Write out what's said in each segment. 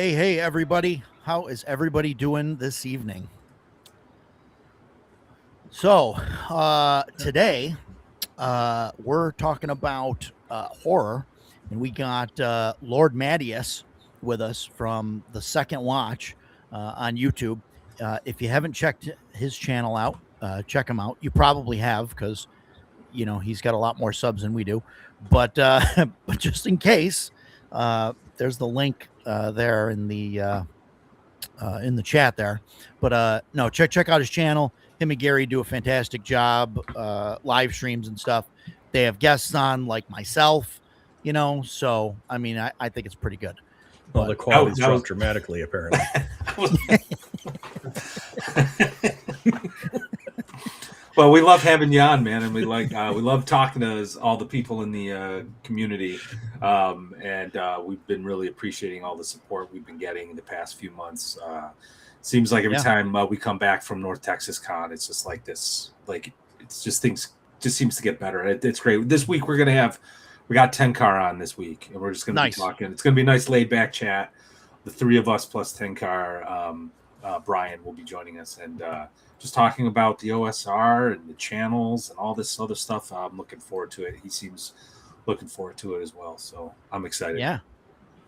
Hey, everybody. How is everybody doing this evening? So, today, we're talking about horror, and we got Lord Matteus with us from the Second Watch on YouTube. If you haven't checked his channel out, check him out. You probably have because, he's got a lot more subs than we do. But, but just in case, there's the link there in the chat there. But no, check out his channel. Him and Gary do a fantastic job, live streams and stuff. They have guests on like myself, So I mean, I think it's pretty good. Well, the quality's dropped dramatically, apparently. Well, we love having you on, man, and we love talking to all the people in the community, and we've been really appreciating all the support we've been getting in the past few months. Seems like every time we come back from North Texas Con, it's just like this, like it's just things just seems to get better. It's great. This week we got 10 car on this week, and we're just gonna be talking. It's gonna be a nice laid back chat. The three of us plus 10 car. Brian will be joining us and. Just talking about the OSR and the channels and all this other stuff. I'm looking forward to it. He seems looking forward to it as well. So I'm excited. Yeah.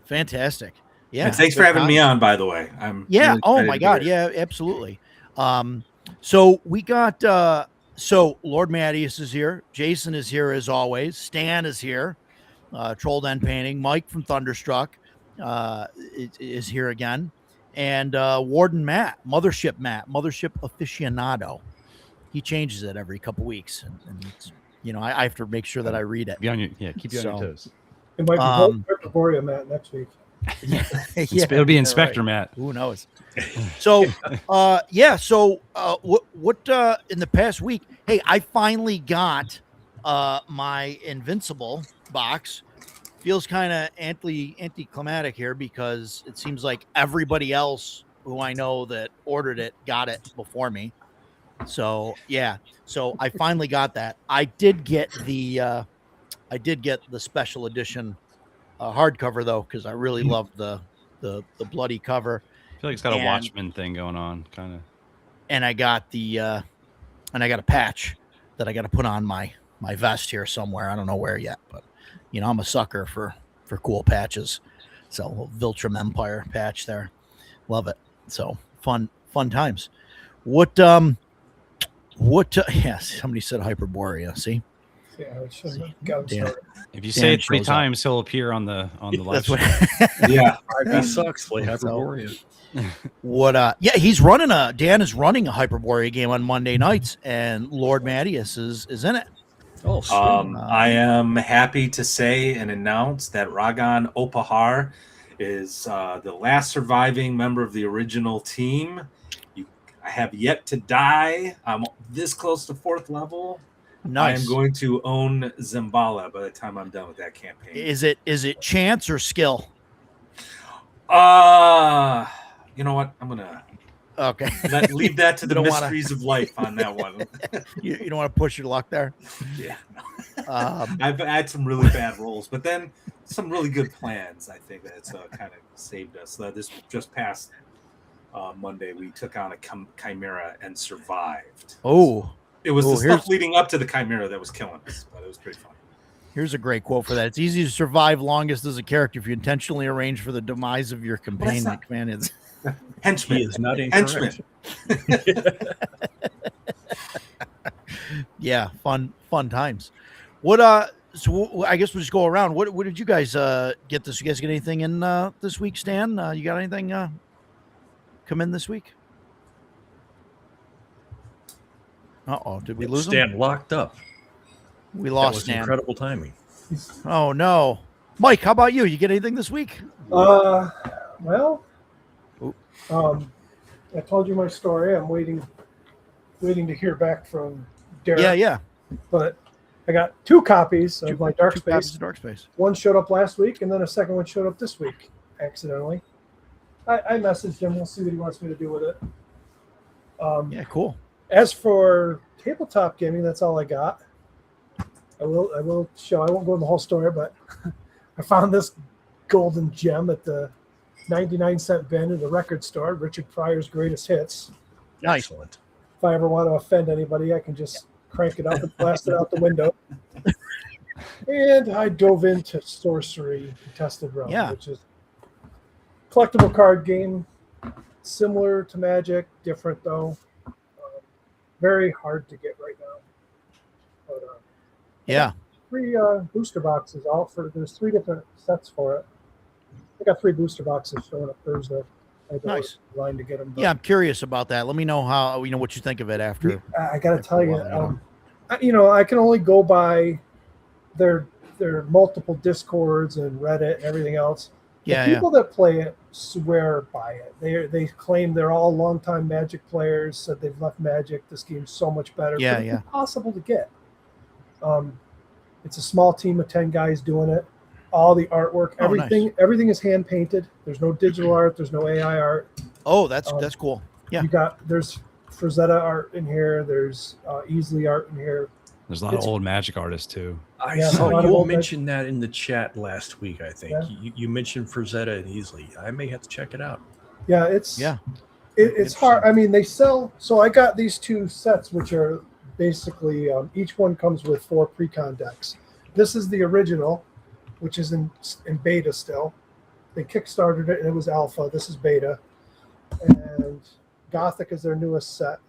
Fantastic. Yeah. And thanks for having me on, by the way. Really oh my God. Yeah, absolutely. So we got, Lord Matteus is here. Jason is here as always. Stan is here. Troll Den Painting. Mike from Thunderstruck is here again. And Warden Matt, Mothership Aficionado. He changes it every couple weeks, and it's, I have to make sure that I read it. Keep you on your toes. It might be Hyperborea Matt next week. It'll be Inspector Matt. Who knows? So, what in the past week? Hey, I finally got my Invincible box. Feels kind of anticlimactic here because it seems like everybody else who I know that ordered it got it before me. So yeah, so I finally got that. I did get the special edition hardcover though, because I really loved the bloody cover. I feel like it's got a Watchmen thing going on, kind of. And I got a patch that I got to put on my vest here somewhere. I don't know where yet, but. I'm a sucker for cool patches. So Viltrum Empire patch there. Love it. So fun times. Yes, somebody said Hyperborea. See? Yeah, if you say it 3 times, he'll appear on the live stream. Yeah. That sucks. Play Hyperborea. He's running Dan is running a Hyperborea game on Monday nights, and Lord Matteus is in it. Oh, I am happy to say and announce that Ragan Opahar is the last surviving member of the original team. I have yet to die. I'm this close to 4th level. Nice. I am going to own Zimbala by the time I'm done with that campaign. Is it chance or skill? You know what? I'm gonna leave that to the mysteries of life on that one. You don't want to push your luck there. Yeah, I've had some really bad rolls, but then some really good plans. I think that's kind of saved us. This just past Monday, we took on a chimera and survived. Oh, it was the stuff leading up to the chimera that was killing us, but it was pretty fun. Here's a great quote for that. It's easy to survive longest as a character if you intentionally arrange for the demise of your companions. Henchman. He is not incorrect. Yeah, fun times. What so I guess we'll just go around. What did you guys get this? You guys get anything in this week, Stan? You got anything come in this week? Did we lose Stan him? locked up. We lost That was Stan. incredible timing. Oh no. Mike, how about you? You get anything this week? I told you my story. I'm waiting to hear back from Derek. Yeah. But I got 2 copies of my Dark Space. Dark Space. One showed up last week, and then a second one showed up this week, accidentally. I messaged him. We'll see what he wants me to do with it. Yeah, cool. As for tabletop gaming, that's all I got. I will show. I won't go in the whole story, but I found this golden gem at the 99-cent bin in the record store, Richard Pryor's Greatest Hits. Nice. Excellent. If I ever want to offend anybody, I can just crank it up and blast it out the window. And I dove into Sorcery Contested Realm, Yeah. which is a collectible card game, similar to Magic, different though. Very hard to get right now. But, Yeah. 3 booster boxes there's 3 different sets for it. I got 3 booster boxes showing up Thursday. I got Nice. a line to get them. Yeah, I'm curious about that. Let me know what you think of it after. I got to after tell a you, while, I can only go by their multiple Discords and Reddit and everything else. Yeah, The people that play it swear by it. They claim they're all longtime Magic players, said they've left Magic. This game's so much better. Yeah, but it's yeah. impossible to get. It's a small team of 10 guys doing it. All the artwork, Oh, nice. everything is hand painted. There's no digital art. There's no AI art. Oh, that's cool. Yeah. There's Frazetta art in here. There's Easley art in here. There's a lot of old Magic artists too. I Yeah, saw a lot of you old mention that in the chat last week, I think. Yeah. You mentioned Frazetta and Easley. I may have to check it out. Yeah, it's Yeah. It's hard. I mean, they sell. So I got these 2 sets, which are basically each one comes with 4 pre-con decks. This is the original, which is in beta still. They kickstarted it and it was alpha. This is beta, and Gothic is their newest set.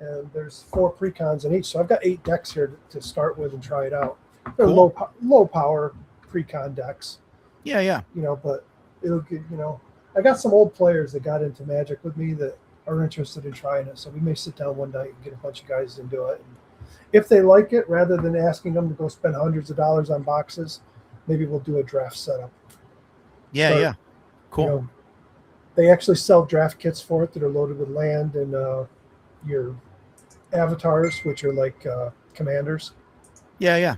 And there's 4 precons in each, so I've got 8 decks here to start with and try it out. They're Cool. low power precon decks, Yeah. but it'll get I got some old players that got into Magic with me that are interested in trying it, so we may sit down one night and get a bunch of guys into it. And if they like it, rather than asking them to go spend hundreds of dollars on boxes, maybe we'll do a draft setup. Yeah. Start, Yeah. Cool. They actually sell draft kits for it that are loaded with land and your avatars, which are like commanders. Yeah.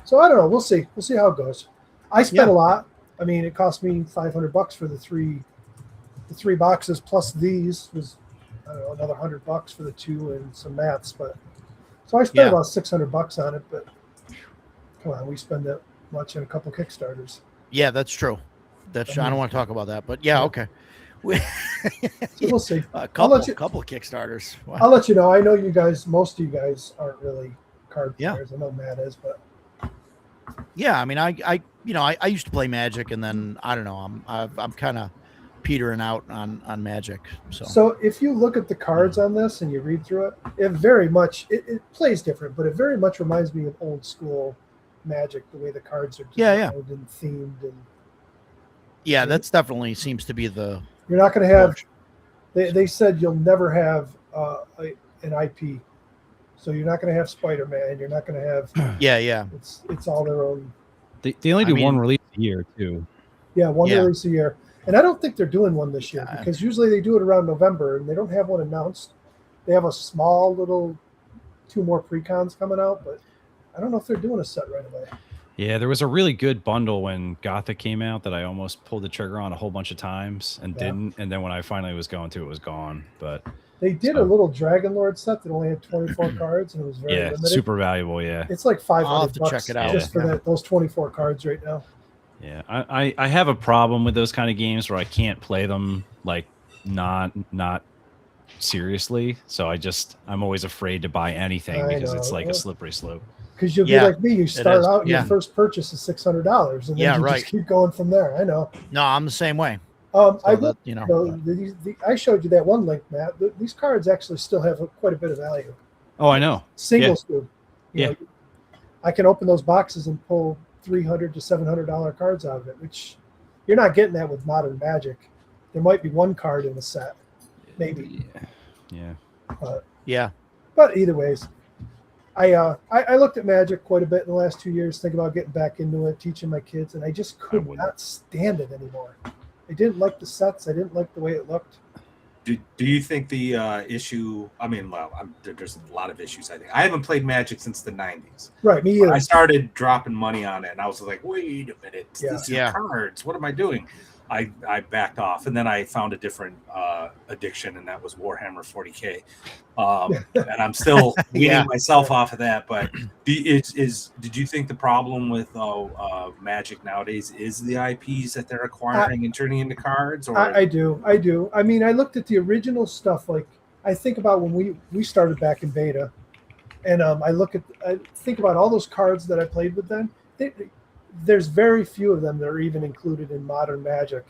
So I don't know. We'll see. We'll see how it goes. I spent Yeah. a lot. I mean, it cost me $500 for the three boxes plus these was another $100 for the 2 and some mats. But so I spent Yeah. about $600 on it. But come on, we spend that much on a couple Kickstarters. Yeah, that's true. I don't want to talk about that, but yeah, okay. So we'll see. A let you- couple Kickstarters. Wow. I'll let you know. I know you guys. Most of you guys aren't really card Yeah. players. I know Matt is, but Yeah, I mean, I used to play Magic, and then I don't know, I'm kind of petering out on Magic. So if you look at the cards on this and you read through it, it very much it plays different, but it very much reminds me of old school Magic, the way the cards are designed and themed. And yeah, that's definitely seems to be the. you're not going to have. They said you'll never have an IP, so you're not going to have Spider-Man. You're not going to have. Yeah. It's all their own. They only do I mean- one release a year too. Yeah, one Yeah. release a year. And I don't think they're doing one this year because usually they do it around November and they don't have one announced. They have a small little 2 more pre-cons coming out, but I don't know if they're doing a set right away. Yeah, there was a really good bundle when Gothic came out that I almost pulled the trigger on a whole bunch of times and didn't. And then when I finally was going to, it was gone. But They did a little Dragon Lord set that only had 24 cards and it was very yeah, limited. super valuable. Yeah. It's like $500 I'll have to check it out. just for those 24 cards right now. Yeah, I have a problem with those kind of games where I can't play them like not seriously. So I'm always afraid to buy anything because it's like a slippery slope. Because you'll Yeah, be like me, you start out, your yeah. first purchase is $600, and then Yeah, you right. just keep going from there. I know. No, I'm the same way. I that, I showed you that one link, Matt. These cards actually still have quite a bit of value. Oh, I know. Single scoop. You Yeah. know, I can open those boxes and pull $300 to $700 cards out of it, which you're not getting that with modern Magic. There might be one card in the set, maybe. Yeah. Yeah. But either ways, I looked at Magic quite a bit in the last 2 years, thinking about getting back into it, teaching my kids, and I just could not stand it anymore. I didn't like the sets. I didn't like the way it looked. Do you think the issue? I mean, well, there's a lot of issues. I think I haven't played Magic since the '90s. Right, me either. I started dropping money on it, and I was like, "Wait a minute, Yeah. these are cards. What am I doing?" I backed off, and then I found a different addiction, and that was Warhammer 40K. And I'm still weaning myself off of that. But did you think the problem with Magic nowadays is the IPs that they're acquiring and turning into cards? Or I do. I mean, I looked at the original stuff. Like, I think about when we started back in beta, and I think about all those cards that I played with then. There's very few of them that are even included in modern Magic.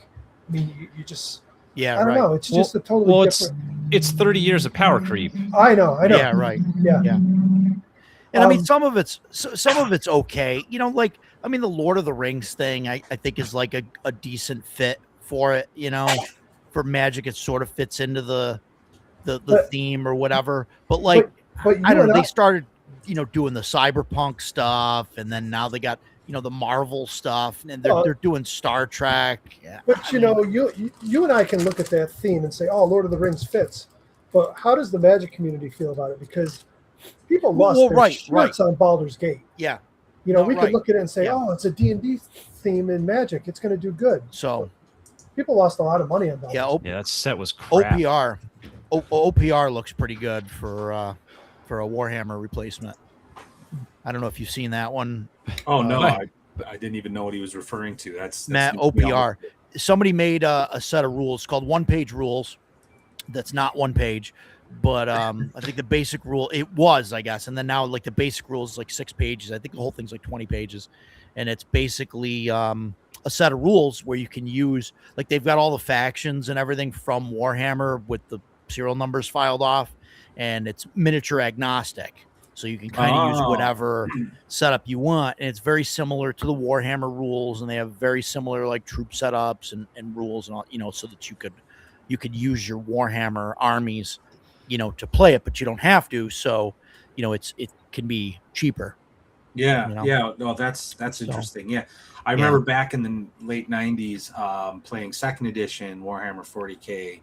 I mean, you just I don't know. It's just a totally different. It's 30 years of power creep. I know. Yeah, right. Yeah. And I mean, some of it's okay. You know, like, I mean, the Lord of the Rings thing, I think is like a decent fit for it. You know, for Magic, it sort of fits into the theme or whatever. But like, but I don't know. They started, doing the cyberpunk stuff, and then now they got, the Marvel stuff, and they're doing Star Trek. Yeah. But you and I can look at that theme and say, "Oh, Lord of the Rings fits." But how does the Magic community feel about it? Because people lost their shirts on Baldur's Gate. Yeah. We could look at it and say, "Oh, it's a D&D theme in Magic. It's going to do good." So people lost a lot of money on Baldur's Gate. Yeah, that set was crap. OPR looks pretty good for a Warhammer replacement. I don't know if you've seen that one. Oh no, I didn't even know what he was referring to. That's Matt OPR. Somebody made a set of rules called one-page rules. That's not one page, but I think the basic rule it was, I guess, and then now like the basic rule is like 6 pages. I think the whole thing's like 20 pages, and it's basically a set of rules where you can use, like, they've got all the factions and everything from Warhammer with the serial numbers filed off, and it's miniature agnostic. So you can kind of use whatever setup you want. And it's very similar to the Warhammer rules. And they have very similar like troop setups and rules and all, so that you could use your Warhammer armies, to play it, but you don't have to. So, it can be cheaper. Yeah. Yeah. No, that's interesting. Yeah. I remember back in the late 90s playing 2nd edition Warhammer 40K.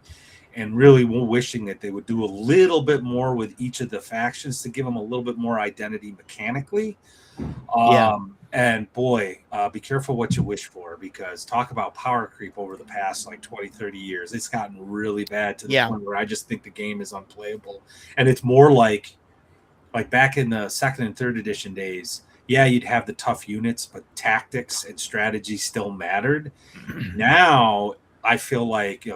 And really wishing that they would do a little bit more with each of the factions to give them a little bit more identity mechanically. And boy, be careful what you wish for, because talk about power creep over the past like 20, 30 years. It's gotten really bad to the point where I just think the game is unplayable. And it's more like back in the 2nd and 3rd edition days, you'd have the tough units, but tactics and strategy still mattered. Now, I feel like,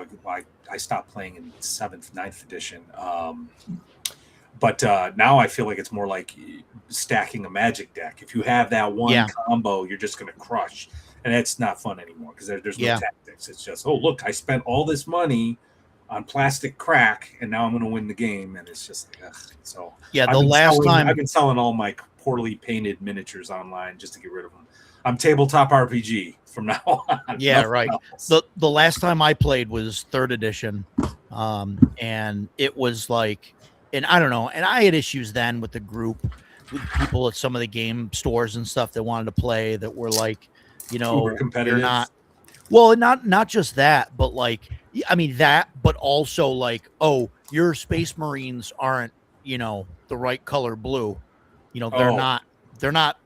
I stopped playing in 7th, 9th edition. But now I feel like it's more like stacking a Magic deck. If you have that one combo, you're just going to crush. And it's not fun anymore because there's no tactics. It's just, oh, look, I spent all this money on plastic crack, and now I'm going to win the game. And it's just like, ugh. So I've been selling all my poorly painted miniatures online just to get rid of them. I'm tabletop RPG from now on. Yeah, right. The last time I played was 3rd edition, and it was like, and I don't know, and I had issues then with the group, with people at some of the game stores and stuff that wanted to play that were like, Uber competitive. You're not just that, but like, I mean that, but also like, oh, your Space Marines aren't, the right color blue, they're not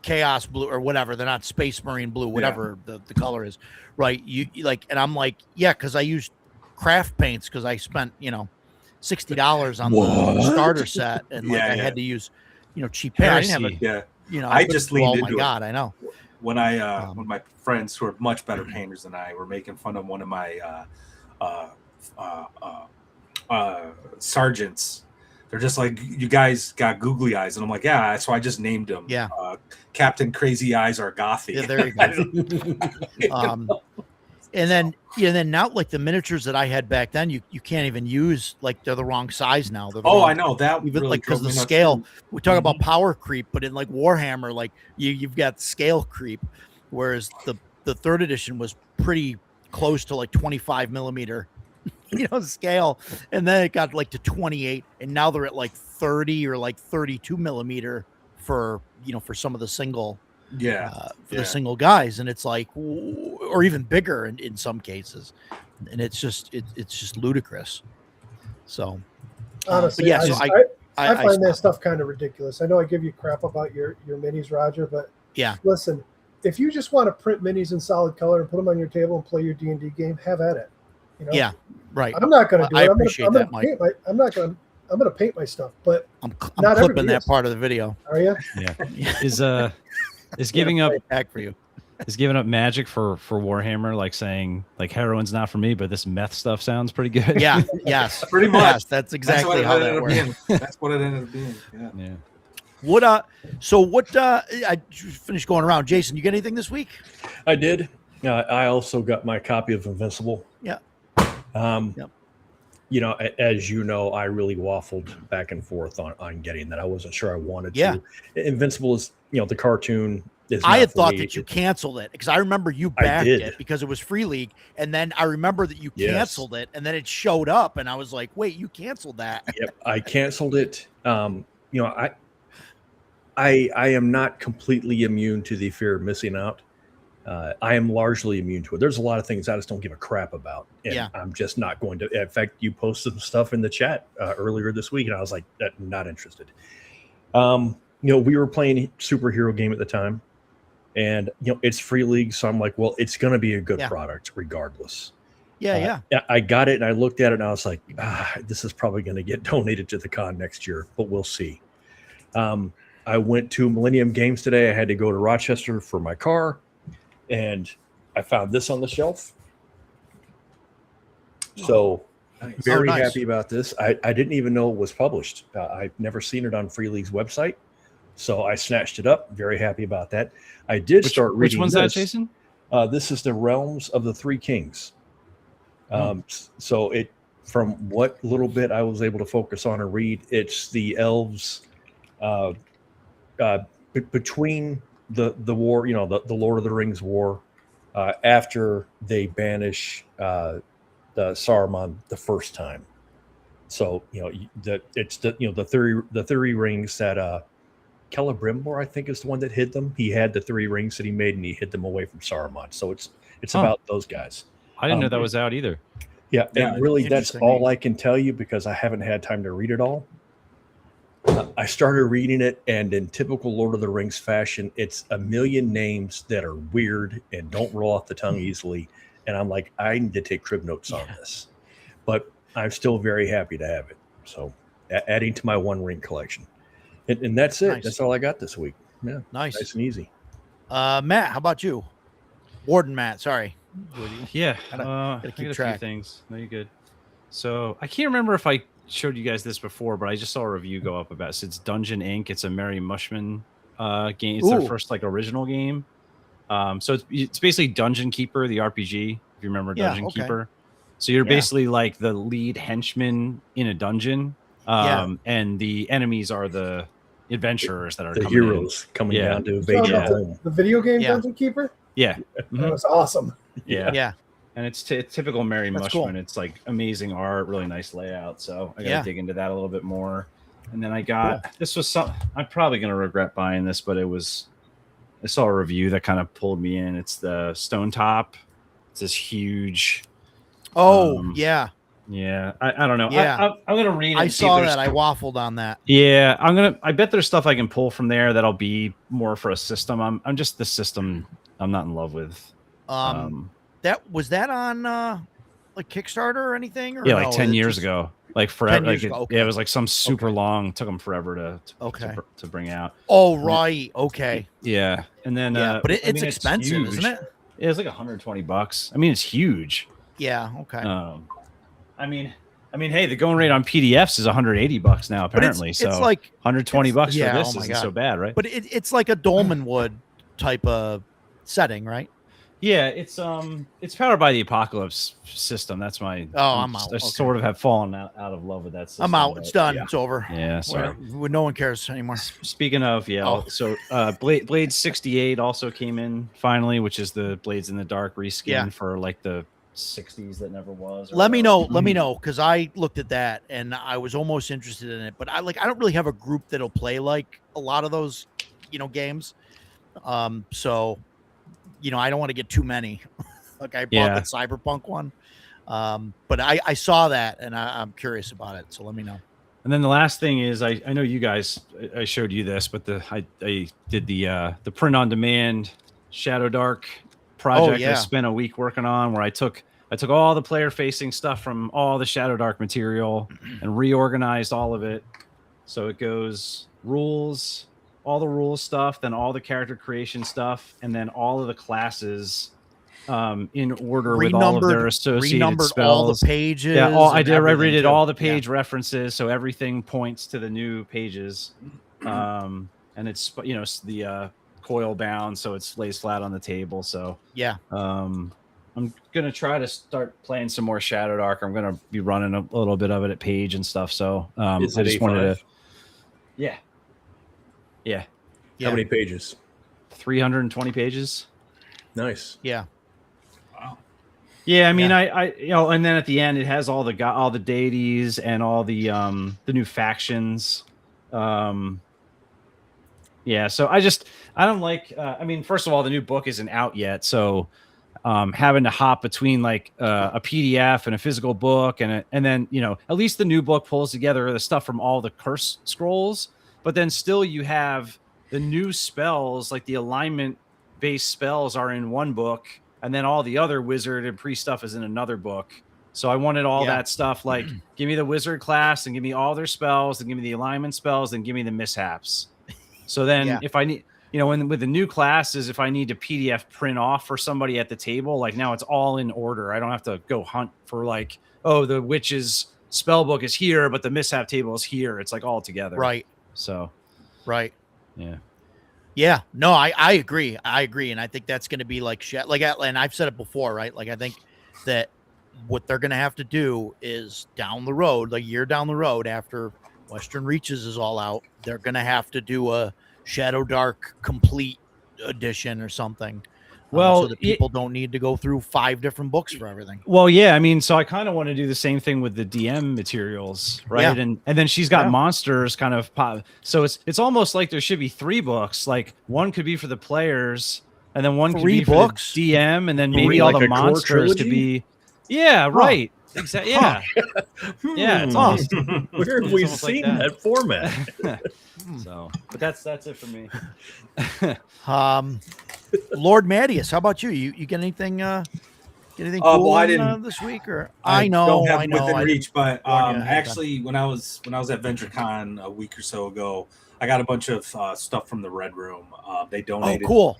Chaos blue or whatever. They're not Space Marine blue, whatever the color is, right? You like, and I'm like, because I used craft paints because I spent $60 on the starter set, and I had to use cheap paint. I didn't have I just leaned into it. Oh my god, I know. When when my friends who are much better painters than I were making fun of one of my sergeants. They're just like, you guys got googly eyes. And I'm like, yeah, so I just named him Captain Crazy Eyes Argothi. Yeah, there you go. And then now, like the miniatures that I had back then, you can't even use, like, they're the wrong size now. I know that. Even really, like, because the scale, we talk about power creep, but in like Warhammer, like you've got scale creep, whereas the 3rd edition was pretty close to like 25 millimeter scale, and then it got like to 28, and now they're at like 30 or like 32 millimeter for for some of the single the single guys, and it's like, or even bigger in some cases, and it's just ludicrous. So honestly, I find that stuff kind of ridiculous. I know I give you crap about your minis, Roger, but listen, if you just want to print minis in solid color and put them on your table and play your D&D game, have at it. You know? Yeah, right. I'm not going to do I it. appreciate that, Mike. I'm going to paint my stuff, but I'm not clipping everybody that is. part of the video. Are you? Yeah. Is giving up back for you. Is giving up magic for Warhammer like saying like heroin's not for me, but this meth stuff sounds pretty good. Yeah. Yes. Pretty much. Yes, that's exactly how that works. That's what it ended up being. Yeah. What I finished going around. Jason, you get anything this week? I did. I also got my copy of Invincible. Yeah. Yep. You know, as you know, I really waffled back and forth on getting that. I wasn't sure I wanted to. Invincible is, you know, the cartoon is. I had thought that you canceled it because I remember you backed it because it was Free League, and then I remember that you canceled it, and then it showed up, and I was like, "Wait, you canceled that?" Yep, I canceled it. You know, I am not completely immune to the fear of missing out. I am largely immune to it. There's a lot of things I just don't give a crap about, and I'm just not going to. In fact, you posted some stuff in the chat earlier this week, and I was like, not interested. You know, we were playing superhero game at the time, and you know, it's Free League, so I'm like, well, it's going to be a good product regardless. Yeah. I got it, and I looked at it, and I was like, this is probably going to get donated to the con next year, but we'll see. I went to Millennium Games today. I had to go to Rochester for my car. And I found this on the shelf. So very happy about this. I didn't even know it was published. I've never seen it on Free League's website. So I snatched it up. Very happy about that. I did start reading. Which one's that, Jason? This is the Realms of the Three Kings. So it, from what little bit I was able to focus on and read, it's the elves between the war, you know, the Lord of the Rings war, after they banish the Saruman the first time. So, you know, it's the three rings that Celebrimbor, I think, is the one that hid them. He had the three rings that he made, and he hid them away from Saruman. So it's about those guys. I didn't know that was out either. Yeah, and really, that's all I can tell you because I haven't had time to read it all. I started reading it, and in typical Lord of the Rings fashion, it's a million names that are weird and don't roll off the tongue easily. And I'm like, I need to take crib notes on this. But I'm still very happy to have it. So adding to my One Ring collection. And that's it. Nice. That's all I got this week. Yeah, nice and easy. Matt, how about you? Warden Matt, sorry. Yeah, gotta keep I got track. a few things. No, you're good. So I can't remember if I showed you guys this before, but I just saw a review go up about it. So it's Dungeon Inc. It's a Merry Mushman game. It's their first like original game. So it's basically Dungeon Keeper, the RPG. If you remember Dungeon Keeper. So you're basically like the lead henchman in a dungeon, and the enemies are the adventurers that are the coming heroes coming down to invade your home. The video game Dungeon Keeper. Yeah, that was awesome. Yeah. And it's typical Merry Mushman. Cool. It's like amazing art, really nice layout. So I got to dig into that a little bit more. And then I got this was some. I'm probably going to regret buying this, but I saw a review that kind of pulled me in. It's the Stone Top. It's this huge. Yeah. I don't know. Yeah. I'm going to read it. I saw that. I waffled on that. Yeah. I bet there's stuff I can pull from there that'll be more for a system. I'm just the system I'm not in love with. That was that on like Kickstarter or anything? Or yeah, like 10 years ago, like forever. Like it was like some super long. Took them forever to bring out. Oh right, okay. Yeah, and then but it's expensive, isn't it? Yeah, it's like $120. I mean, it's huge. Yeah. Okay. I mean, hey, the going rate on PDFs is $180 now. Apparently, it's so like $120 for this isn't so bad, right? But it's like a Dolmen Wood type of setting, right? Yeah, it's powered by the Apocalypse system. That's my. I'm out. I sort of have fallen out of love with that system. I'm out. It's done. Yeah. It's over. Yeah, sorry. No one cares anymore. Speaking of, so Blade 68 also came in finally, which is the Blades in the Dark reskin for like the 60s that never was. Let me know, because I looked at that and I was almost interested in it, but I don't really have a group that'll play like a lot of those, games. So. I don't want to get too many. Like I bought the Cyberpunk one, but I saw that and I'm curious about it. So let me know. And then the last thing is, I know you guys. I showed you this, but I did the print on demand Shadow Dark project yeah. I spent a week working on, where I took all the player facing stuff from all the Shadow Dark material and reorganized all of it. So it goes rules, all the rules stuff, then all the character creation stuff, and then all of the classes in order with all of their associated renumbered spells. all the pages. Yeah, I and did. I everything, redid too. all the page references, so everything points to the new pages. And it's the coil bound, so it lays flat on the table. So Yeah. I'm gonna try to start playing some more Shadow Dark. I'm gonna be running a little bit of it at Page and stuff. So I Is it just A5? wanted to. Yeah. How many pages? 320 pages. Nice. Yeah. Wow. Yeah, I mean, I and then at the end it has all the deities and all the new factions. Yeah, so I don't like. I mean, first of all, the new book isn't out yet, so having to hop between like a PDF and a physical book, and then at least the new book pulls together the stuff from all the curse scrolls, but then still you have the new spells, like the alignment based spells are in one book, and then all the other wizard and priest stuff is in another book. So I wanted all that stuff, like give me the wizard class and give me all their spells and give me the alignment spells and give me the mishaps. So then if I need, with the new classes, if I need to PDF print off for somebody at the table, like now it's all in order. I don't have to go hunt for like, oh, the witch's spell book is here, but the mishap table is here. It's like all together. Right. So. Right. Yeah. Yeah. No, I agree. I agree. And I think that's going to be like, and I've said it before, right? Like, I think that what they're going to have to do is down the road, like a year down the road after Western Reaches is all out, they're going to have to do a Shadow Dark complete edition or something. Well, so that people don't need to go through 5 different books for everything. Well, yeah, I mean, so I kind of want to do the same thing with the DM materials, right? Yeah. And then she's got monsters kind of pop. So it's almost like there should be 3 books. Like one could be for the players, and then one could be for the DM, and then maybe all the monsters could be. Yeah, right. Exactly. Yeah. Yeah, it's awesome. Where have we seen that format? So, but that's it for me. Lord Matteus, how about you? You get anything? Cool well, I didn't this week, or I know, don't have I know, within I reach, but Yeah, actually, when I was at VentureCon a week or so ago, I got a bunch of stuff from the Red Room. They donated. Oh, cool.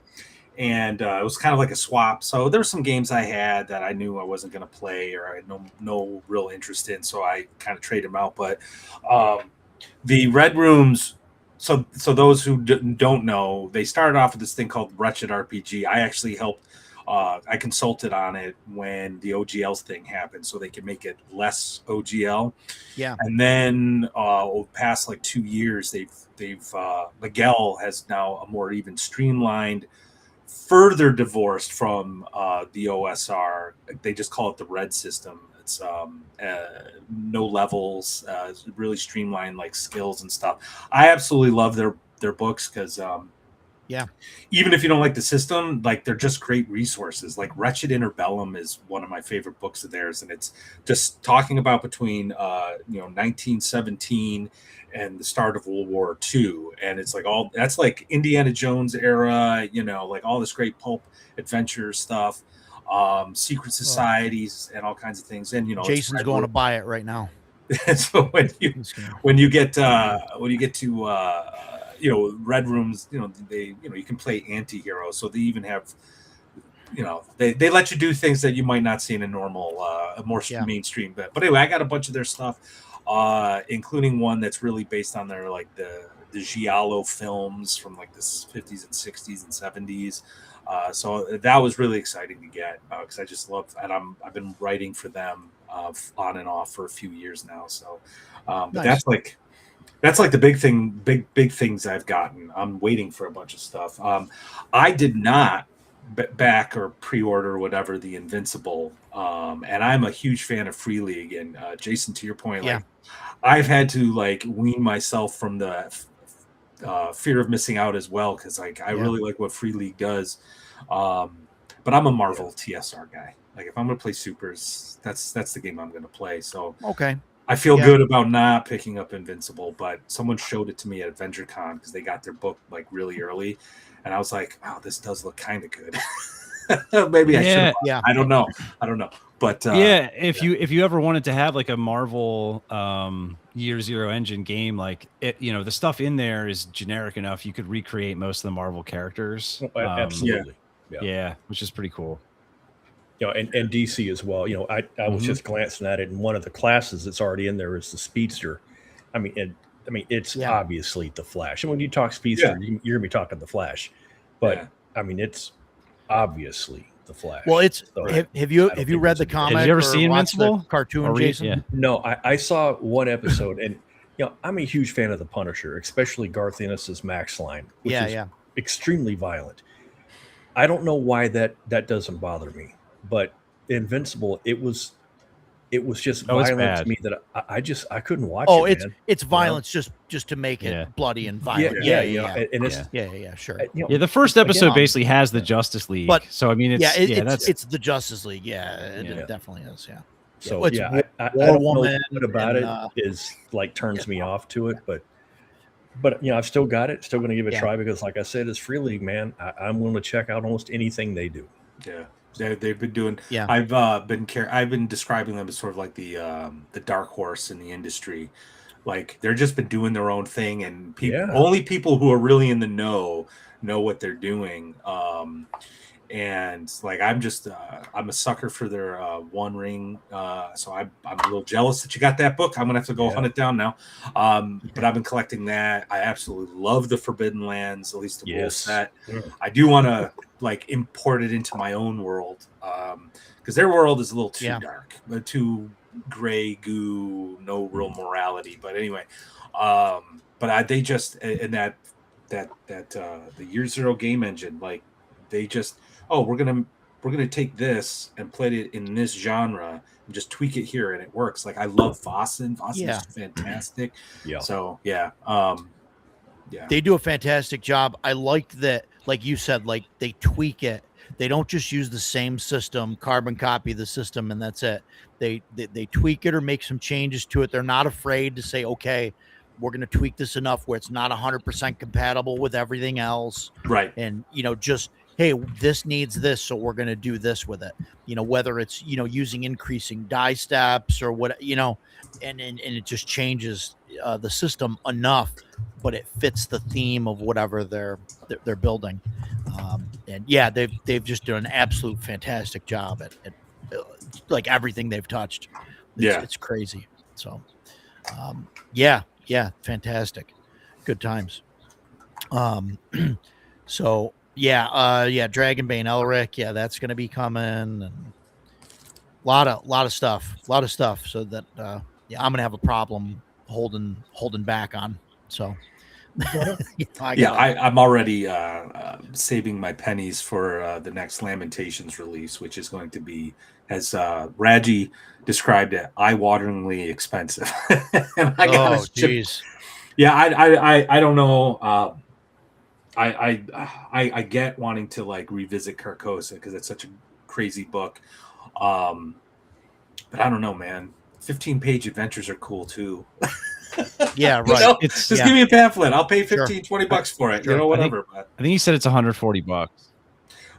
And it was kind of like a swap. So there were some games I had that I knew I wasn't going to play or I had no real interest in, so I kind of traded them out. But the Red Rooms. So those who don't know, they started off with this thing called Wretched RPG. I actually helped. I consulted on it when the OGL thing happened, so they could make it less OGL. Yeah. And then past like 2 years, they've Miguel has now a more even streamlined, further divorced from the OSR. They just call it the Red system. It's no levels, really streamlined like skills and stuff. I absolutely love their books because even if you don't like the system, like they're just great resources. Like Wretched Interbellum is one of my favorite books of theirs, and it's just talking about between 1917 and the start of World War II, and it's like all that's like Indiana Jones era, like all this great pulp adventure stuff, secret societies and all kinds of things. And Jason's going to buy it right now. So when you get to Red Rooms, they you can play anti-hero, so they even have they let you do things that you might not see in a normal more mainstream. But anyway, I got a bunch of their stuff, including one that's really based on their like the giallo films from like the 50s and 60s and 70s. So that was really exciting to get because I just love, and I've been writing for them on and off for a few years now. So, but nice. that's like the big things I've gotten. I'm waiting for a bunch of stuff. I did not back or pre-order whatever the Invincible, and I'm a huge fan of Free League. And Jason, to your point, like I've had to like wean myself from the fear of missing out as well, because like I really like what Free League does, but I'm a Marvel TSR guy. Like if I'm gonna play Supers, that's the game I'm gonna play. So I feel good about not picking up Invincible, but someone showed it to me at VentureCon because they got their book like really early, and I was like, "Wow, this does look kind of good." Maybe I should. Yeah. I don't know. But Yeah, if you ever wanted to have like a Marvel Year Zero engine game, like it, the stuff in there is generic enough you could recreate most of the Marvel characters. Absolutely. Yeah, which is pretty cool. And DC as well. I was just glancing at it, and one of the classes that's already in there is the Speedster. I mean, it's obviously the Flash. And when you talk Speedster, you're gonna be talking the Flash, but I mean, it's obviously the Flash. Well, it's So have you read the comic? Have you ever or seen watched the Invincible? cartoon, Jason? Yeah. No, I saw one episode, and I'm a huge fan of the Punisher, especially Garth Ennis's Max line, which is extremely violent. I don't know why that doesn't bother me, but Invincible, it was just violent to me that I couldn't watch it. It's violence just to make it bloody and violent. Yeah, Sure. The first episode basically has the Justice League, but so I mean, it's the Justice League. Yeah, it definitely is. Yeah. So I don't know what about it is like turns me off to it, but I've still got it. Still going to give it a try because, like I said, it's Free League, man. I'm willing to check out almost anything they do. Yeah. They've been doing. Yeah. I've been describing them as sort of like the dark horse in the industry. Like they're just been doing their own thing, and only people who are really in the know what they're doing. And like I'm a sucker for their One Ring. So I'm a little jealous that you got that book. I'm gonna have to go hunt it down now. But I've been collecting that. I absolutely love the Forbidden Lands, at least the rule set. Yeah. I do want to like import it into my own world because their world is a little too dark, too gray goo, no real morality. But anyway, they just in that the Year Zero game engine, like they just we're gonna take this and play it in this genre and just tweak it here, and it works. Like I love Vossen. Vossen is fantastic. Yeah. So they do a fantastic job. I like that, like you said, like they tweak it. They don't just use the same system, carbon copy the system, and that's it. They tweak it or make some changes to it. They're not afraid to say, okay, we're going to tweak this enough where it's not 100% compatible with everything else. Right. And, just, hey, this needs this, so we're going to do this with it. Whether it's, using increasing die steps or what, and it just changes the system enough, but it fits the theme of whatever they're building. They've just done an absolute fantastic job at like everything they've touched. It's crazy. So, fantastic. Good times. So Dragonbane Elric, that's going to be coming, and a lot of stuff. So that I'm going to have a problem holding back on. So I'm already saving my pennies for the next Lamentations release, which is going to be, as Raji described it, eye-wateringly expensive. And I got jeez. Yeah, I don't know. I get wanting to like revisit Carcosa because it's such a crazy book. But I don't know, man. 15-page adventures are cool too. Yeah, right. Just give me a pamphlet. I'll pay $15-$20 for it. Sure. Whatever. I think he said it's $140.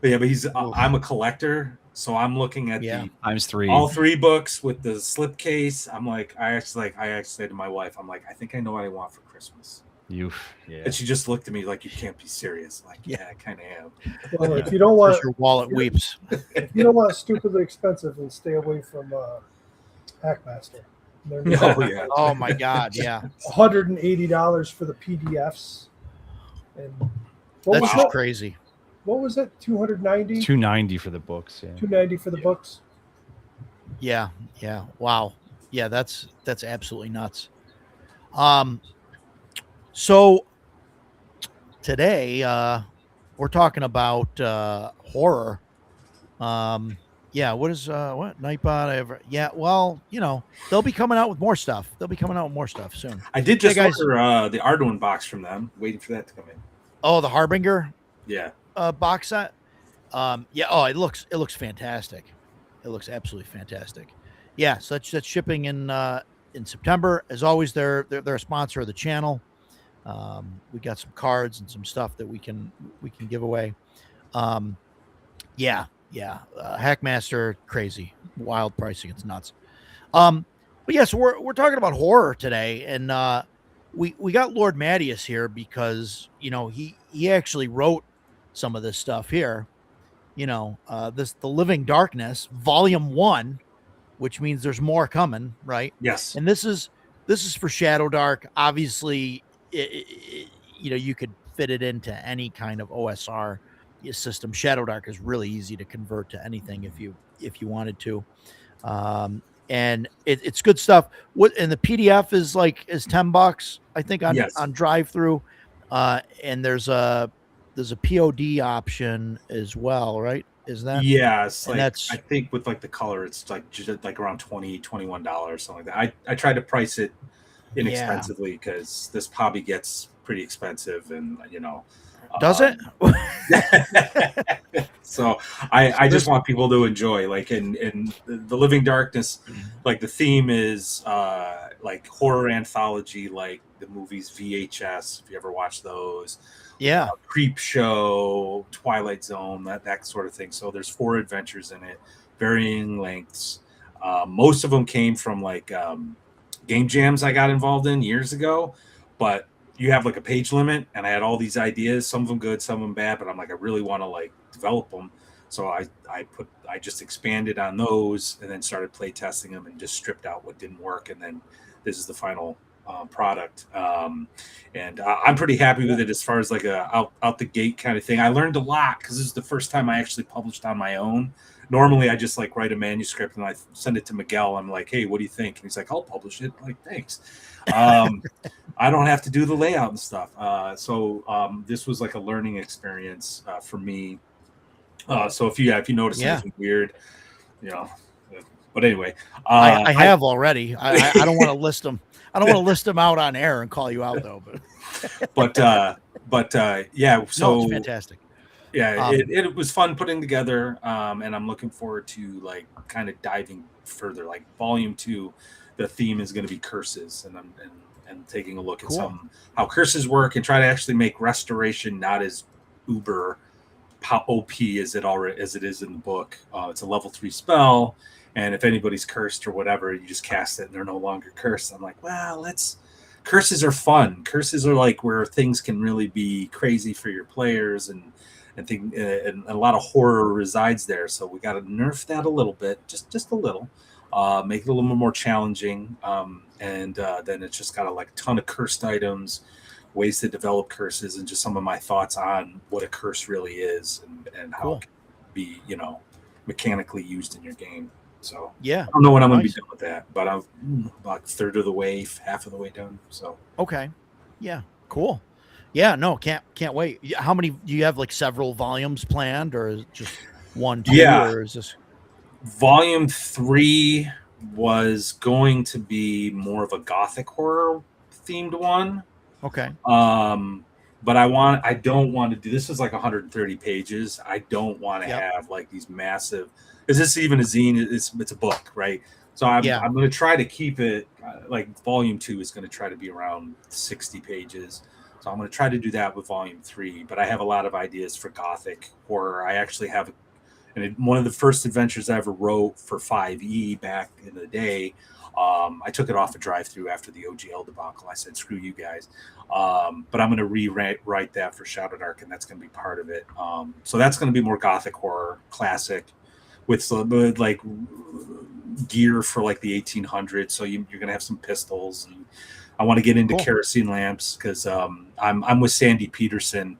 Yeah, but I'm a collector, so I'm looking at the times 3. All 3 books with the slipcase. I'm like, I actually said to my wife, I'm like, I think I know what I want for Christmas. And she just looked at me like, you can't be serious. Like, I kind of am. Well, if you don't want your wallet weeps. If you don't want stupidly expensive, then stay away from Hackmaster. Oh my God! Yeah, $180 for the PDFs, and that's just crazy. What was it? $290. $290 for the books. Yeah. $290 for the books. Yeah. Wow. Yeah, that's absolutely nuts. So today we're talking about horror. What is Nightbot? Well, they'll be coming out with more stuff. Soon. I did just order the Arduin box from them, waiting for that to come in. Oh, the Harbinger box set. It looks fantastic. It looks absolutely fantastic. Yeah, so that's shipping in September. As always, they're a sponsor of the channel. We got some cards and some stuff that we can give away. Yeah. Hackmaster, crazy, wild pricing. It's nuts. But yes, we're talking about horror today, and we got Lord Matteus here because he actually wrote some of this stuff here. The Living Darkness, Volume 1, which means there's more coming, right? Yes. And this is for Shadow Dark. Obviously, you could fit it into any kind of OSR system. Shadow Dark is really easy to convert to anything if you wanted to. And it's good stuff. And the PDF is $10, I think, on Yes. drive through. And there's a POD option as well, right? Is that? Yes, And that's, I think with the color, it's just around $21, something like that. I tried to price it inexpensively because this hobby gets pretty expensive, and does it? So I just want people to enjoy, in the Living Darkness, the theme is horror anthology, like the movies VHS, if you ever watch those. Yeah. Creep Show, Twilight Zone, that sort of thing. So there's 4 adventures in it, varying lengths. Most of them came from game jams I got involved in years ago, but you have a page limit, and I had all these ideas, some of them good, some of them bad, but I'm I really want to develop them. So I just expanded on those and then started play testing them and just stripped out what didn't work. And then this is the final product. And I'm pretty happy with it as far as a out the gate kind of thing. I learned a lot because this is the first time I actually published on my own. Normally I just write a manuscript and I send it to Miguel. I'm like, hey, what do you think? And he's like, I'll publish it. I'm like, thanks. I don't have to do the layout and stuff. So this was a learning experience for me. So if you notice anything weird, but anyway, I have already. I don't want to list them. I don't want to list them out on air and call you out though. But yeah. So no, it's fantastic. Yeah, it was fun putting together, and I'm looking forward to kind of diving further. Volume 2, the theme is going to be curses, and taking a look at how curses work and try to actually make restoration not as uber OP as it is in the book. It's a level 3 spell, and if anybody's cursed or whatever, you just cast it and they're no longer cursed. I'm like, well, curses are fun. Curses are where things can really be crazy for your players, and a lot of horror resides there. So we got to nerf that a little bit, just a little, make it a little more challenging. And then it's just got a ton of cursed items, ways to develop curses, and just some of my thoughts on what a curse really is and how it can be, mechanically used in your game. So yeah, I don't know when I'm going to be done with that, but I'm about a third of the way, half of the way done. So okay, yeah, cool. Yeah, no, can't wait. How many do you have? Several volumes planned, or is it just 1, 2? Yeah, or is this Volume 3 was going to be more of a gothic horror themed one. Okay. But I don't want to do this. Is 130 pages. I don't want to have these massive. Is this even a zine? It's a book, right? So I'm going to try to keep it Volume 2 is going to try to be around 60 pages. So I'm going to try to do that with Volume 3. But I have a lot of ideas for gothic horror. I actually have, one of the first adventures I ever wrote for 5e back in the day. I took it off a drive-through after the OGL debacle. I said, screw you guys. But I'm going to rewrite that for Shadow Dark, and that's going to be part of it. So that's going to be more gothic horror, classic, with gear for the 1800s. So you're going to have some pistols. And I want to get into kerosene lamps because I'm with Sandy Peterson.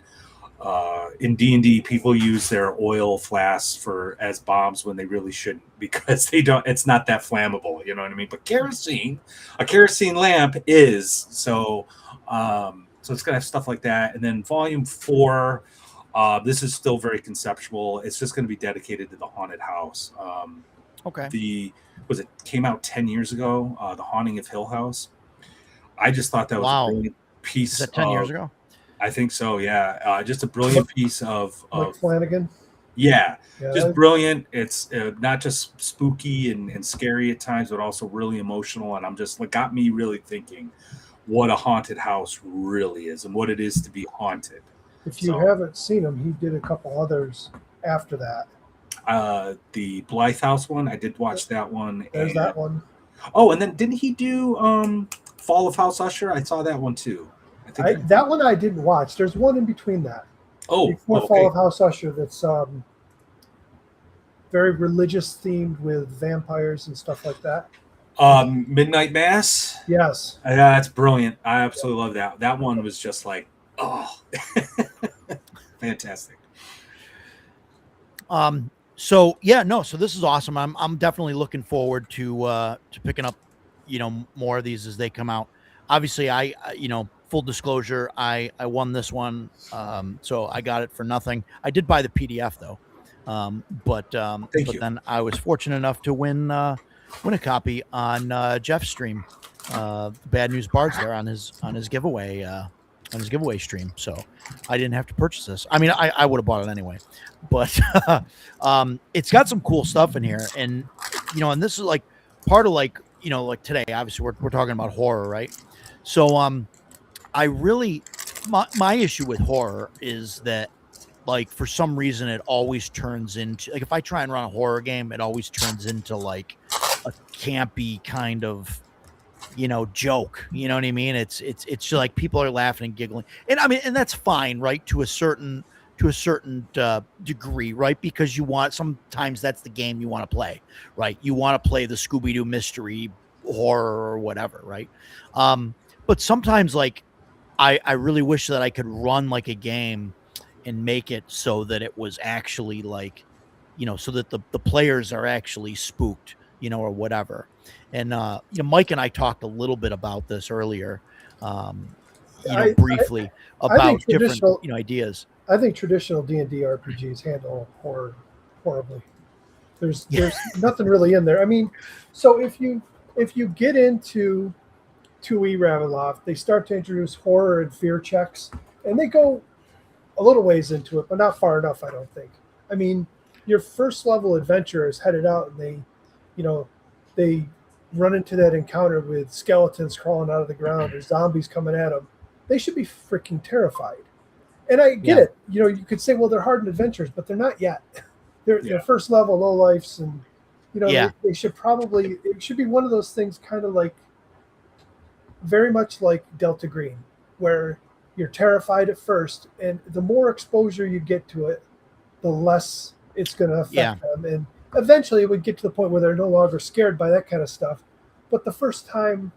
In D&D, people use their oil flasks as bombs when they really shouldn't, because it's not that flammable, you know what I mean? But a kerosene lamp is. So it's gonna have stuff like that. And then Volume 4, this is still very conceptual. It's just gonna be dedicated to the haunted house. Okay. Came out 10 years ago, The Haunting of Hill House. I just thought that was a brilliant piece. Is that 10 years ago? I think so, yeah. Just a brilliant piece of Flanagan. Yeah, just brilliant. It's not just spooky and scary at times, but also really emotional. And I'm just got me really thinking, what a haunted house really is and what it is to be haunted. If you haven't seen him, he did a couple others after that. The Blythe House one, I did watch that one. There's that one. Oh, and then didn't he do Fall of House Usher? I saw that one too. That one I didn't watch. There's one in between that. Before Fall of House Usher, that's very religious themed with vampires and stuff like that. Midnight Mass. Yes. That's brilliant. I absolutely love that. That one was just like, oh, fantastic. So this is awesome. I'm definitely looking forward to picking up, more of these as they come out. Obviously, I full disclosure, I won this one, so I got it for nothing. I did buy the PDF though, but then I was fortunate enough to win a copy on Jeff's stream, Bad News Bards there on his giveaway stream. So I didn't have to purchase this. I mean, I would have bought it anyway, but it's got some cool stuff in here, and and this is like part of like today. Obviously, we're talking about horror, right? So I really my issue with horror is that like for some reason it always turns into like if I try and run a horror game, it always turns into like a campy kind of joke. You know what I mean? It's just like people are laughing and giggling, and I mean, and that's fine, right? To a certain degree, right? Because sometimes that's the game you want to play, right? You want to play the Scooby-Doo mystery horror or whatever, right? But sometimes like I really wish that I could run like a game and make it so that it was actually like, so that the players are actually spooked, or whatever. And Mike and I talked a little bit about this earlier, briefly about different ideas. I think traditional D&D RPGs handle horror horribly. There's nothing really in there. I mean, so if you get into 2E Ravenloft, they start to introduce horror and fear checks, and they go a little ways into it, but not far enough, I don't think. I mean, your first level adventurer is headed out, and they run into that encounter with skeletons crawling out of the ground or zombies coming at them. They should be freaking terrified. And I get it. You could say, well, they're hardened adventurers, but they're not yet. They're first level low lifes, and they should probably. It should be one of those things, kind of like, very much like Delta Green, where you're terrified at first, and the more exposure you get to it, the less it's going to affect them. And eventually it would get to the point where they're no longer scared by that kind of stuff. But the first time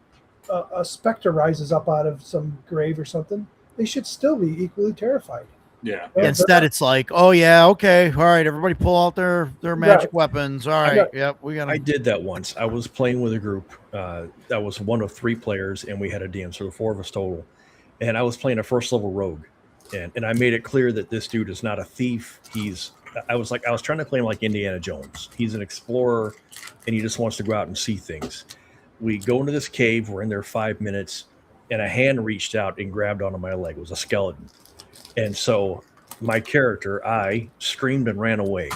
a specter rises up out of some grave or something, they should still be equally terrified. Yeah. Instead, it's like, oh yeah, okay, all right, everybody pull out their magic weapons. All right, I did that once. I was playing with a group that was one of 3 players, and we had a DM, so 4 of us total. And I was playing a first level rogue, and I made it clear that this dude is not a thief. I was trying to play him like Indiana Jones. He's an explorer, and he just wants to go out and see things. We go into this cave. We're in there 5 minutes, and a hand reached out and grabbed onto my leg. It was a skeleton. And so my character, I screamed and ran away.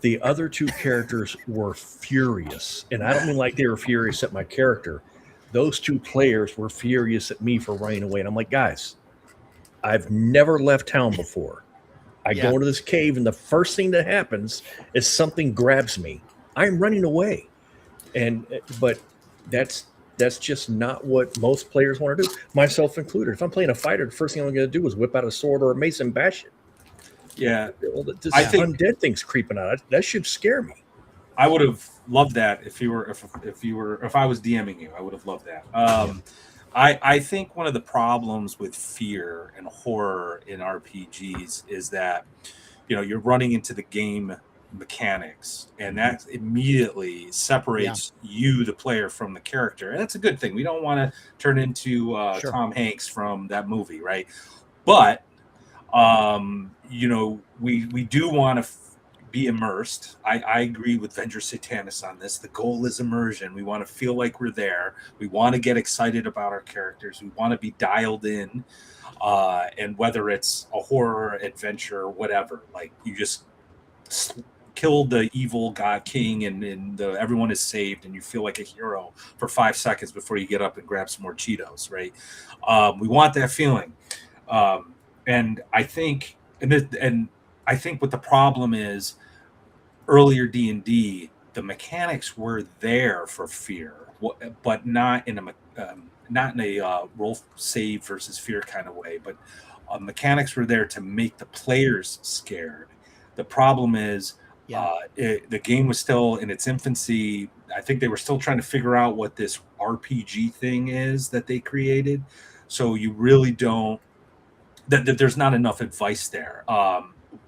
The other 2 characters were furious. And I don't mean like they were furious at my character. Those 2 players were furious at me for running away. And I'm like, guys, I've never left town before. I go into this cave, and the first thing that happens is something grabs me. I'm running away. But that's just not what most players want to do, myself included. If I'm playing a fighter, the first thing I'm going to do is whip out a sword or a mace and bash it. Yeah. I think undead thing's creeping out. That should scare me. I would have loved that if I was DMing you. I would have loved that. I think one of the problems with fear and horror in RPGs is that you're running into the game mechanics, and that immediately separates you, the player, from the character, and that's a good thing. We don't want to turn into Tom Hanks from that movie, right? But we do want to be immersed. I agree with Vendor Satanis on this. The goal is immersion. We want to feel like we're there. We want to get excited about our characters. We want to be dialed in. And whether it's a horror adventure or whatever, like you just killed the evil god king, and everyone is saved, and you feel like a hero for 5 seconds before you get up and grab some more Cheetos, right? We want that feeling, and I think, and I think what the problem is, earlier D&D, the mechanics were there for fear, but not in a roll save versus fear kind of way, but mechanics were there to make the players scared. The problem is, the game was still in its infancy. I think they were still trying to figure out what this RPG thing is that they created. So you really don't, that there's not enough advice there.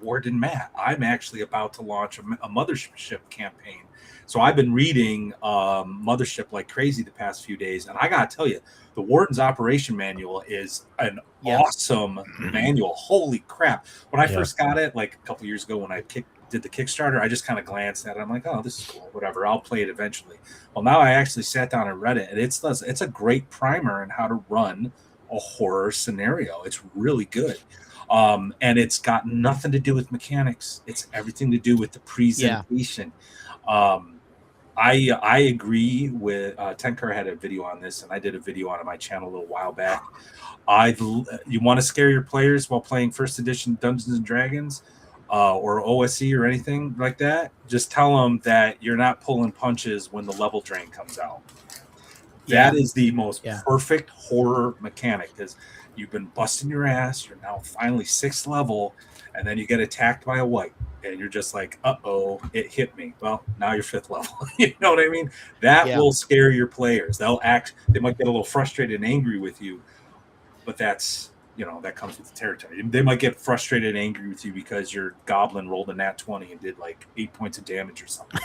Warden Matt, I'm actually about to launch a Mothership campaign. So I've been reading Mothership like crazy the past few days. And I got to tell you, the Warden's Operation Manual is an awesome manual. Holy crap. When I first got it, like a couple years ago when I did the Kickstarter, I just kind of glanced at it. I'm like, oh, this is cool, whatever. I'll play it eventually. Well, now I actually sat down and read it. And it's a great primer on how to run a horror scenario. It's really good. And it's got nothing to do with mechanics. It's everything to do with the presentation. I agree with Tenkar had a video on this, and I did a video on my channel a little while back. You want to scare your players while playing first edition Dungeons and Dragons or OSE or anything like that? Just tell them that you're not pulling punches when the level drain comes out. That is the most perfect horror mechanic, because you've been busting your ass. You're now finally 6th level, and then you get attacked by a wight, and you're just like, uh-oh, it hit me. Well, now you're 5th level. You know what I mean? That will scare your players. They might get a little frustrated and angry with you, but that's, that comes with the territory. They might get frustrated and angry with you because your goblin rolled a nat 20 and did like 8 points of damage or something.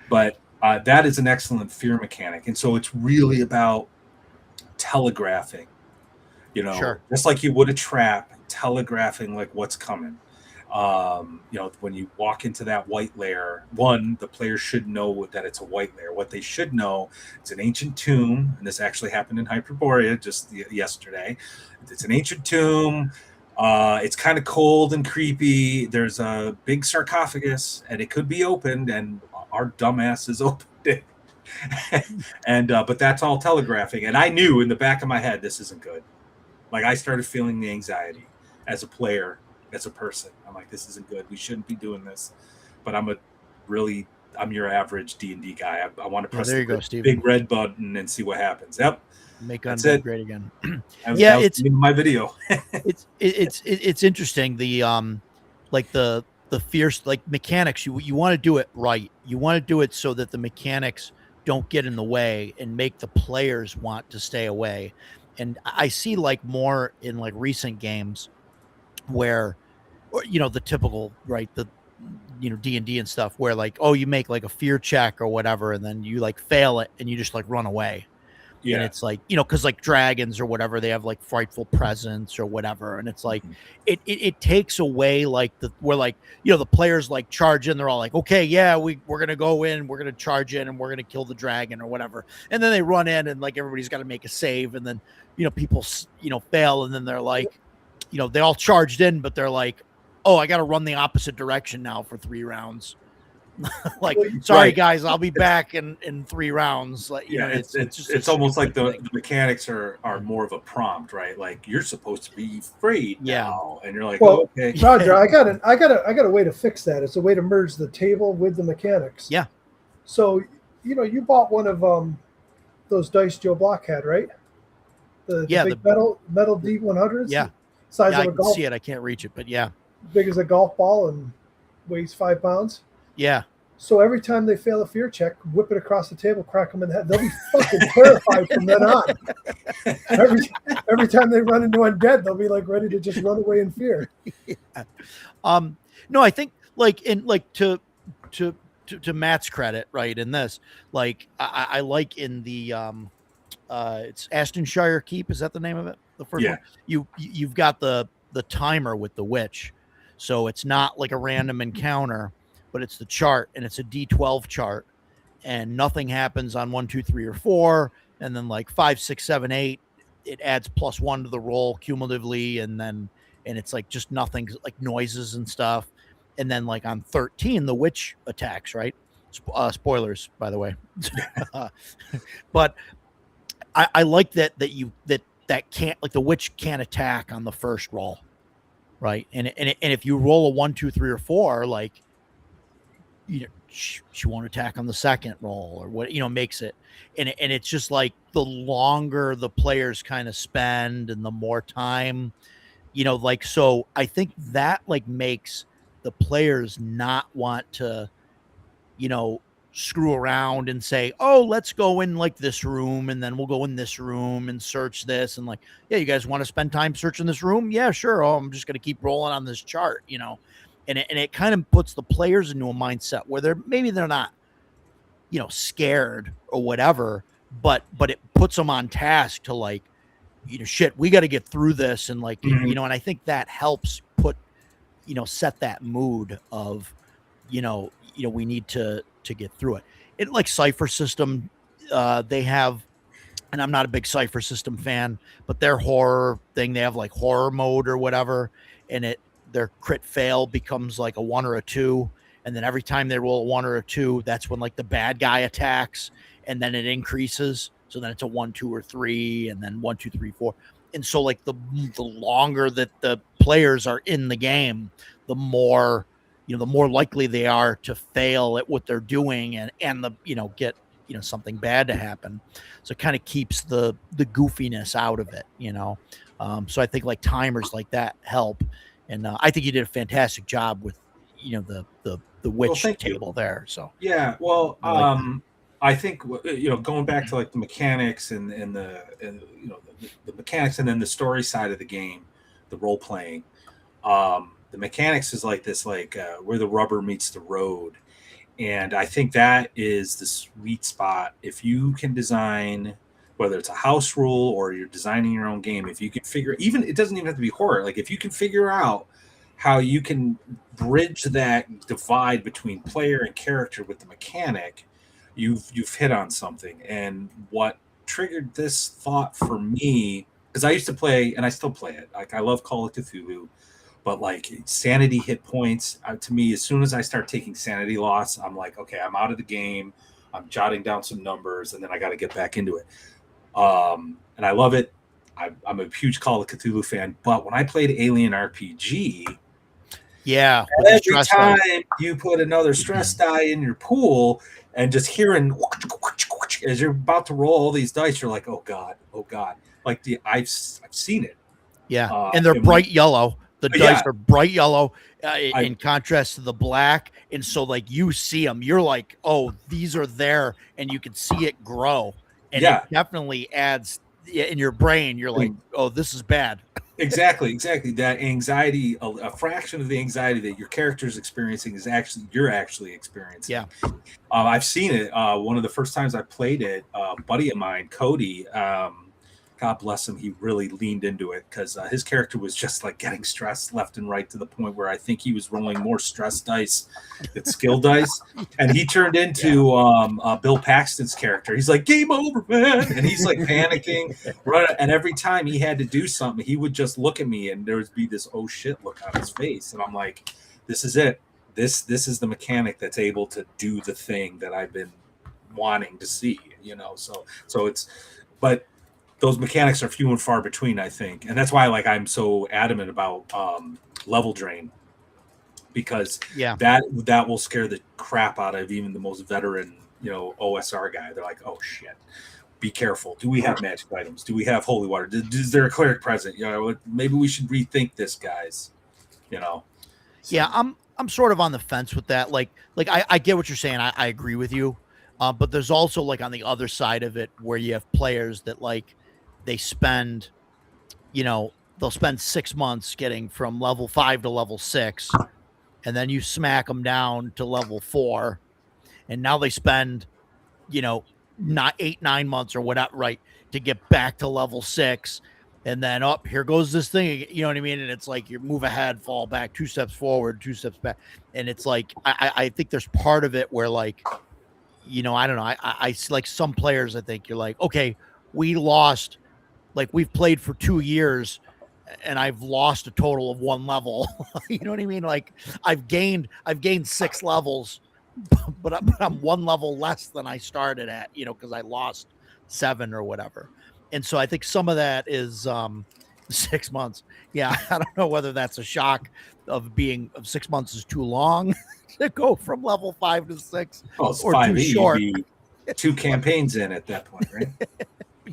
But that is an excellent fear mechanic. And so it's really about telegraphing, just like you would a trap, telegraphing like what's coming. When you walk into that white lair, the player should know that it's a white lair. What they should know, it's an ancient tomb, and this actually happened in Hyperborea just yesterday. It's an ancient tomb. It's kind of cold and creepy. There's a big sarcophagus, and it could be opened, and our dumbasses opened it. And but that's all telegraphing. And I knew in the back of my head, this isn't good. Like, I started feeling the anxiety as a player, as a person. I'm like, this isn't good. We shouldn't be doing this. But I'm your average D&D guy. I want to press the big red button and see what happens. Yep. Make Undead great again. It's my video. it's interesting. The fierce mechanics. You want to do it right. You want to do it so that the mechanics don't get in the way and make the players want to stay away. And I see more in recent games where, the typical, right, the D&D and stuff where you make a fear check or whatever, and then you fail it and you just run away. Yeah. And it's because dragons or whatever, they have frightful presence or whatever. And it's it takes away the players charge in. They're all okay, yeah, we're going to go in, we're going to charge in, and we're going to kill the dragon or whatever. And then they run in and everybody's got to make a save. And then, people, fail. And then they're they all charged in, but they're oh, I got to run the opposite direction now for 3 rounds. Sorry guys, I'll be back in 3 rounds. It's almost like the mechanics are more of a prompt, right? You're supposed to be afraid now, and you're okay. Roger, I got a way to fix that. It's a way to merge the table with the mechanics. Yeah. So you bought one of those dice Joe Block had, right? The big metal D100s. Yeah. Size of a I can golf. see it. I can't reach it, but yeah. Big as a golf ball and weighs 5 pounds. Yeah. So every time they fail a fear check, whip it across the table, crack them in the head. They'll be fucking terrified from then on. Every time they run into undead, they'll be ready to just run away in fear. Yeah. No, I think to Matt's credit, right, in this, I like in the it's Astonshire Keep, is that the name of it? The first one? You've got the timer with the witch. So it's not a random encounter, but it's the chart, and it's a D12 chart, and nothing happens on 1, 2, 3, or 4. And then 5, 6, 7, 8, it adds +1 to the roll cumulatively. And it's just nothing, noises and stuff. and then like on 13 the witch attacks, right? Spoilers, by the way. But I like that can't, like, the witch can't attack on the first roll, right? And if you roll a 1, 2, 3, or 4, like, she won't attack on the second roll, or what, makes it. And it's just like the longer the players kind of spend and the more time, like, so I think that like makes the players not want to, screw around and say, oh, let's go in like this room, and then we'll go in this room and search this, and like, yeah, you guys want to spend time searching this room? Yeah, sure. Oh, I'm just going to keep rolling on this chart, and it kind of puts the players into a mindset where they're not, scared or whatever, but it puts them on task to, like, shit, we got to get through this, and like, and I think that helps put, set that mood of, we need to get through it. It, like, Cypher System, they have, and I'm not a big Cypher System fan, but their horror thing, they have like horror mode or whatever, and their crit fail becomes like a 1 or a 2, and then every time they roll a 1 or a 2, that's when like the bad guy attacks, and then it increases. So then it's a 1, 2, or 3, and then 1, 2, 3, 4. And so like the longer that the players are in the game, the more, the more likely they are to fail at what they're doing, and the, get, something bad to happen. So it kind of keeps the goofiness out of it, So I think like timers like that help. And I think you did a fantastic job with, the witch table there. So yeah, well, I think, going back to like the mechanics and the mechanics, and then the story side of the game, the role playing. The mechanics is like this, like where the rubber meets the road, and I think that is the sweet spot. If you can design, whether it's a house rule or you're designing your own game, if you can figure, even, it doesn't even have to be horror. Like if you can figure out how you can bridge that divide between player and character with the mechanic, you've hit on something. And what triggered this thought for me, because I used to play, and I still play it, like I love Call of Cthulhu, but like sanity hit points, to me, as soon as I start taking sanity loss, I'm like, okay, I'm out of the game. I'm jotting down some numbers, and then I got to get back into it. And I love it. I'm a huge Call of Cthulhu fan, but when I played Alien RPG, yeah, every time you put another stress die in your pool, and just hearing as you're about to roll all these dice, you're like, oh god. Like I've seen it. Yeah, and they're bright yellow. The dice are bright yellow, in contrast to the black, and so like you see them, you're like, oh, these are there, and you can see it grow, and it definitely adds in your brain. You're like, oh, this is bad. Exactly. That anxiety, a fraction of the anxiety that your character is experiencing is actually you're actually experiencing. Yeah, I've seen it. One of the first times I played it, a buddy of mine, Cody. God bless him, he really leaned into it, because his character was just like getting stressed left and right, to the point where I think he was rolling more stress dice than skill dice. And he turned into Bill Paxton's character. He's like, game over, man. And he's like panicking. And every time he had to do something, he would just look at me, and there would be this oh shit look on his face. And I'm like, this is it. This is the mechanic that's able to do the thing that I've been wanting to see, So it's, but those mechanics are few and far between, I think. And that's why I'm so adamant about level drain, because that will scare the crap out of even the most veteran, OSR guy. They're like, oh shit, be careful. Do we have magic items? Do we have holy water? Is there a cleric present? Maybe we should rethink this, guys. So. Yeah, I'm sort of on the fence with that. Like I get what you're saying. I agree with you. But there's also like on the other side of it where you have players that like, they spend, they'll spend 6 months getting from level 5 to level 6, and then you smack them down to level 4, and now they spend, not 8-9 months or whatever, right, to get back to level 6, and then here goes this thing, you know what I mean? And it's like you move ahead, fall back, 2 steps forward, 2 steps back, and it's like I think there's part of it where like, I don't know, I like some players, I think you're like, okay, we lost. Like we've played for 2 years, and I've lost a total of 1 level. You know what I mean? Like I've gained 6 levels, but I'm 1 level less than I started at, because I lost 7 or whatever. And so I think some of that is 6 months. Yeah, I don't know whether that's a shock of 6 months is too long to go from level 5 to 6, Well, it's or too 5e. short. You'd be 2 campaigns in at that point, right?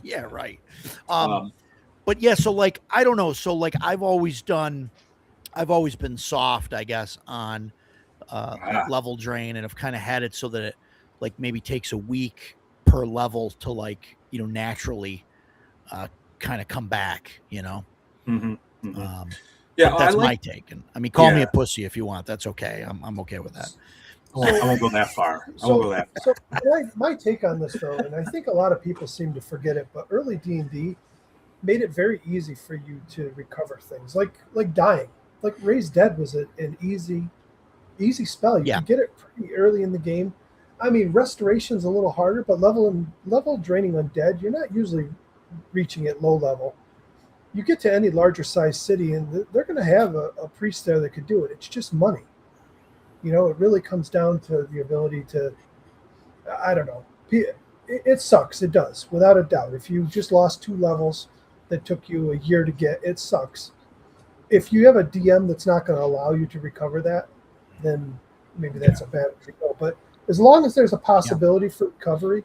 Yeah, right. Um, But yeah, so like I don't know. So like I've always been soft, I guess, on level drain, and have kind of had it so that it like maybe takes a week per level to like naturally kind of come back. mhm, mhm. But I that's my like. take. And I mean, call me Yeah, a pussy if you want. That's okay. I'm okay with that. I won't go that far. I won't go that far. So my take on this, though, and I think a lot of people seem to forget it, but early D&D made it very easy for you to recover things, like dying. Like Raise Dead was an easy spell. You Yeah. could get it pretty early in the game. I mean, restoration's a little harder, but level draining undead, you're not usually reaching at low level. You get to any larger size city, and they're going to have a priest there that could do it. It's just money. It really comes down to the ability to, I don't know. It sucks. It does, without a doubt. If you just lost 2 levels that took you a year to get, it sucks. If you have a DM that's not going to allow you to recover that, then maybe that's a bad way to go. But as long as there's a possibility for recovery,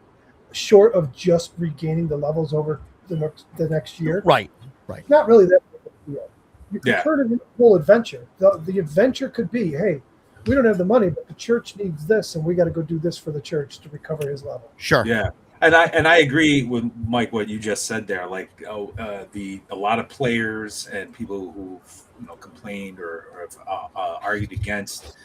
short of just regaining the levels over the next year, Right. not really that big of a deal. You can Yeah. turn it into a whole adventure. The adventure could be, hey, we don't have the money, but the church needs this, and we got to go do this for the church to recover his level. Sure. Yeah, and I agree with Mike what you just said there. Like, a lot of players and people who complained or have argued against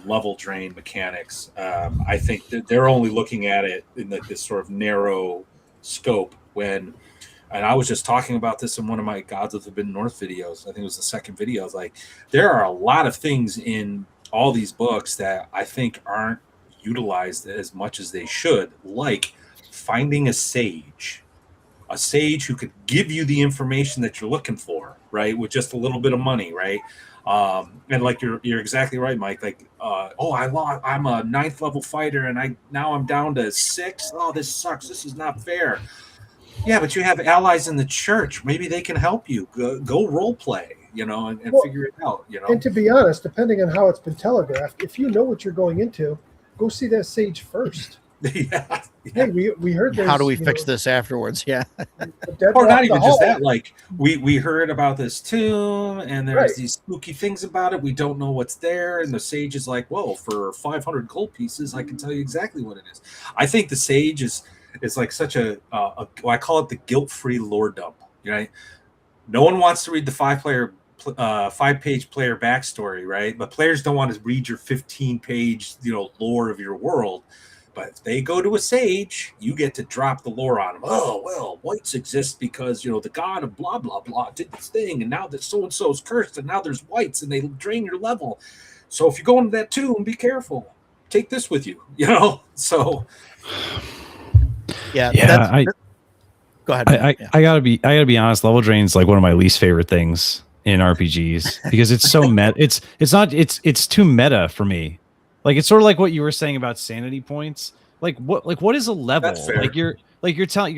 level drain mechanics. I think that they're only looking at it in this sort of narrow scope when. And I was just talking about this in one of my Gods of the Forbidden North videos. I think it was the second video. It's like there are a lot of things in all these books that I think aren't utilized as much as they should, like finding a sage who could give you the information that you're looking for, right, with just a little bit of money, right? And like you're exactly right, Mike. Like, I'm a 9th level fighter, and now I'm down to 6. Oh, this sucks. This is not fair. Yeah, but you have allies in the church. Maybe they can help you. Go role play, and figure it out. And to be honest, depending on how it's been telegraphed, if you know what you're going into, go see that sage first. Yeah. Hey, we heard this. How do we fix this afterwards? Yeah. Or not even just that. Like we heard about this tomb, and there's these spooky things about it. We don't know what's there, and the sage is like, "Whoa, for 500 gold pieces, I can tell you exactly what it is." I think the sage is like such a I call it the guilt-free lore dump. Right? No one wants to read the 5-page player backstory, right? But players don't want to read your 15-page lore of your world. But if they go to a sage, you get to drop the lore on them. Oh, well, whites exist because, the god of blah, blah, blah did this thing, and now that so-and-so is cursed, and now there's whites, and they drain your level. So if you go into that tomb, be careful. Take this with you, So, Yeah. Go ahead. I gotta be honest. Level drain's like one of my least favorite things in RPGs because it's so meta. It's too meta for me. Like it's sort of like what you were saying about sanity points. Like what is a level? You're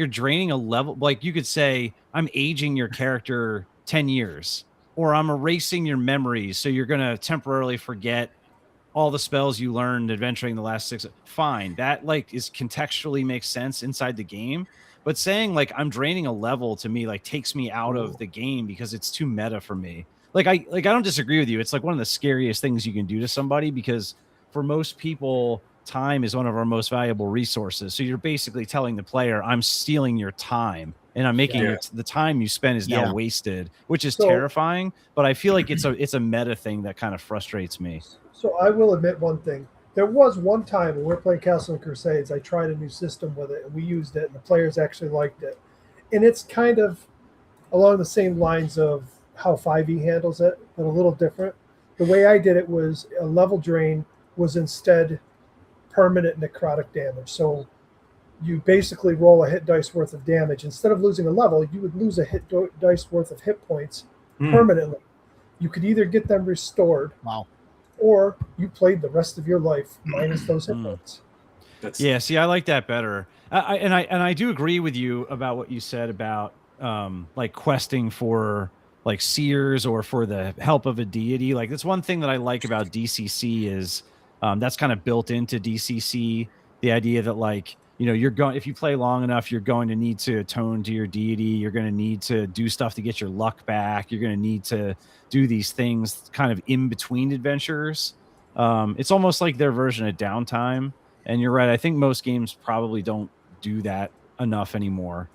draining a level. Like you could say I'm aging your character 10 years, or I'm erasing your memories, so you're gonna temporarily forget all the spells you learned adventuring the last 6. Fine, that is contextually makes sense inside the game. But saying like I'm draining a level to me takes me out of the game because it's too meta for me. I don't disagree with you. It's like one of the scariest things you can do to somebody because for most people, time is one of our most valuable resources. So you're basically telling the player, I'm stealing your time and I'm making the time you spend is now wasted, which is terrifying. But I feel like it's a meta thing that kind of frustrates me. So I will admit one thing. There was one time when we were playing Castle and Crusades, I tried a new system with it and we used it and the players actually liked it. And it's kind of along the same lines of how 5e handles it, but a little different. The way I did it was a level drain was instead permanent necrotic damage. So you basically roll a hit dice worth of damage. Instead of losing a level, you would lose a hit dice worth of hit points permanently. You could either get them restored, Wow. or you played the rest of your life minus those hit points. Yeah, see, I like that better. I do agree with you about what you said about like questing for like seers or for the help of a deity. Like that's one thing that I like about DCC is that's kind of built into DCC, the idea that like, you know, you're going, if you play long enough, you're going to need to atone to your deity. You're going to need to do stuff to get your luck back. You're going to need to do these things kind of in between adventures. It's almost like their version of downtime. And you're right. I think most games probably don't do that enough anymore.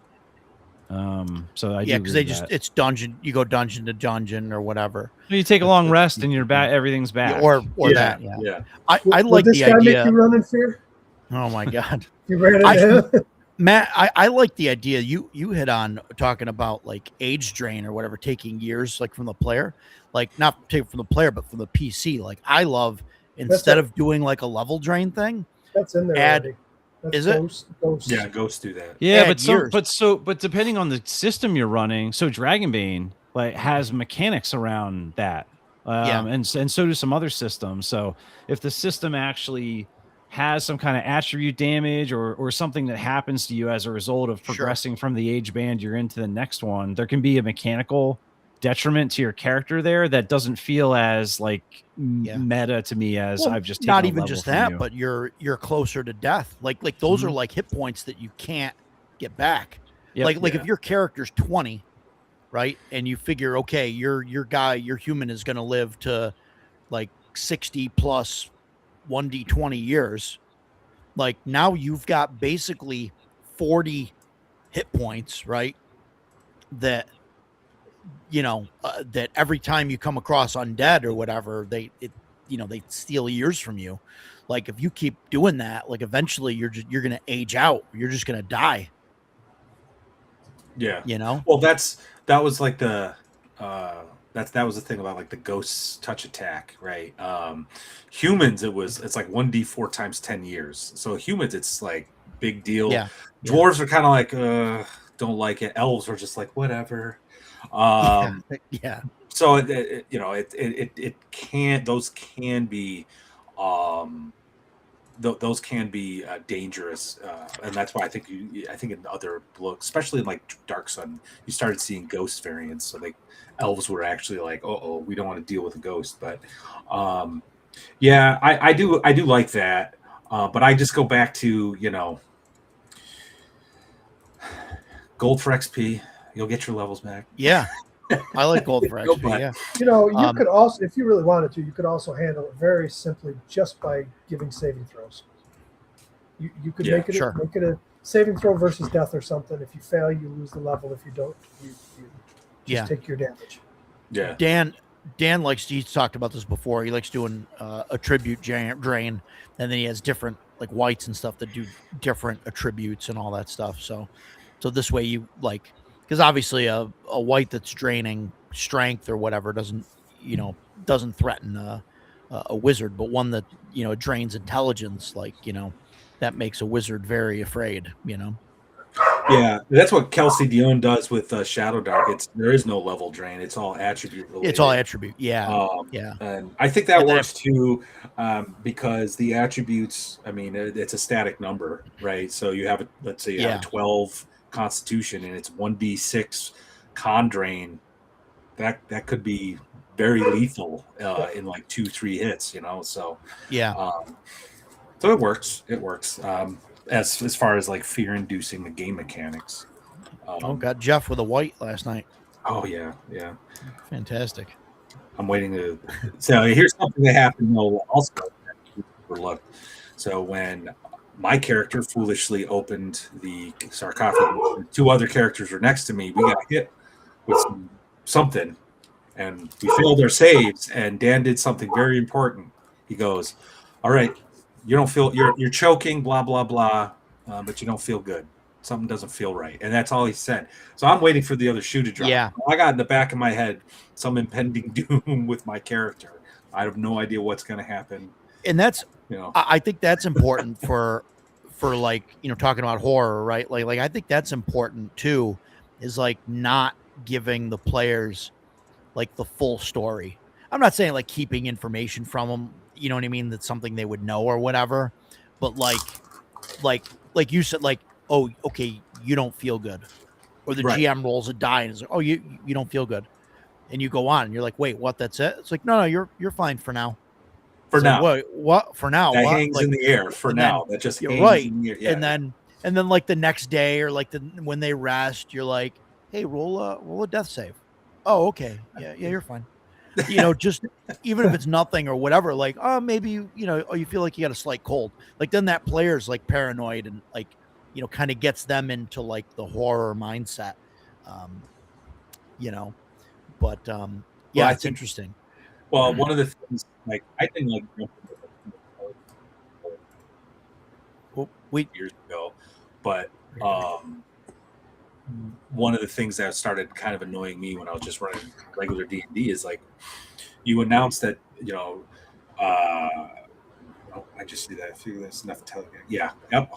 So I Yeah, do because agree they with that. it's dungeon. You go dungeon to dungeon or whatever. You take a long rest and you're back. Everything's back. Or that. Yeah. Yeah. I Would like this the guy make idea. you run in fear? Oh my god. You ran into him? Matt, I like the idea you hit on talking about like age drain or whatever, taking years like from the player, like not take from the player, but from the PC. Like I love instead of doing like a level drain thing, That's in there add. already. That's Is it? Ghosts. Yeah, ghosts do that. Yeah, add years. but depending on the system you're running, so Dragonbane like has mechanics around that, and so do some other systems. So if the system actually has some kind of attribute damage or something that happens to you as a result of progressing from the age band you're into the next one, there can be a mechanical detriment to your character there that doesn't feel as like meta to me as I've just taken not a even level just from that, you. but you're closer to death. Like those are like hit points that you can't get back. Yep. Like if your character's 20, right, and you figure okay, your human is going to live to like 60 plus 1d20 years. Like now you've got basically 40 hit points, right? That that every time you come across undead or whatever, they steal years from you. Like if you keep doing that, like eventually you're going to age out. You're just going to die. Yeah. Well, that was like the that was the thing about like the ghosts touch attack, right? Humans, it's like 1d4 times 10 years. So humans, it's like big deal. Yeah. Dwarves are kind of like don't like it. Elves are just like whatever. Yeah. So it can't. Those can be those can be dangerous, and that's why I think in other books, especially in like Dark Sun, you started seeing ghost variants. So like elves were actually like, oh, we don't want to deal with a ghost. But yeah, I do like that. But I just go back to gold for XP. You'll get your levels back. Yeah. I like gold for XP. Yeah. You could also, if you really wanted to, you could also handle it very simply just by giving saving throws. You could make it a saving throw versus death or something. If you fail, you lose the level. If you don't, you just take your damage. Yeah. Dan likes. He's talked about this before. He likes doing attribute drain, and then he has different like whites and stuff that do different attributes and all that stuff. So this way you like. Because obviously a white that's draining strength or whatever doesn't threaten a wizard, but one that drains intelligence, like that makes a wizard very afraid. Yeah, that's what Kelsey Dion does with Shadow Dark. There is no level drain; it's all attribute related. It's all attribute. Yeah, and I think that works too, because the attributes. I mean, it's a static number, right? So you have let's say you have a 12. Constitution and it's 1d6 con drain, that could be very lethal in like 2-3 hits, so so it works as far as like fear inducing the game mechanics. Got Jeff with a white last night. Oh yeah Fantastic. I'm waiting to so here's something that happened also overlooked. So when my character foolishly opened the sarcophagus, 2 other characters were next to me. We got hit with something, and we failed our saves. And Dan did something very important. He goes, "All right, you don't feel you're choking, blah blah blah, but you don't feel good. Something doesn't feel right." And that's all he said. So I'm waiting for the other shoe to drop. Yeah, I got in the back of my head some impending doom with my character. I have no idea what's going to happen. And that's I think that's important for like talking about horror, right? Like I think that's important too, is like not giving the players like the full story. I'm not saying like keeping information from them, you know what I mean? That's something they would know or whatever. But like you said, like, oh, okay, you don't feel good, or the Right. GM rolls a die and is like, oh, you don't feel good, and you go on and you're like, wait, what? That's it? It's like, no, you're fine for now. For It's like, now, what for now? that What? hangs Like, in the air for and now. then That just you're hangs right, in the air. Yeah. and then like the next day or like when they rest, you're like, hey, roll a death save. Oh, okay, yeah, you're fine. You know, just even if it's nothing or whatever, like, oh, maybe oh, you feel like you got a slight cold. Like then that player's like paranoid and like, kind of gets them into like the horror mindset. Um, you know, but Well, yeah, I it's think. interesting. Well, one of the things, like I didn't like Oh, we years ago, but one of the things that started kind of annoying me when I was just running regular D&D is like you announce that oh, I just see that. I feel that's enough to tell you. Yeah, yep.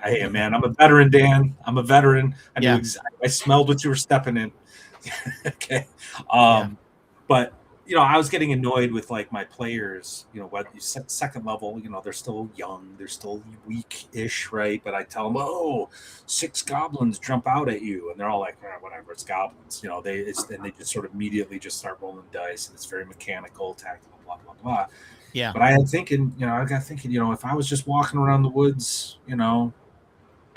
Hey, man, I'm a veteran, Dan. I'm a veteran. I knew Yeah. exactly. I smelled what you were stepping in. Okay. Yeah. But I was getting annoyed with like my players. What you said, second level. They're still young. They're still weak-ish, right? But I tell them, oh, 6 goblins jump out at you, and they're all like, whatever. It's goblins. And they just sort of immediately just start rolling dice, and it's very mechanical, tactical, blah blah blah. Yeah. But I got thinking, if I was just walking around the woods,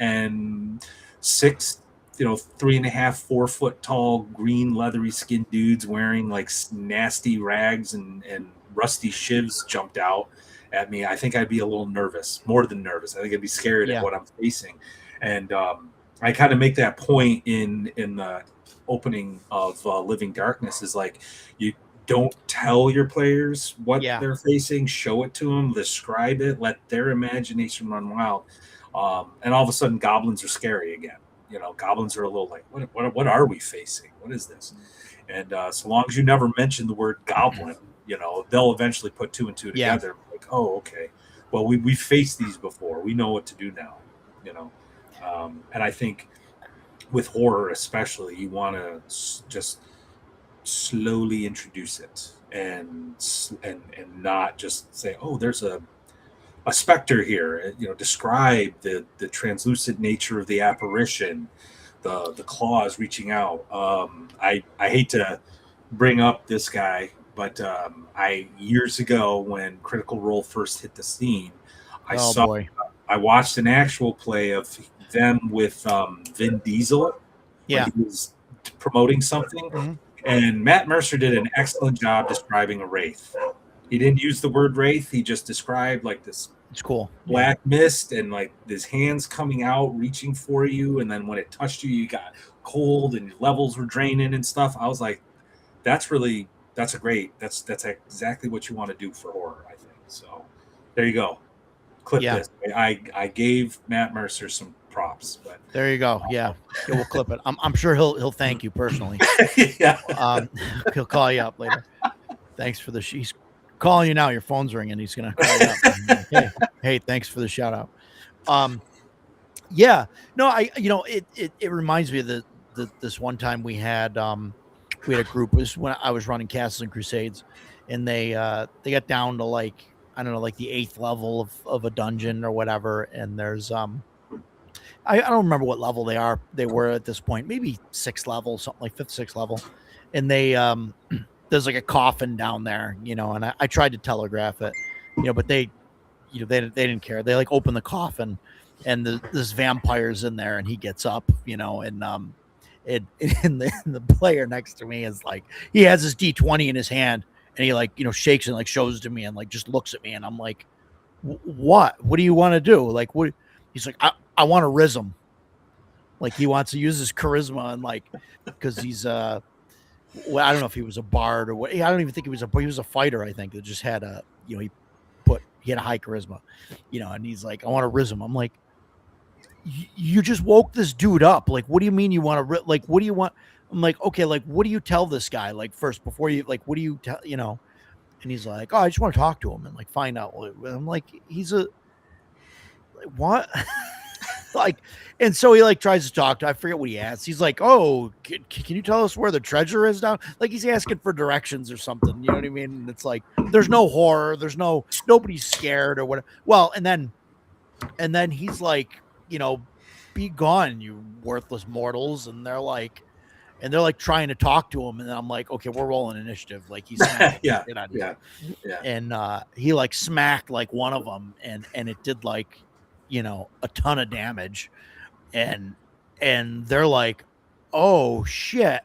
and 6, 3.5, 4 foot tall, green leathery skinned dudes wearing like nasty rags and rusty shivs jumped out at me, I think I'd be a little nervous, more than nervous. I think I'd be scared at what I'm facing. And I kind of make that point in the opening of Living Darkness is like, you don't tell your players what they're facing, show it to them, describe it, let their imagination run wild. And all of a sudden goblins are scary again. Goblins are a little like, what are we facing? What is this? And so long as you never mention the word goblin, they'll eventually put 2 and 2 together. Like, oh, okay. Well, we faced these before. We know what to do now. And I think with horror especially, you want to just slowly introduce it and not just say, oh, there's a specter here. Describe the translucent nature of the apparition, the claws reaching out. I hate to bring up this guy, but I years ago when Critical Role first hit the scene, I watched an actual play of them with Vin Diesel when he was promoting something. Mm-hmm. And Matt Mercer did an excellent job describing a wraith. He didn't use the word wraith. He just described like this It's cool. black mist and like his hands coming out, reaching for you. And then when it touched you, you got cold and your levels were draining and stuff. I was like, that's exactly what you want to do for horror, I think. So there you go. Clip this. I gave Matt Mercer some props, but there you go. Yeah, we'll clip it. I'm sure he'll thank you personally. Yeah. He'll call you up later. Thanks for he's calling you now. Your phone's ringing. He's gonna call you up. Hey, thanks for the shout out. Yeah, no, it reminds me of this one time we had a group. It was when I was running Castles and Crusades, and they got down to like, I don't know, like the 8th level of a dungeon or whatever. And there's I don't remember what level they were at this point, maybe 6th level, something like 5th, 6th level. And they there's like a coffin down there, and I tried to telegraph it, but they didn't care. They like open the coffin and this vampire's in there, and he gets up, and the player next to me is like, he has his D20 in his hand, and he like, shakes and like shows it to me and like just looks at me, and I'm like, what do you want to do? Like, what? He's like, I want to rizz him. Like, he wants to use his charisma and like, because he's well, I don't know if he was a bard or what. I don't even think he was a fighter. I think that just had he had a high charisma, and he's like, I want to rizz him. I'm like, you just woke this dude up. Like, what do you mean you want to, like, what do you want? I'm like, okay, like, what do you tell this guy? Like, first, before you, like, what do you tell, and he's like, oh, I just want to talk to him and like find out. I'm like, he's a, like, what? like, and so he like tries to talk to, I forget what he asks. He's like, oh, can you tell us where the treasure is down? Like he's asking for directions or something. You know what I mean? And it's like, there's no horror. There's nobody's scared or whatever. Well, and then he's like, be gone, you worthless mortals. And they're like trying to talk to him. And then I'm like, okay, we're rolling initiative. Like he's Yeah. And he like smacked like one of them and it did like, a ton of damage. And they're like, oh shit.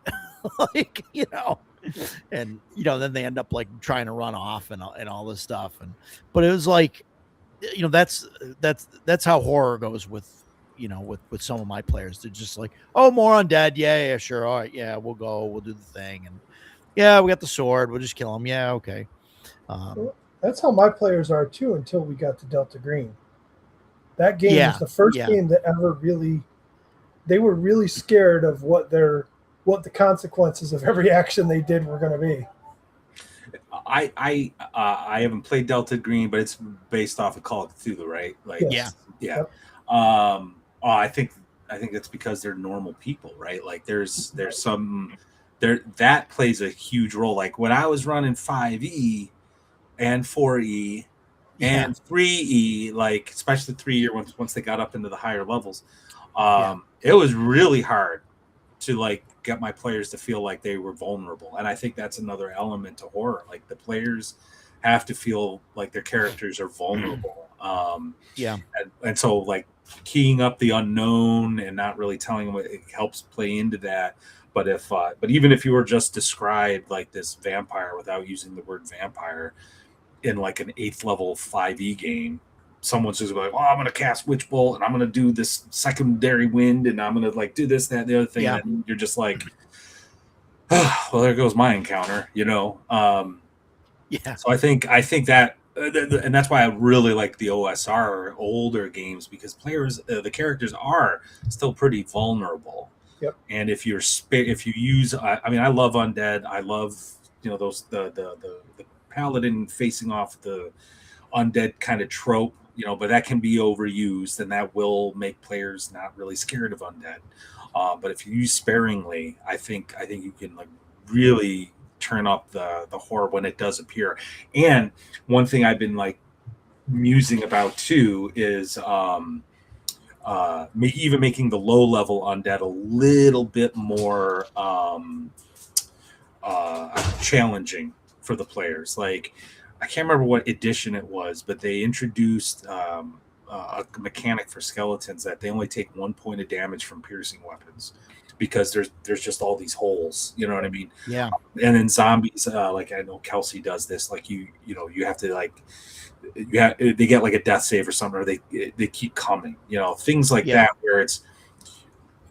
Like, and then they end up like trying to run off and all this stuff. But it was like, that's how horror goes with some of my players. They're just like, oh, more undead. Yeah, sure. All right. Yeah, we'll go. We'll do the thing. And yeah, we got the sword. We'll just kill him. Yeah. Okay. That's how my players are too, until we got to Delta Green. That game was the first game that ever they were really scared of what the consequences of every action they did were going to be. I haven't played Delta Green, but it's based off of Call of Cthulhu, right? Like, yeah. Yep. I think it's because they're normal people, right? Like there's some there that plays a huge role. Like when I was running 5e and 4e and 3e, like especially 3e once they got up into the higher levels, it was really hard to like get my players to feel like they were vulnerable. And I think that's another element to horror. Like the players have to feel like their characters are vulnerable. And so like keying up the unknown and not really telling them, it helps play into that. But but even if you were just described like this vampire without using the word vampire in like an 8th level 5e game, someone's just like, oh, I'm going to cast Witch Bolt and I'm going to do this secondary wind and I'm going to like do this, that, the other thing. Yeah. And you're just like, oh, well, there goes my encounter, So I think that, and that's why I really like the OSR or older games, because players, the characters are still pretty vulnerable. Yep. And if you use, I mean, I love undead. I love, those the paladin facing off the undead kind of trope, but that can be overused, and that will make players not really scared of undead. But if you use sparingly, I think you can like really turn up the horror when it does appear. And one thing I've been like musing about too is even making the low level undead a little bit more challenging for the players. Like I can't remember what edition it was, but they introduced a mechanic for skeletons that they only take 1 point of damage from piercing weapons, because there's just all these holes, you know what I mean? Yeah. And then zombies, like I know Kelsey does this, like you have to like, they get like a death save or something, or they keep coming, things like that, where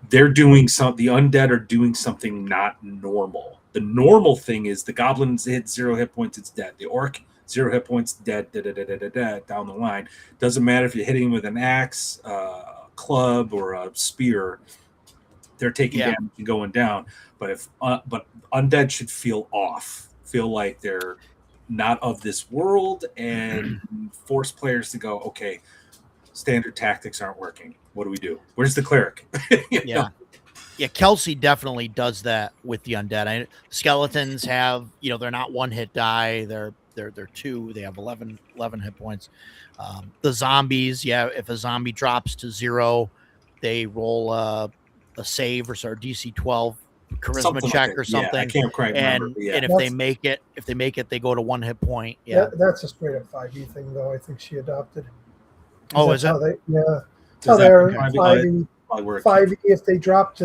they're doing the undead are doing something not normal. The normal thing is the goblins hit 0 hit points, it's dead. The orc 0 hit points, dead, down the line. Doesn't matter if you're hitting with an axe, club, or a spear. They're taking damage and going down. But but undead should feel off, feel like they're not of this world, and force players to go, okay, standard tactics aren't working. What do we do? Where's the cleric? Yeah, Kelsey definitely does that with the undead. Skeletons have, they're not 1-hit die. They're 2. They have 11 hit points. The zombies, if a zombie drops to 0, they roll a save or DC 12 charisma something check like or something. Yeah, I can't quite remember. And if they make it, they go to 1 hit point. Yeah, that's a straight up 5e thing, though. I think she adopted. Oh, is it? That's how they're 5e. 5e. If they drop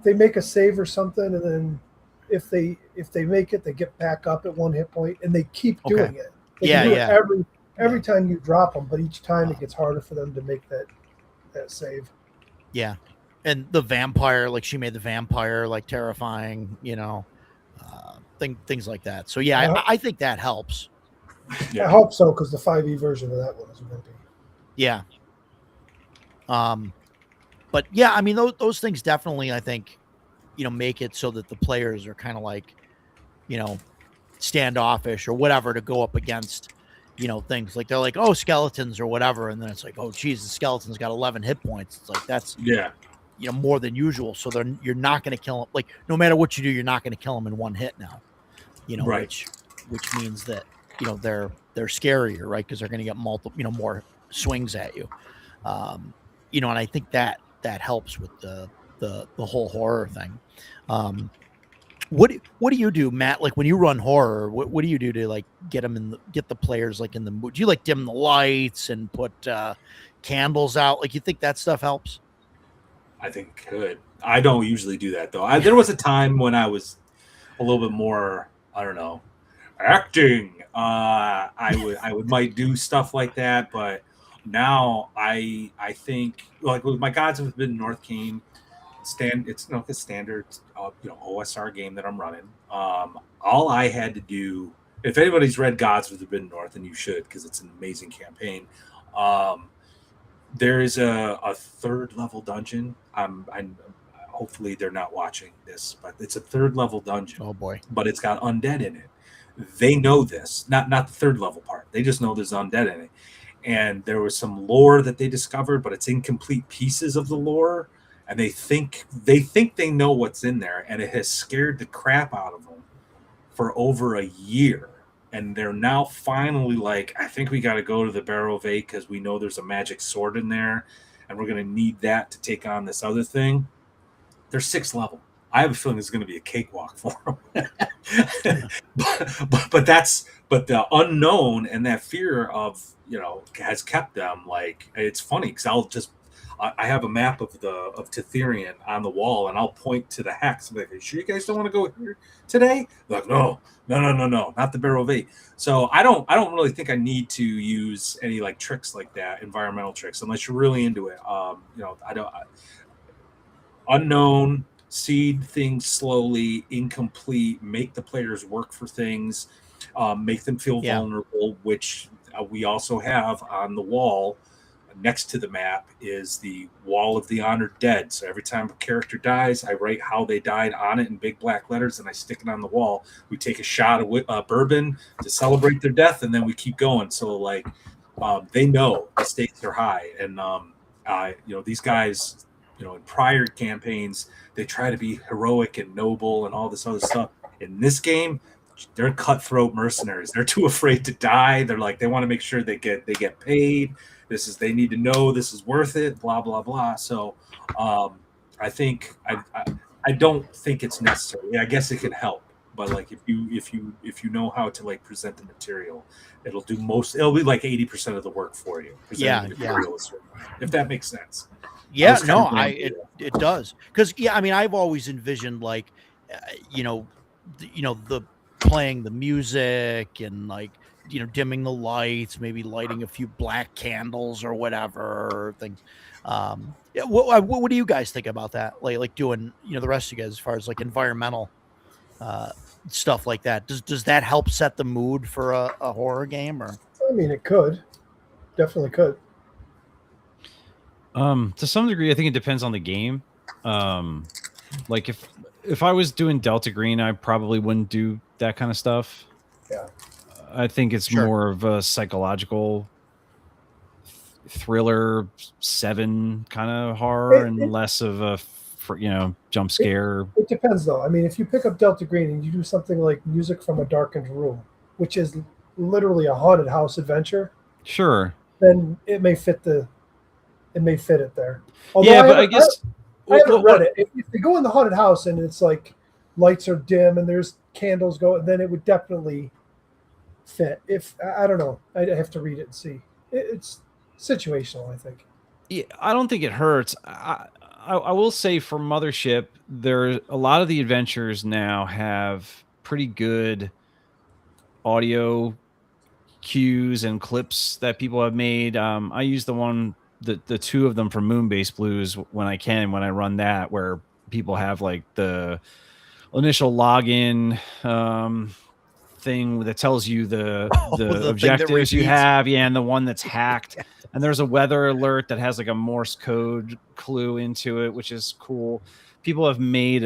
they make a save or something, and then if they make it, they get back up at 1 hit point, and they keep doing it. They can do it every time you drop them, but each time it gets harder for them to make that save. Yeah. And the vampire, like she made the vampire like terrifying, things like that. So I think that helps. I hope so, because the 5e version of that one is wimpy. Yeah. But yeah, I mean those things definitely, I think, make it so that the players are kind of like, standoffish or whatever to go up against, things like they're like, oh, skeletons or whatever, and then it's like, oh, geez, the skeleton's got 11 hit points. It's like that's more than usual. So you're not going to kill them. Like no matter what you do, you're not going to kill them in one hit now. Right. which means that they're scarier, right? Because they're going to get multiple, more swings at you. And I think that helps with the whole horror thing. What do you do, Matt? Like when you run horror, what do you do to like get the players like in the mood? Do you like dim the lights and put candles out? Like you think that stuff helps? I think it could. I don't usually do that though. There was a time when I was a little bit more, I don't know, acting. I might do stuff like that, but now I think like with my Gods of the Forbidden North game, it's a standard OSR game that I'm running. All I had to do, if anybody's read Gods of the Forbidden North, and you should because it's an amazing campaign. There is a third level dungeon. I'm hopefully they're not watching this, but it's a third level dungeon. Oh boy! But it's got undead in it. They know this, not the third level part. They just know there's undead in it. And there was some lore that they discovered, but it's incomplete pieces of the lore, and they think they know what's in there, and it has scared the crap out of them for over a year. And they're now finally like, I think we got to go to the Barrow of Eight because we know there's a magic sword in there, and we're going to need that to take on this other thing. They're 6th level. I have a feeling it's going to be a cakewalk for them. but the unknown and that fear of has kept them like, it's funny because I have a map of Tetherian on the wall, and I'll point to the hex. I'm like, are you sure you guys don't want to go here today? They're like, no, not the Barrel of Eight. So I don't really think I need to use any like tricks like that, environmental tricks, unless you're really into it. Unknown, seed things slowly, incomplete, make the players work for things, make them feel vulnerable, which we also have on the wall. Next to the map is the Wall of the Honored Dead. So every time a character dies, I write how they died on it in big black letters, and I stick it on the wall. We take a shot of bourbon to celebrate their death, and then we keep going. So like they know the stakes are high, and these guys, in prior campaigns, they try to be heroic and noble and all this other stuff. In this game, they're cutthroat mercenaries. They're too afraid to die. They're like, they want to make sure they get paid. They need to know this is worth it, blah, blah, blah. So I think I don't think it's necessary. I guess it can help, but like if you know how to like present the material, it'll be like 80% of the work for you. Presenting the material, if that makes sense. Yeah, no, it does. Because I've always envisioned like the playing the music and like dimming the lights, maybe lighting a few black candles or whatever things. What do you guys think about that? Like doing the rest of you guys as far as like environmental stuff like that. Does that help set the mood for a horror game? Or I mean, it could, definitely could. To some degree, I think it depends on the game. Like if I was doing Delta Green, I probably wouldn't do that kind of stuff. Yeah. I think it's more of a psychological thriller 7 kind of horror and less of a jump scare. It depends though. I mean, if you pick up Delta Green and you do something like Music from a Darkened Room, which is literally a haunted house adventure, sure, then it may fit it there. Although yeah, but I guess I haven't read it. If you go in the haunted house and it's like lights are dim and there's candles going, then it would definitely fit. If I don't know, I have to read it and see. It's situational, I think. Yeah, I don't think it hurts. I will say for Mothership, a lot of the adventures now have pretty good audio cues and clips that people have made. I use the 2 of them for Moonbase Blues when I run that, where people have like the initial login thing that tells you the objectives you have, and the one that's hacked. And there's a weather alert that has like a Morse code clue into it, which is cool. People have made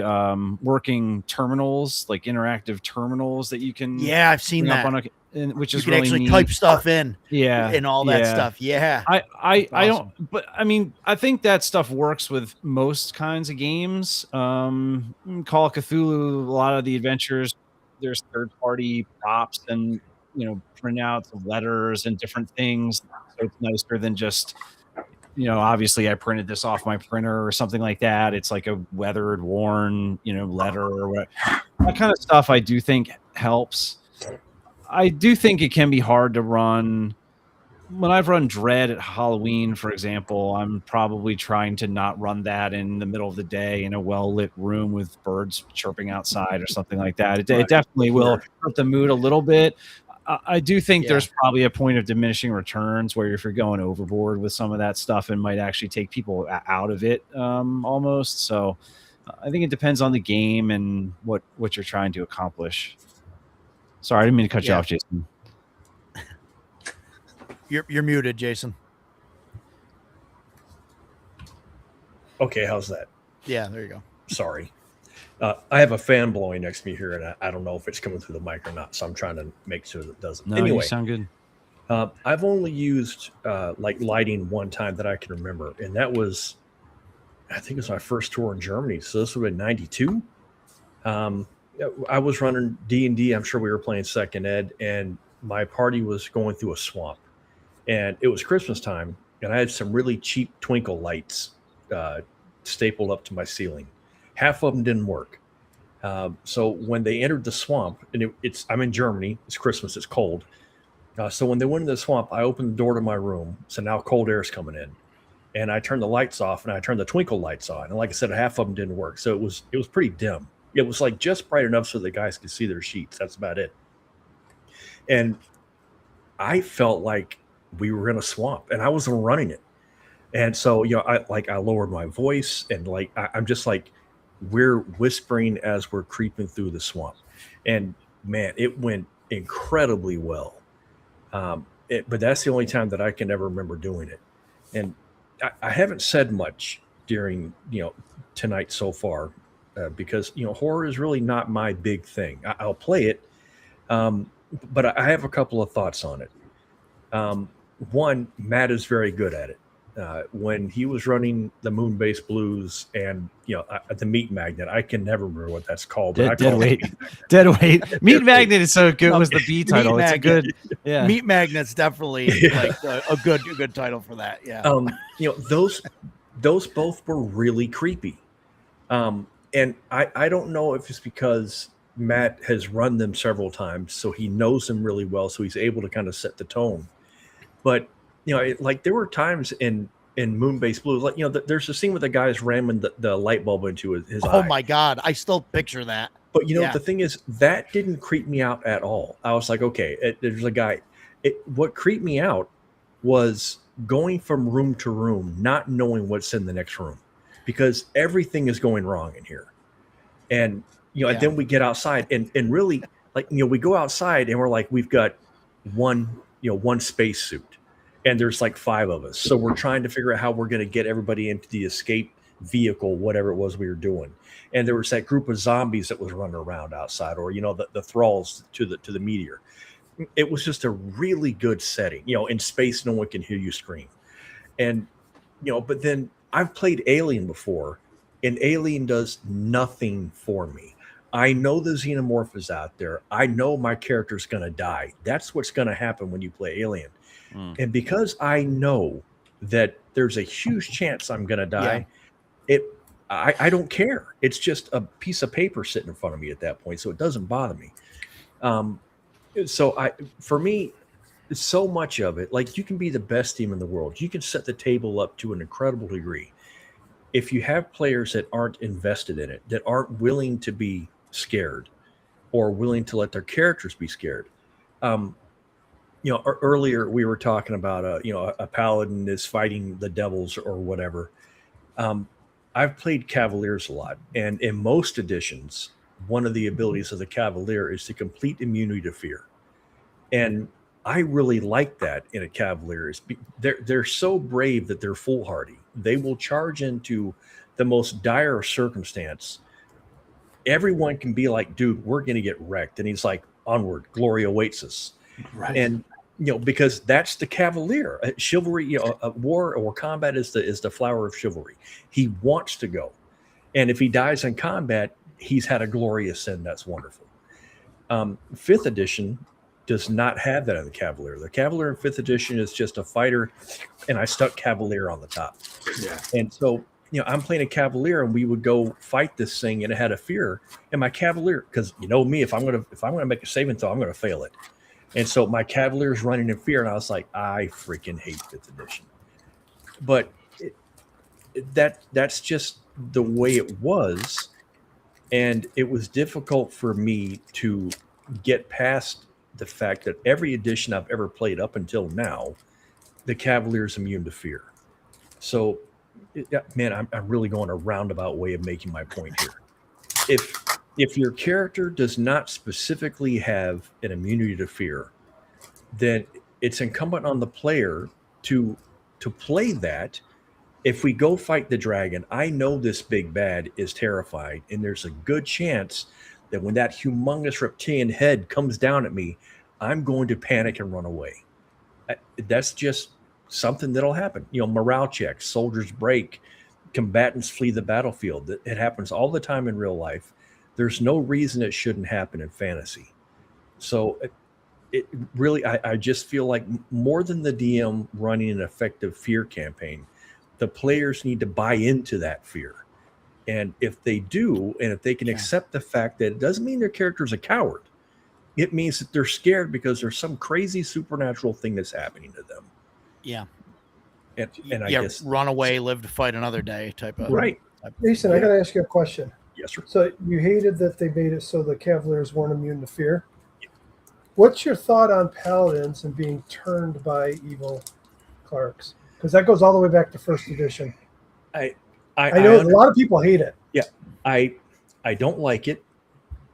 working terminals, like interactive terminals that you can. Yeah, I've seen that. which You is can really actually neat. type stuff in Yeah, and all that yeah. stuff. Yeah. I That's awesome. don't, but I mean, I think that stuff works with most kinds of games. Call of Cthulhu, a lot of the adventures, there's third party props and, printouts of letters and different things. So it's nicer than just, obviously I printed this off my printer or something like that. It's like a weathered, worn, letter or what. That kind of stuff I do think helps. I do think it can be hard to run. When I've run Dread at Halloween, for example, I'm probably trying to not run that in the middle of the day in a well-lit room with birds chirping outside or something like that. It definitely will hurt the mood a little bit. I do think there's probably a point of diminishing returns where if you're going overboard with some of that stuff, it might actually take people out of it almost. So I think it depends on the game and what you're trying to accomplish. Sorry, I didn't mean to cut you off, Jason. You're muted, Jason. Okay, how's that? Yeah, there you go. Sorry. I have a fan blowing next to me here, and I don't know if it's coming through the mic or not, so I'm trying to make sure that it doesn't. No, anyway, you sound good. I've only used like lighting one time that I can remember, and that was, I think it was my first tour in Germany. So this would have been 92. I was running D&D. I'm sure we were playing second ed, and my party was going through a swamp. And it was Christmas time, and I had some really cheap twinkle lights stapled up to my ceiling. Half of them didn't work. So when they entered the swamp, and I'm in Germany, it's Christmas, it's cold. So when they went into the swamp, I opened the door to my room. So now cold air is coming in. And I turned the lights off, and I turned the twinkle lights on. And like I said, half of them didn't work. So it was pretty dim. It was like just bright enough so the guys could see their sheets. That's about it. And I felt like we were in a swamp, and I wasn't running it. And so, I lowered my voice, and I'm just like, we're whispering as we're creeping through the swamp. And man, it went incredibly well. But that's the only time that I can ever remember doing it. And I haven't said much during, tonight so far, because, horror is really not my big thing. I'll play it. But I have a couple of thoughts on it. One, Matt is very good at it. When he was running the Moonbase Blues and the Meat Magnet, I can never remember what that's called. Dead weight. Meat Magnet is so good. Was the B title? It's a good. Yeah. Meat Magnet's definitely like a good title for that. Yeah. Those both were really creepy. And I don't know if it's because Matt has run them several times, so he knows them really well, so he's able to kind of set the tone. But there were times in Moonbase Blues, there's a scene with the guys ramming the light bulb into his eye. Oh my God, I still picture that. But the thing is, that didn't creep me out at all. I was like, okay, there's a guy. What creeped me out was going from room to room, not knowing what's in the next room, because everything is going wrong in here. And and then we get outside, and really, we go outside, and we're like, we've got one space suit, and there's like 5 of us. So we're trying to figure out how we're going to get everybody into the escape vehicle, whatever it was we were doing. And there was that group of zombies that was running around outside, or the thralls to the meteor. It was just a really good setting. In space, no one can hear you scream. And but then I've played Alien before, and Alien does nothing for me. I know the xenomorph is out there. I know my character's going to die. That's what's going to happen when you play Alien. And because I know that there's a huge chance I'm going to die, I don't care. It's just a piece of paper sitting in front of me at that point, so it doesn't bother me. For me, so much of it, like, you can be the best team in the world. You can set the table up to an incredible degree. If you have players that aren't invested in it, that aren't willing to be scared or willing to let their characters be scared. Earlier we were talking about a paladin is fighting the devils or whatever. I've played Cavaliers a lot, and in most editions, one of the abilities of the Cavalier is to complete immunity to fear. And I really like that in a Cavalier. They're so brave that they're foolhardy. They will charge into the most dire circumstance. Everyone can be like, dude, we're going to get wrecked. And he's like, onward, glory awaits us. Right. And because that's the cavalier. Chivalry, a war or combat is the flower of chivalry. He wants to go, and if he dies in combat, he's had a glorious end. That's wonderful. Fifth edition does not have that in the cavalier. The cavalier in fifth edition is just a fighter, and I stuck cavalier on the top. Yeah. And so I'm playing a cavalier, and we would go fight this thing, and it had a fear. And my cavalier, because me, if I'm gonna make a saving throw, I'm gonna fail it. And so my cavalier is running in fear, and I was like, I freaking hate fifth edition. But that's just the way it was, and it was difficult for me to get past the fact that every edition I've ever played up until now, the cavalier is immune to fear. So, man, I'm really going a roundabout way of making my point here. If your character does not specifically have an immunity to fear, then it's incumbent on the player to play that. If we go fight the dragon, I know this big bad is terrified, and there's a good chance that when that humongous reptilian head comes down at me, I'm going to panic and run away. That's just something that'll happen. Morale checks, soldiers break, combatants flee the battlefield. It happens all the time in real life. There's no reason it shouldn't happen in fantasy. So it really, I just feel like more than the DM running an effective fear campaign, the players need to buy into that fear. And if they do, and if they can accept the fact that it doesn't mean their character's a coward, it means that they're scared because there's some crazy supernatural thing that's happening to them. Yeah. And I guess run away, live to fight another day type of. Right. Jason, I got to ask you a question. Yes, sir. So you hated that they made it so the Cavaliers weren't immune to fear. What's your thought on paladins and being turned by evil clerics? Because that goes all the way back to first edition. I know a lot of people hate it. Yeah, I don't like it.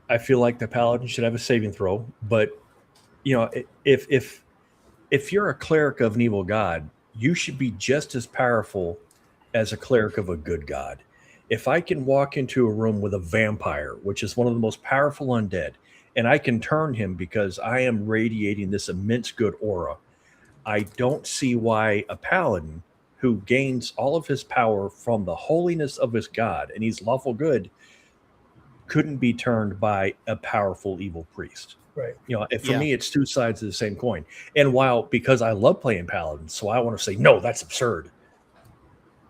I feel like the paladin should have a saving throw. But if you're a cleric of an evil god, you should be just as powerful as a cleric of a good god. If I can walk into a room with a vampire, which is one of the most powerful undead, and I can turn him because I am radiating this immense good aura, I don't see why a paladin who gains all of his power from the holiness of his god, and he's lawful good, couldn't be turned by a powerful evil priest. Right. For me, it's two sides of the same coin. And because I love playing paladins, so I want to say, no, that's absurd.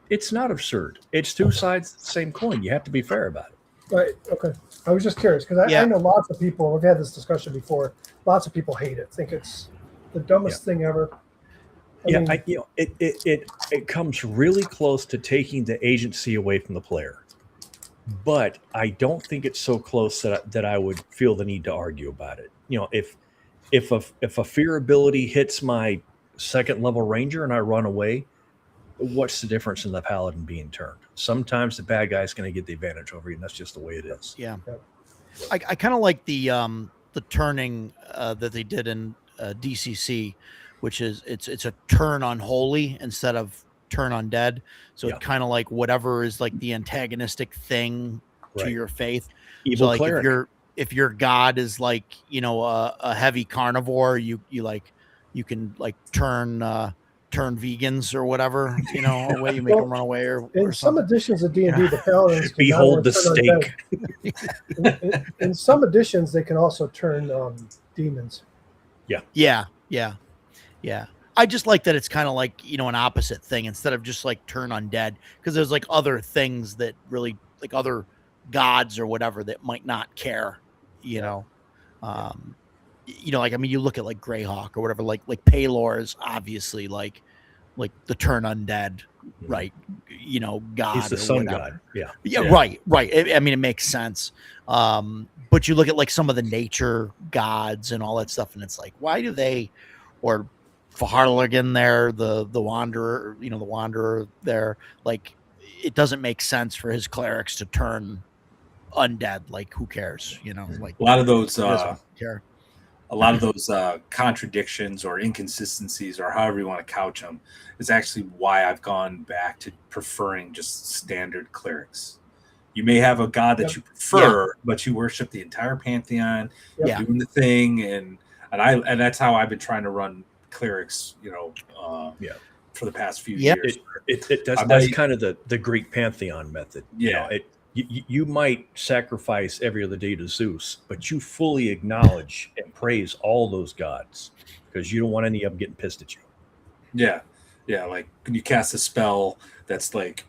It's not absurd. It's two sides of the same coin. You have to be fair about it. Right. Okay. I was just curious because I know lots of people. We've had this discussion before. Lots of people hate it. Think it's the dumbest thing ever. It comes really close to taking the agency away from the player, but I don't think it's so close that I would feel the need to argue about it. If a fear ability hits my second level ranger and I run away, what's the difference in the paladin being turned? Sometimes the bad guy's going to get the advantage over you, and that's just the way it is. Yeah. I kind of like the turning that they did in DCC, which is it's a turn unholy instead of turn undead. So it's kind of like whatever is like the antagonistic thing to your faith. Evil so like cleric. if your god is like a heavy carnivore, you can like turn vegans or whatever, away, you make them run away or in some editions of D&D, the paladins behold the stake. In some editions, they can also turn demons. Yeah. I just like that it's kind of like, an opposite thing instead of just like turn undead, because there's like other things that really like other gods or whatever that might not care, like, I mean, you look at like Greyhawk or whatever, like Paylor is obviously like the turn undead, right? God. He's the sun god. Yeah. Right. I mean, it makes sense. But you look at like some of the nature gods and all that stuff, and it's like, why do they, or Faharligan there, the wanderer, the wanderer there, like, it doesn't make sense for his clerics to turn undead. Like, who cares? Like a lot of those care. A lot of those contradictions or inconsistencies, or however you want to couch them, is actually why I've gone back to preferring just standard clerics. You may have a god that you prefer, but you worship the entire pantheon, doing the thing, and and that's how I've been trying to run clerics, for the past few Yeah. years. That's kind of the Greek pantheon method. Yeah. You might sacrifice every other day to Zeus, but you fully acknowledge and praise all those gods because you don't want any of them getting pissed at you. Yeah. Like when you cast a spell that's like,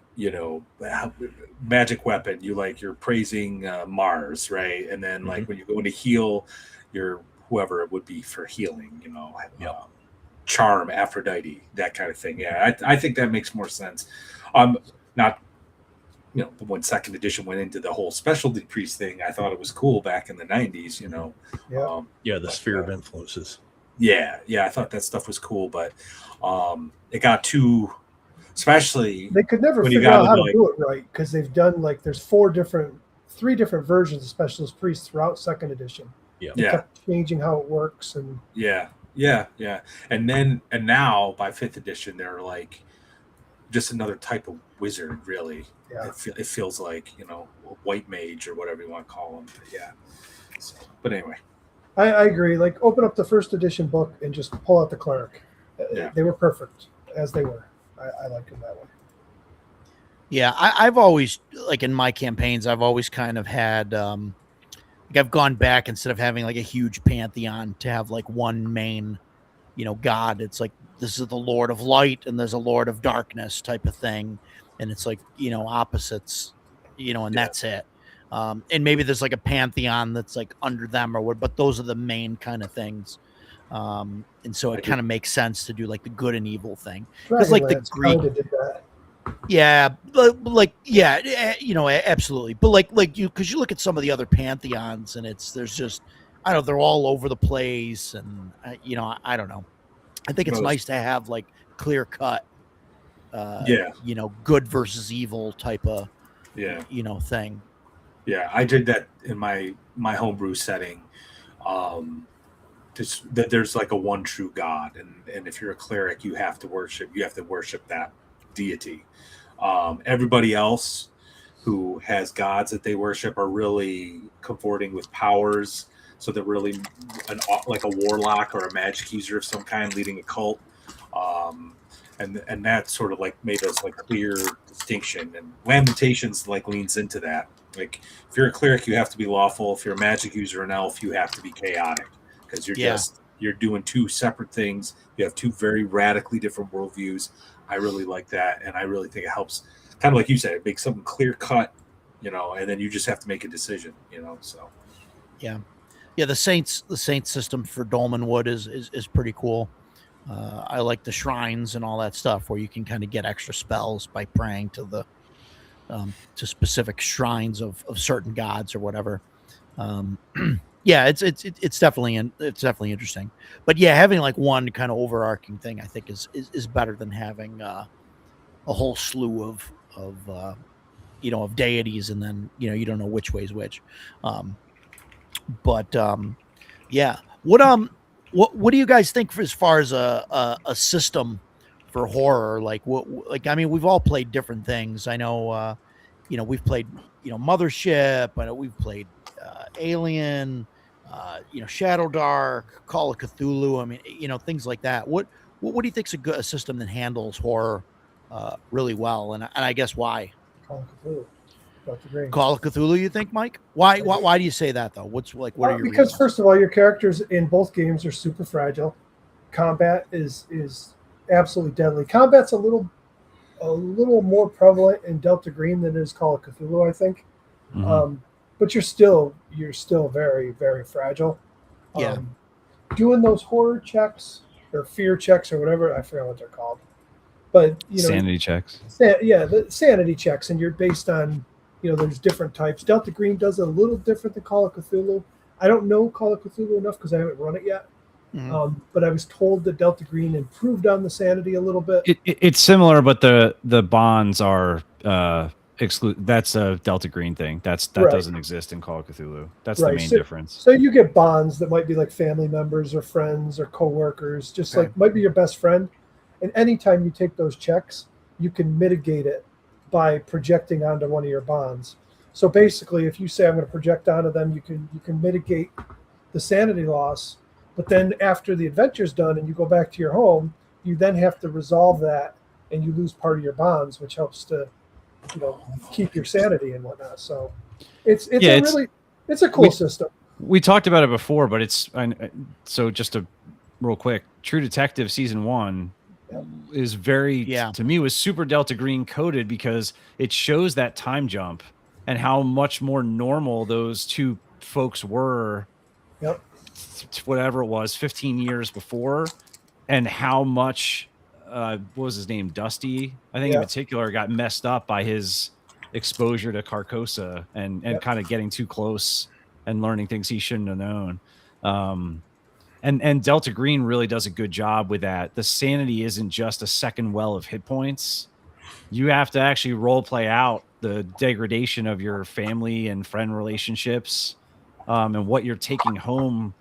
magic weapon, you're praising Mars, right? And then like when you go to heal your whoever it would be for healing, charm Aphrodite, that kind of thing. Yeah, I think that makes more sense. Not when second edition went into the whole specialty priest thing, I thought it was cool back in the 90s, The sphere of influences. Yeah, I thought that stuff was cool, but it got too, especially they could never figure out how to do it right because they've done there's 3 different versions of specialist priests throughout second edition. They kept changing how it works and and now by 5th edition they're like just another type of wizard, really. It feels like a white mage or whatever you want to call them. But anyway, I agree. Like, open up the 1st edition book and just pull out the cleric. They were perfect as they were. I like them that way. Yeah, I've always, like in my campaigns, I've always kind of had, I've gone back instead of having like a huge pantheon to have like one main, god. It's like, this is the Lord of Light and there's a Lord of Darkness type of thing. And it's like, opposites, and that's it. And maybe there's like a pantheon that's like under them or what, but those are the main kind of things. And so it kind of makes sense to do like the good and evil thing. Because like the Greek did that. Absolutely. But like you, because you look at some of the other pantheons and there's just, I don't know, they're all over the place. And, I don't know. I think it's nice to have like clear cut, good versus evil type of, thing. Yeah, I did that in my homebrew setting. That there's like a one true God, and if you're a cleric, you have to worship that deity. Everybody else who has gods that they worship are really comforting with powers, so they're really like a warlock or a magic user of some kind leading a cult. And that sort of like made us like clear distinction, and Lamentations like leans into that. Like, if you're a cleric, you have to be lawful. If you're a magic user, an elf, you have to be chaotic, because you're doing 2 separate things. You have 2 very radically different worldviews. I really like that, and I really think it helps. Kind of like you said, it makes something clear cut, and then you just have to make a decision, So the Saints system for Dolmen Wood is pretty cool. I like the shrines and all that stuff where you can kind of get extra spells by praying to the to specific shrines of certain gods or whatever. It's definitely interesting. But having like one kind of overarching thing, I think is better than having a whole slew of deities, and then you don't know which way's which. What do you guys think as far as a system for horror? We've all played different things. I know, we've played, Mothership. I know we've played Alien, Shadow Dark, Call of Cthulhu. I mean, things like that. What do you think's a system that handles horror really well? And I guess why? Call of Cthulhu. Dr. Green. Call of Cthulhu, you think, Mike? Why do you say that though? What are your because reasons? First of all, your characters in both games are super fragile. Combat is absolutely deadly. Combat's a little more prevalent in Delta Green than it is Call of Cthulhu, I think. Mm-hmm. But you're still very, very fragile. Doing those horror checks or fear checks or whatever, I forget what they're called. But sanity checks. The sanity checks, and you're based on there's different types. Delta Green does it a little different than Call of Cthulhu. I don't know Call of Cthulhu enough because I haven't run it yet. Mm-hmm. But I was told that Delta Green improved on the sanity a little bit. It's similar, but the bonds are exclude. That's a Delta Green thing. That doesn't exist in Call of Cthulhu. That's the main difference. So you get bonds that might be like family members or friends or coworkers, just like might be your best friend. And anytime you take those checks, you can mitigate it by projecting onto one of your bonds. So basically, if you say I'm going to project onto them, you can mitigate the sanity loss But then after the adventure's done and you go back to your home, you then have to resolve that, and you lose part of your bonds, which helps to, keep your sanity and whatnot. So it's a cool system. We talked about it before, but so just a real quick, True Detective season 1 is to me was super Delta Green coded, because it shows that time jump and how much more normal those two folks were. Yep. Whatever it was, 15 years before, and how much what was his name, Dusty, I think, in particular, got messed up by his exposure to Carcosa and kind of getting too close and learning things he shouldn't have known. And Delta Green really does a good job with that. The sanity isn't just a second well of hit points. You have to actually role play out the degradation of your family and friend relationships, and what you're taking home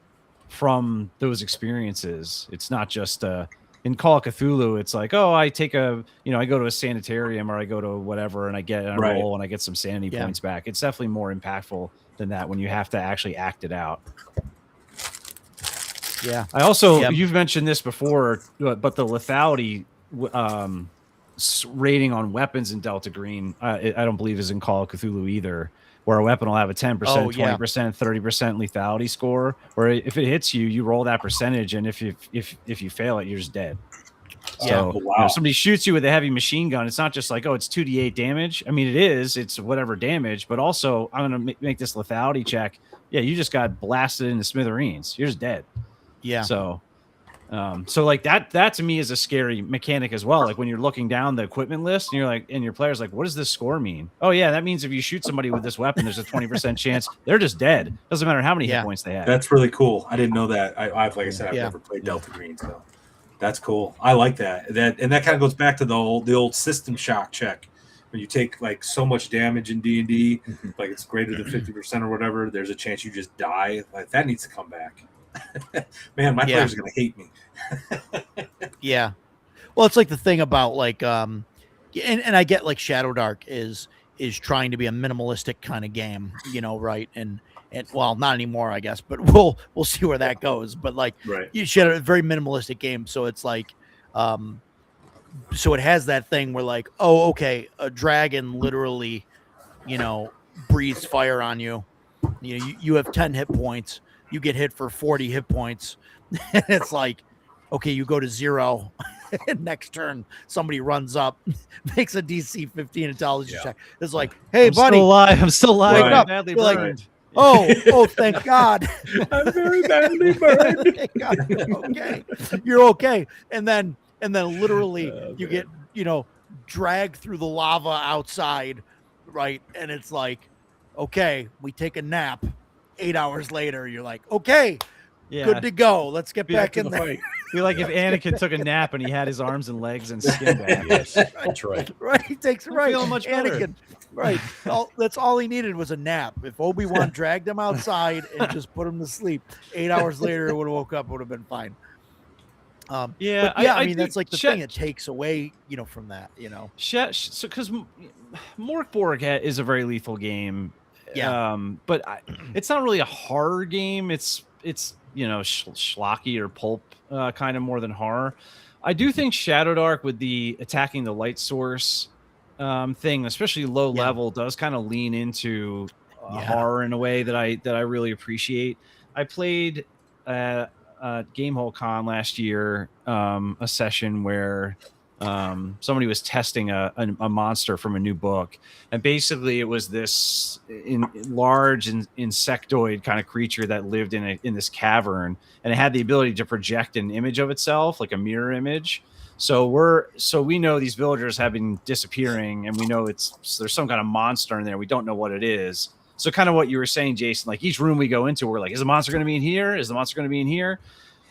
from those experiences. It's not just in Call of Cthulhu, it's like, oh, I take I go to a sanitarium, or I go to whatever, and I get a roll and I get some sanity points back. It's definitely more impactful than that when you have to actually act it out. Yeah. I also, you've mentioned this before, but the lethality rating on weapons in Delta Green, I don't believe is in Call of Cthulhu either, where a weapon will have a 10%, 20%, 30% lethality score, where if it hits you, you roll that percentage, and if you fail it, you're just dead. So if somebody shoots you with a heavy machine gun, it's not just like, oh, it's 2d8 damage. I mean, it's whatever damage, but also I'm going to make this lethality check. Yeah, you just got blasted into smithereens. You're just dead. Yeah. So like that to me is a scary mechanic as well. Like when you're looking down the equipment list and you're like, and your player's like, what does this score mean? Oh yeah, that means if you shoot somebody with this weapon, there's a 20% chance they're just dead. Doesn't matter how many hit points they have. That's really cool. I didn't know that. I've like I said, I've never played Delta Green, so that's cool. I like that. That kind of goes back to the old system shock check. When you take like so much damage in D&D, like it's greater than 50% or whatever, there's a chance you just die. Like that needs to come back. Man, my players are gonna hate me. Yeah, well, it's like the thing about like and I get like Shadow Dark is trying to be a minimalistic kind of game, right? And well, not anymore, I guess, but we'll see where that goes. But like, you should have a very minimalistic game, so it's like, so it has that thing where like, oh, okay, a dragon literally, breathes fire on you. You have 10 hit points. You get hit for 40 hit points. And it's like, okay, you go to 0. And next turn, somebody runs up, makes a DC 15 intelligence check. It's like, hey, buddy. I'm still alive. Wake up. Badly You're burned. like, oh, thank God. I'm very badly burned. Thank God. Okay. You're okay. And then literally you get, dragged through the lava outside, right? And it's like, okay, we take a nap. 8 hours later, you're like, okay, good to go. Let's get back in the fight. Be like if Anakin took a nap and he had his arms and legs and skin back. Yes, that's right. Right, he takes it right. Feeling much better. Anakin, right. That's all he needed was a nap. If Obi-Wan dragged him outside and just put him to sleep, 8 hours later, it would have woke up, would have been fine. I mean, that's like the thing. It takes away, from that, So because Morkborg is a very lethal game. Yeah. But it's not really a horror game. It's schlocky or pulp kind of more than horror. I do think Shadow Dark with the attacking the light source thing, especially low level, does kind of lean into horror in a way that I really appreciate. I played Gamehole Con last year, a session where somebody was testing a monster from a new book, and basically it was this large insectoid kind of creature that lived in this cavern, and it had the ability to project an image of itself, like a mirror image. So we know these villagers have been disappearing, and we know there's some kind of monster in there. We don't know what it is. So kind of what you were saying, Jason, like each room we go into, we're like, is the monster going to be in here? Is the monster going to be in here?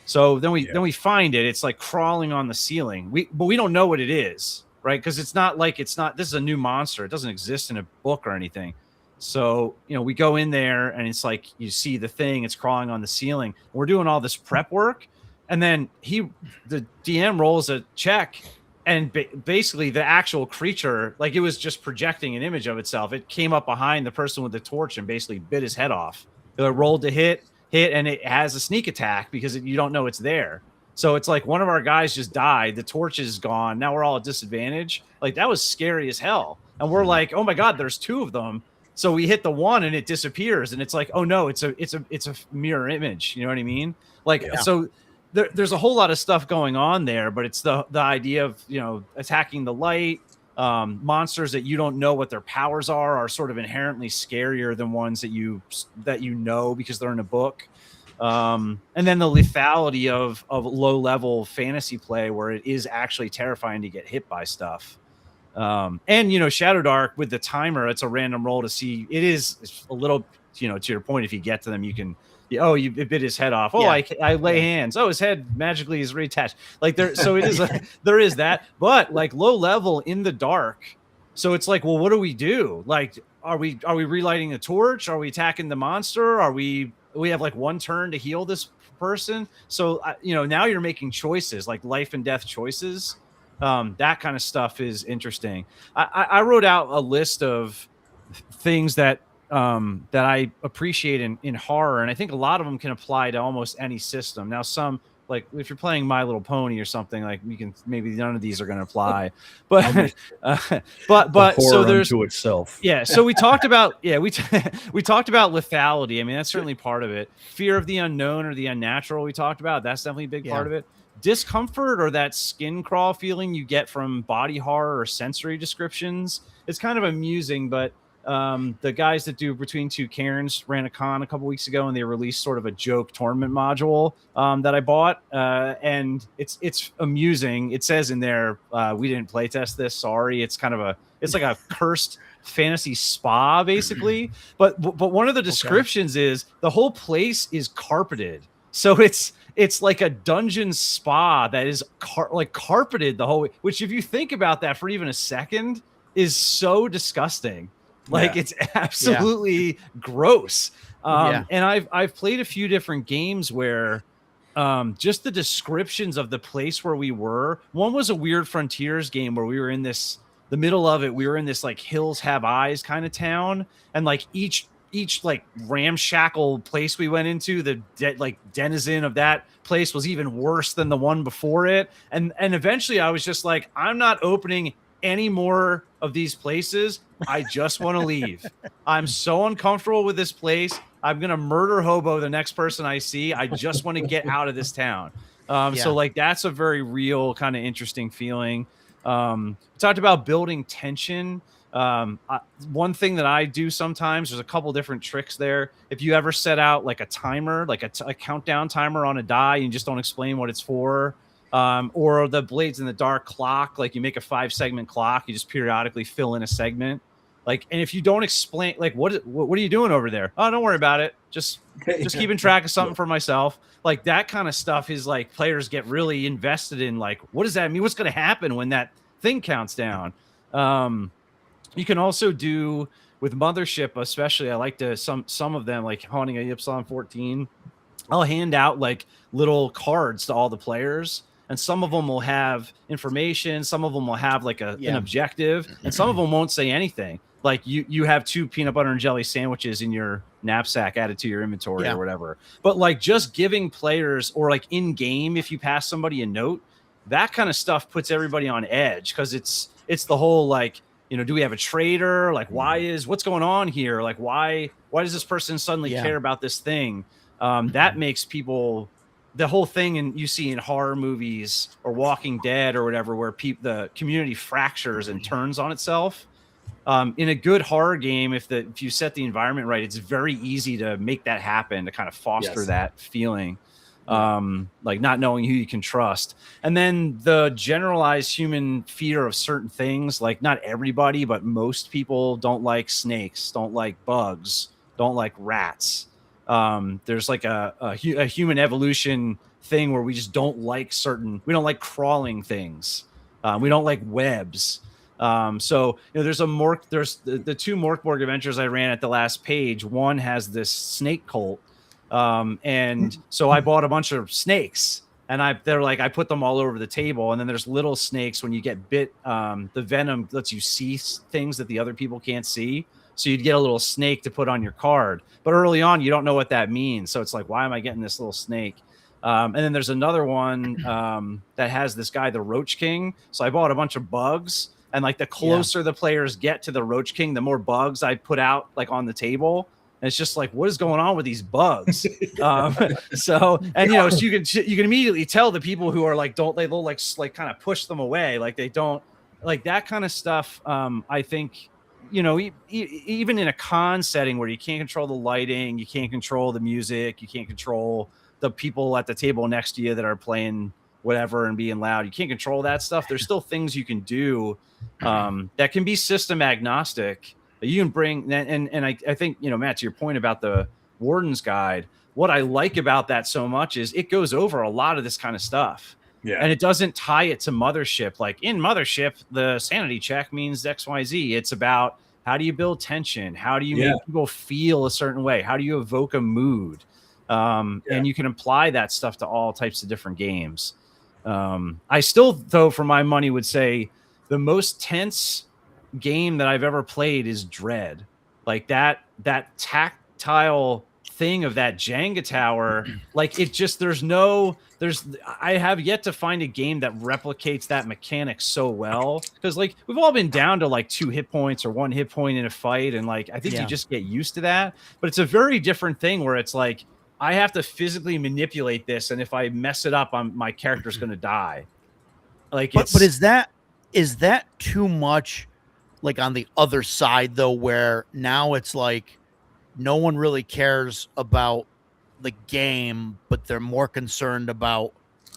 So then we find it. It's like crawling on the ceiling. But we don't know what it is, right? Because this is a new monster. It doesn't exist in a book or anything. So, we go in there and it's like you see the thing, it's crawling on the ceiling. We're doing all this prep work. And then the DM rolls a check, and basically the actual creature, like it was just projecting an image of itself. It came up behind the person with the torch and basically bit his head off. It rolled to hit. hit and it has a sneak attack because you don't know it's there. So it's like one of our guys just died. The torch is gone. Now we're all at disadvantage. Like that was scary as hell. And we're like, oh my God, there's 2 of them. So we hit the one and it disappears. And it's like, oh no, it's a mirror image. You know what I mean? Like, so there's a whole lot of stuff going on there, but it's the idea of, attacking the light. Monsters that you don't know what their powers are sort of inherently scarier than ones that you know because they're in a book. And then the lethality of low level fantasy play where it is actually terrifying to get hit by stuff. And Shadow Dark with the timer, it's a random roll to see. It is a little, to your point, if you get to them, you can, you bit his head off. Oh, yeah. I lay hands. Oh, his head magically is reattached. Like there, so it is. There is that, but like low level in the dark. So it's like, well, what do we do? Like, are we relighting the torch? Are we attacking the monster? Are we have like one turn to heal this person? So now you're making choices, like life and death choices. That kind of stuff is interesting. I wrote out a list of things that I appreciate in horror, and I think a lot of them can apply to almost any system. Now, some, like if you're playing My Little Pony or something, like maybe none of these are going to apply, but but so there's unto itself. Yeah. So we talked about we talked about lethality. I mean, that's certainly part of it. Fear of the unknown or the unnatural. We talked about that's definitely a big part of it. Discomfort or that skin crawl feeling you get from body horror or sensory descriptions. It's kind of amusing, but the guys that do Between Two Cairns ran a con a couple weeks ago, and they released sort of a joke tournament module that I bought, and it's amusing. It says in there, we didn't playtest this. Sorry, it's like a cursed fantasy spa basically. But one of the descriptions is the whole place is carpeted, so it's like a dungeon spa that is carpeted the whole way. Which, if you think about that for even a second, is so disgusting. Like it's absolutely gross. And I've played a few different games where just the descriptions of the place where we were. One was a Weird Frontiers game where we were in the middle of it. We were in this like Hills Have Eyes kind of town, and like each like ramshackle place we went into, the denizen of that place was even worse than the one before it. And eventually I was just like, I'm not opening any more of these places. I just want to leave. I'm so uncomfortable with this place. I'm gonna murder hobo the next person I see. I just want to get out of this town. So like that's a very real kind of interesting feeling. We talked about building tension. One thing that I do sometimes, there's a couple different tricks there. If you ever set out like a timer, like a countdown timer on a die, and you just don't explain what it's for, or the Blades in the Dark clock, like you make a 5-segment clock, you just periodically fill in a segment. Like, and if you don't explain, like, what are you doing over there? Oh, don't worry about it. Just keeping track of something for myself. Like that kind of stuff is like players get really invested in. Like, what does that mean? What's going to happen when that thing counts down? You can also do with Mothership, especially. I like to some of them, like Haunting at Epsilon 14. I'll hand out like little cards to all the players, and some of them will have information. Some of them will have like an objective, and some of them won't say anything. Like you have 2 peanut butter and jelly sandwiches in your knapsack added to your inventory or whatever. But like just giving players, or like in game, if you pass somebody a note, that kind of stuff puts everybody on edge, because it's the whole like, do we have a traitor? Like what's going on here? Like why does this person suddenly care about this thing? That makes people, the whole thing, and you see in horror movies or Walking Dead or whatever, where the community fractures and turns on itself. In a good horror game, if you set the environment right, it's very easy to make that happen, to kind of foster that feeling, like not knowing who you can trust. And then the generalized human fear of certain things, like not everybody, but most people don't like snakes, don't like bugs, don't like rats. There's like a human evolution thing where we just don't like we don't like crawling things. We don't like webs. So there's the 2 Morkborg adventures I ran at the last page. One has this snake cult. And so I bought a bunch of snakes, And they're like, I put them all over the table. And then there's little snakes. When you get bit, the venom lets you see things that the other people can't see. So you'd get a little snake to put on your card. But early on, you don't know what that means. So it's like, why am I getting this little snake? And then there's another one that has this guy, the Roach King. So I bought a bunch of bugs. And like the closer the players get to the Roach King, the more bugs I put out like on the table. And it's just like, what is going on with these bugs? So you can immediately tell the people who are like, they'll kind of push them away. Like they don't like that kind of stuff. I think, even in a con setting where you can't control the lighting, you can't control the music, you can't control the people at the table next to you that are playing whatever and being loud. You can't control that stuff. There's still things you can do that can be system agnostic. You can bring, and I think, Matt, to your point about the Warden's Guide, what I like about that so much is it goes over a lot of this kind of stuff. Yeah. And it doesn't tie it to Mothership. Like in Mothership, the sanity check means XYZ. It's about how do you build tension? How do you make people feel a certain way? How do you evoke a mood? And you can apply that stuff to all types of different games. I still, though, for my money, would say the most tense game that I've ever played is Dread. Like that tactile thing of that Jenga tower, like it just I have yet to find a game that replicates that mechanic so well, because like we've all been down to like 2 hit points or 1 hit point in a fight, and like I think you just get used to that. But it's a very different thing where it's like I have to physically manipulate this, and if I mess it up, my character's going to die. Like, but is that too much? Like on the other side, though, where now it's like no one really cares about the game, but they're more concerned about,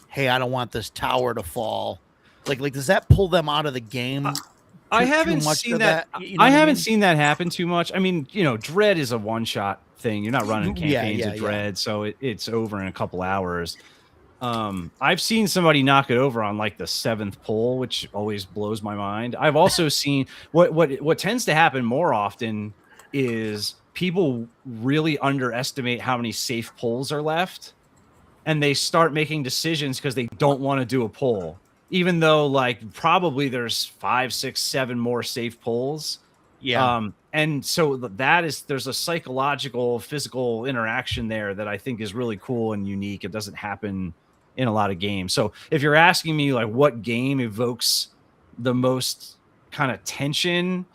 hey, I don't want this tower to fall. Like does that pull them out of the game? I haven't seen that. I haven't seen that happen too much. I mean, Dread is a one-shot thing. You're not running campaigns of Dread, so it's over in a couple hours. I've seen somebody knock it over on like the 7th pull, which always blows my mind. I've also seen what tends to happen more often is people really underestimate how many safe pulls are left, and they start making decisions because they don't want to do a pull, even though like probably there's 5, 6, 7 more safe pulls. And so there's a psychological, physical interaction there that I think is really cool and unique. It doesn't happen in a lot of games. So if you're asking me like what game evokes the most kind of tension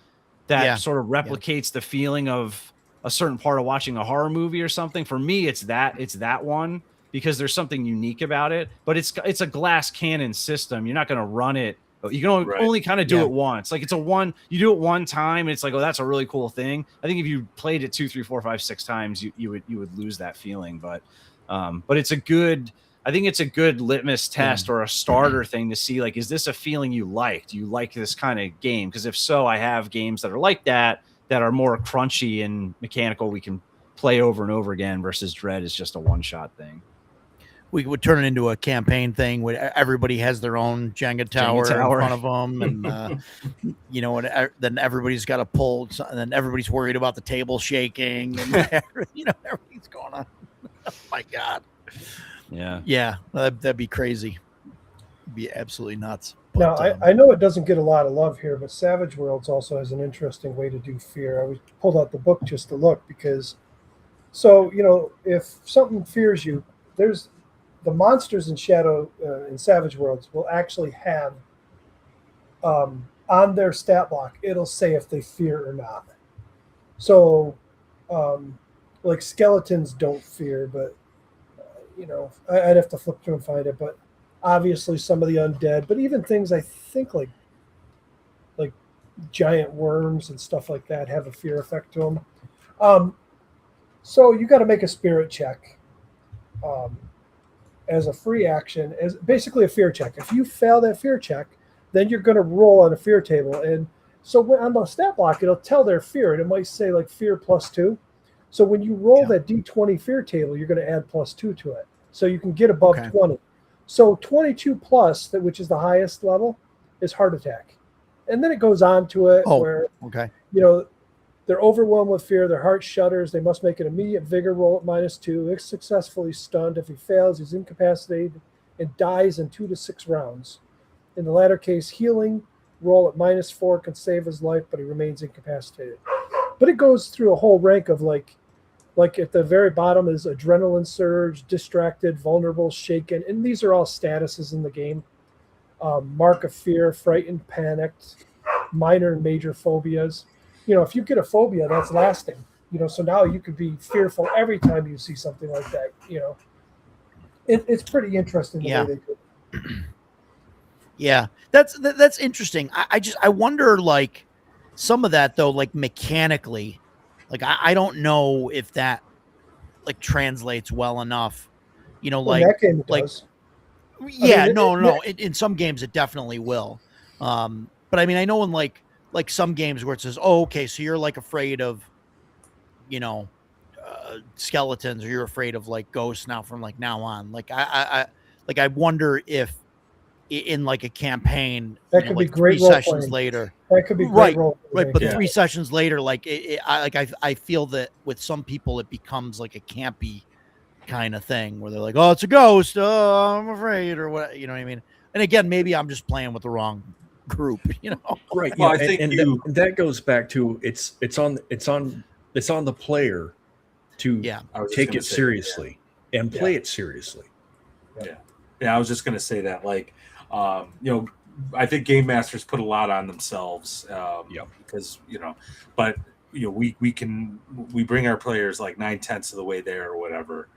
that sort of replicates the feeling of a certain part of watching a horror movie or something, for me, it's that one, because there's something unique about it, but it's a glass cannon system. You're not going to run it. You can only kind of do it once. Like you do it one time and it's like, oh, that's a really cool thing. I think if you played it 2, 3, 4, 5, 6 times, you would lose that feeling. But it's I think it's a good litmus test or a starter thing to see, like, is this a feeling you like? Do you like this kind of game? Because if so, I have games that are like that are more crunchy and mechanical. We can play over and over again, versus Dread is just a one-shot thing. We would turn it into a campaign thing where everybody has their own Jenga tower in front of them, and then everybody's got to pull, and then everybody's worried about the table shaking, and everything's going on. Oh my god! Yeah, that'd be crazy. It'd be absolutely nuts. Now, I know it doesn't get a lot of love here, but Savage Worlds also has an interesting way to do fear. I pulled out the book just to look, because, if something fears you, there's the monsters in in Savage Worlds will actually have on their stat block, it'll say if they fear or not. So, like skeletons don't fear, but I'd have to flip through and find it, but obviously some of the undead, but even things I think like giant worms and stuff like that have a fear effect to them. So you got to make a spirit check as a free action, as basically a fear check. If you fail that fear check, then you're going to roll on a fear table. And so on the stat block, it'll tell their fear, and it might say like fear +2. So when you roll that D20 fear table, you're going to add +2 to it. So you can get above 20. So 22 plus, which is the highest level, is heart attack. And then it goes on to it where, they're overwhelmed with fear. Their heart shudders. They must make an immediate vigor roll at -2. If successfully stunned. If he fails, he's incapacitated. and dies in 2 to 6 rounds. In the latter case, healing roll at -4 can save his life, but he remains incapacitated. But it goes through a whole rank of like at the very bottom is adrenaline surge, distracted, vulnerable, shaken, and these are all statuses in the game. Mark of fear, frightened, panicked, minor and major phobias. If you get a phobia, that's lasting. So now you could be fearful every time you see something like that. It's pretty interesting the way they do it. Yeah, that's interesting. I wonder, like, some of that though, like mechanically, like I don't know if that like translates well enough. Well, that game does. Yeah, no. In some games, it definitely will. But I mean, I know in like some games where it says, "Oh, okay, so you're like afraid of, skeletons, or you're afraid of like ghosts now from like now on." Like I wonder if in like a campaign, that could be like great 3 sessions playing. later. That could be great role. Right, but 3 sessions later, like I feel that with some people it becomes like a campy kind of thing where they're like, "Oh, it's a ghost. Oh, I'm afraid," or what. You know what I mean? And again, maybe I'm just playing with the wrong group. Right. Well, Yeah, I think that goes back to it's on the player to take it seriously and play it seriously. Yeah, I was just gonna say that, like, I think game masters put a lot on themselves, because but we bring our players like 9/10 of the way there or whatever.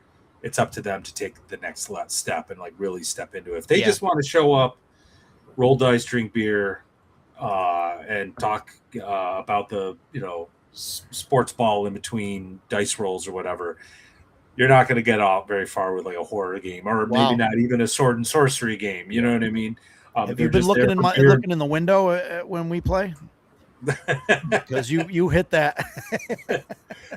It's up to them to take the next step and like really step into it. If they just want to show up, roll dice, drink beer, and talk about the sports ball in between dice rolls or whatever, you're not going to get out very far with like a horror game, or maybe not even a sword and sorcery game. You know what I mean? Have you been looking in the window when we play? Because you hit that.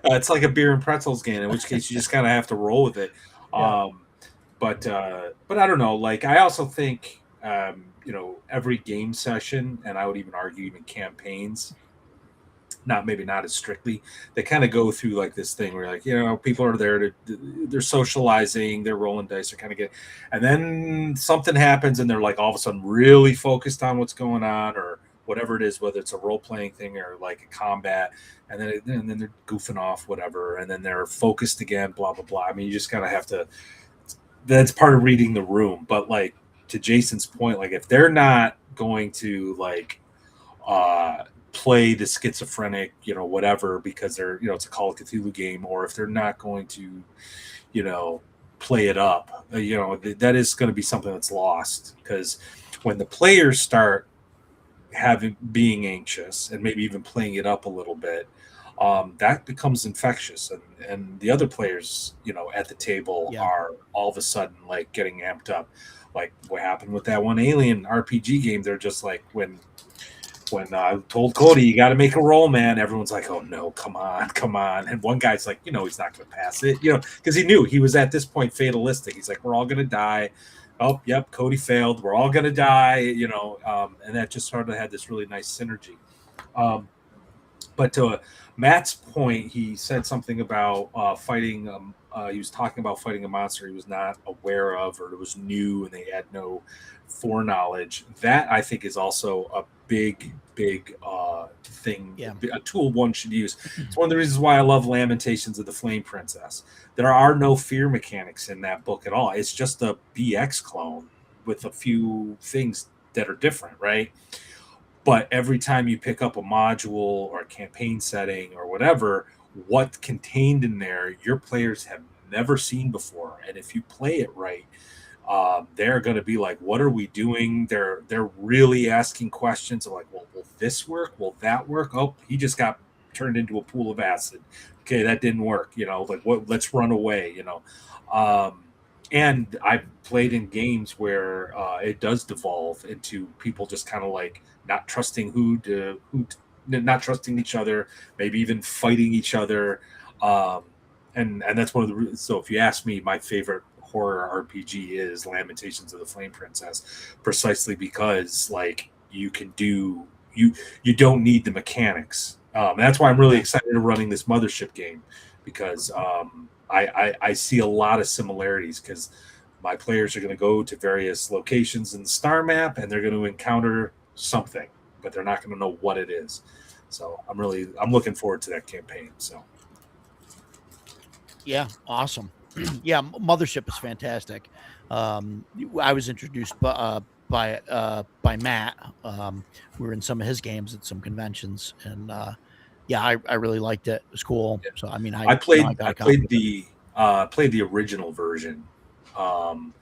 It's like a beer and pretzels game, in which case you just kind of have to roll with it. But I don't know. Like, I also think every game session, and I would even argue even campaigns, maybe not as strictly, they kind of go through like this thing where like, people are there they're socializing, they're rolling dice, they're kind of and then something happens and they're like all of a sudden really focused on what's going on or whatever it is, whether it's a role-playing thing or like a combat, and then they're goofing off, whatever, and then they're focused again, blah blah blah. I mean, you just kind of have to, that's part of reading the room. But like, to Jason's point, like if they're not going to like play the schizophrenic, whatever, because they're, it's a Call of Cthulhu game, or if they're not going to, play it up, that is going to be something that's lost. Because when the players start being anxious and maybe even playing it up a little bit, that becomes infectious, and the other players, at the table are all of a sudden like getting amped up, like what happened with that one Alien RPG game. They're just like, when I told Cody, you got to make a roll, man, everyone's like, oh no, come on. And one guy's like, he's not going to pass it, because he knew he was at this point fatalistic. He's like, we're all going to die. Oh, yep, Cody failed. We're all going to die, and that just sort of had this really nice synergy. But to Matt's point, he said something about fighting. He was talking about fighting a monster he was not aware of, or it was new and they had no foreknowledge. That, I think, is also a big thing, a tool one should use. It's one of the reasons why I love Lamentations of the Flame Princess. There are no fear mechanics in that book at all. It's just a BX clone with a few things that are different, right? But every time you pick up a module or a campaign setting or whatever, what's contained in there, your players have never seen before. And if you play it right, they're going to be like, what are we doing? They're really asking questions of like, well, will this work? Will that work? Oh, he just got turned into a pool of acid. Okay, that didn't work. Like, what? Let's run away. And I've played in games where it does devolve into people just kind of like not trusting not trusting each other, maybe even fighting each other. And that's one of the reasons. So if you ask me, my favorite horror RPG is Lamentations of the Flame Princess, precisely because like you don't need the mechanics. That's why I'm really excited to running this Mothership game, because I see a lot of similarities, because My players are going to go to various locations in the star map, and they're going to encounter something, but they're not going to know what it is. So I'm looking forward to that campaign. So Yeah, awesome. Yeah, Mothership is fantastic. I was introduced by Matt. We were in some of his games at some conventions, and yeah, I really liked it. It was cool. yeah. So I mean, I played got a copy played the original version.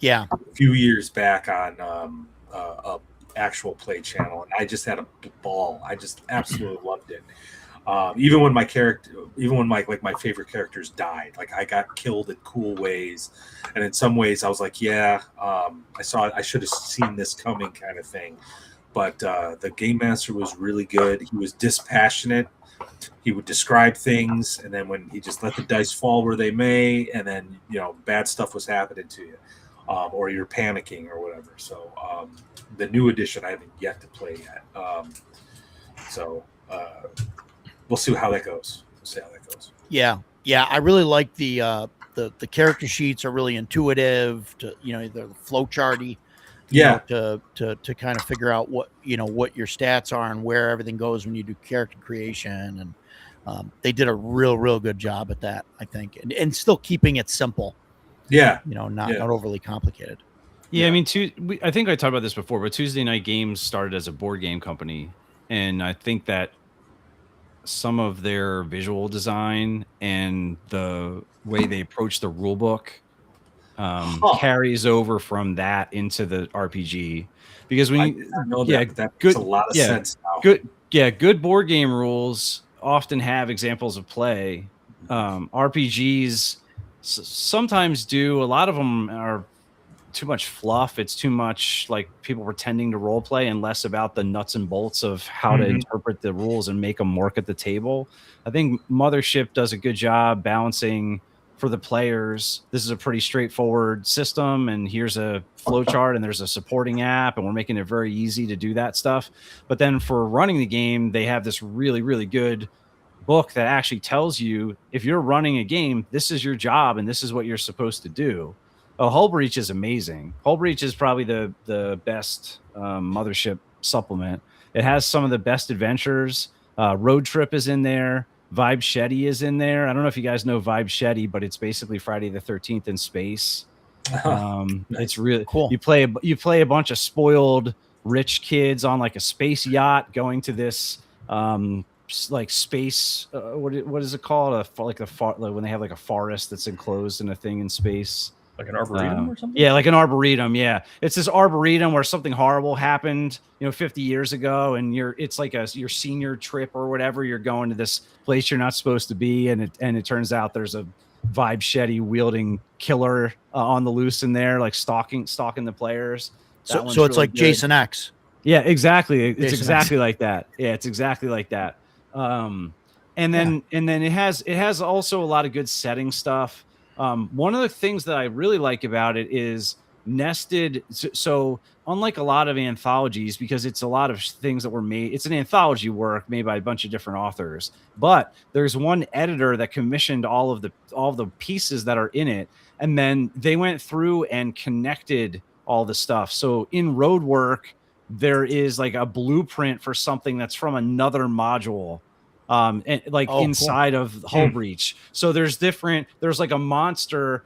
Yeah, A few years back on a actual play channel, and I just had a ball. I just absolutely loved it. Even when my favorite characters died, like I got killed in cool ways, and in some ways I was like, yeah, I should have seen this coming, kind of thing. But the game master was really good. He was dispassionate. He would describe things, and then when he just let the dice fall where they may, and then bad stuff was happening to you, or you're panicking or whatever. So the new edition I haven't yet to play yet. We'll see how that goes. yeah. I really like the character sheets are really intuitive. They're flow charty. To kind of figure out what your stats are and where everything goes when you do character creation, and they did a real good job at that, I think, and still keeping it simple. Not overly complicated. Yeah, I mean, I think I talked about this before, but Tuesday Night Games started as a board game company, and I think that some of their visual design and the way they approach the rule book carries over from that into the RPG, because when that makes a lot of sense now. Good board game rules often have examples of play. RPGs sometimes do. A lot of them are too much fluff. It's too much like people pretending to role play and less about the nuts and bolts of how to interpret the rules and make them work at the table. I think Mothership does a good job balancing for the players. This is a pretty straightforward system, and here's a flow chart, and there's a supporting app, and we're making it very easy to do that stuff. But then for running the game, they have this really good book that actually tells you, if you're running a game, this is your job and this is what you're supposed to do. Hull Breach is amazing. Hull Breach is probably the best Mothership supplement. It has some of the best adventures. Road Trip is in there. Vibe Shetty is in there. I don't know if you guys know Vibe Shetty, but it's basically Friday the 13th in space. Nice. It's really cool. You play a bunch of spoiled rich kids on like a space yacht going to this like space. What is it called? When they have like a forest that's enclosed in a thing in space. Like an arboretum or something? Yeah, like an arboretum. Yeah, it's this arboretum where something horrible happened, 50 years ago, and it's like your senior trip or whatever. You're going to this place you're not supposed to be, and it turns out there's a Vibe Shetty wielding killer on the loose in there, like stalking the players. So it's really like good. Jason X. Yeah, exactly. It's exactly like that. Yeah, it's exactly like that. And then it has also a lot of good setting stuff. One of the things that I really like about it is nested. So unlike a lot of anthologies, because it's a lot of things that were made, it's an anthology work made by a bunch of different authors, but there's one editor that commissioned all of the pieces that are in it. And then they went through and connected all the stuff. So in road work, there is like a blueprint for something that's from another module. Inside of Hull Breach. So there's like a monster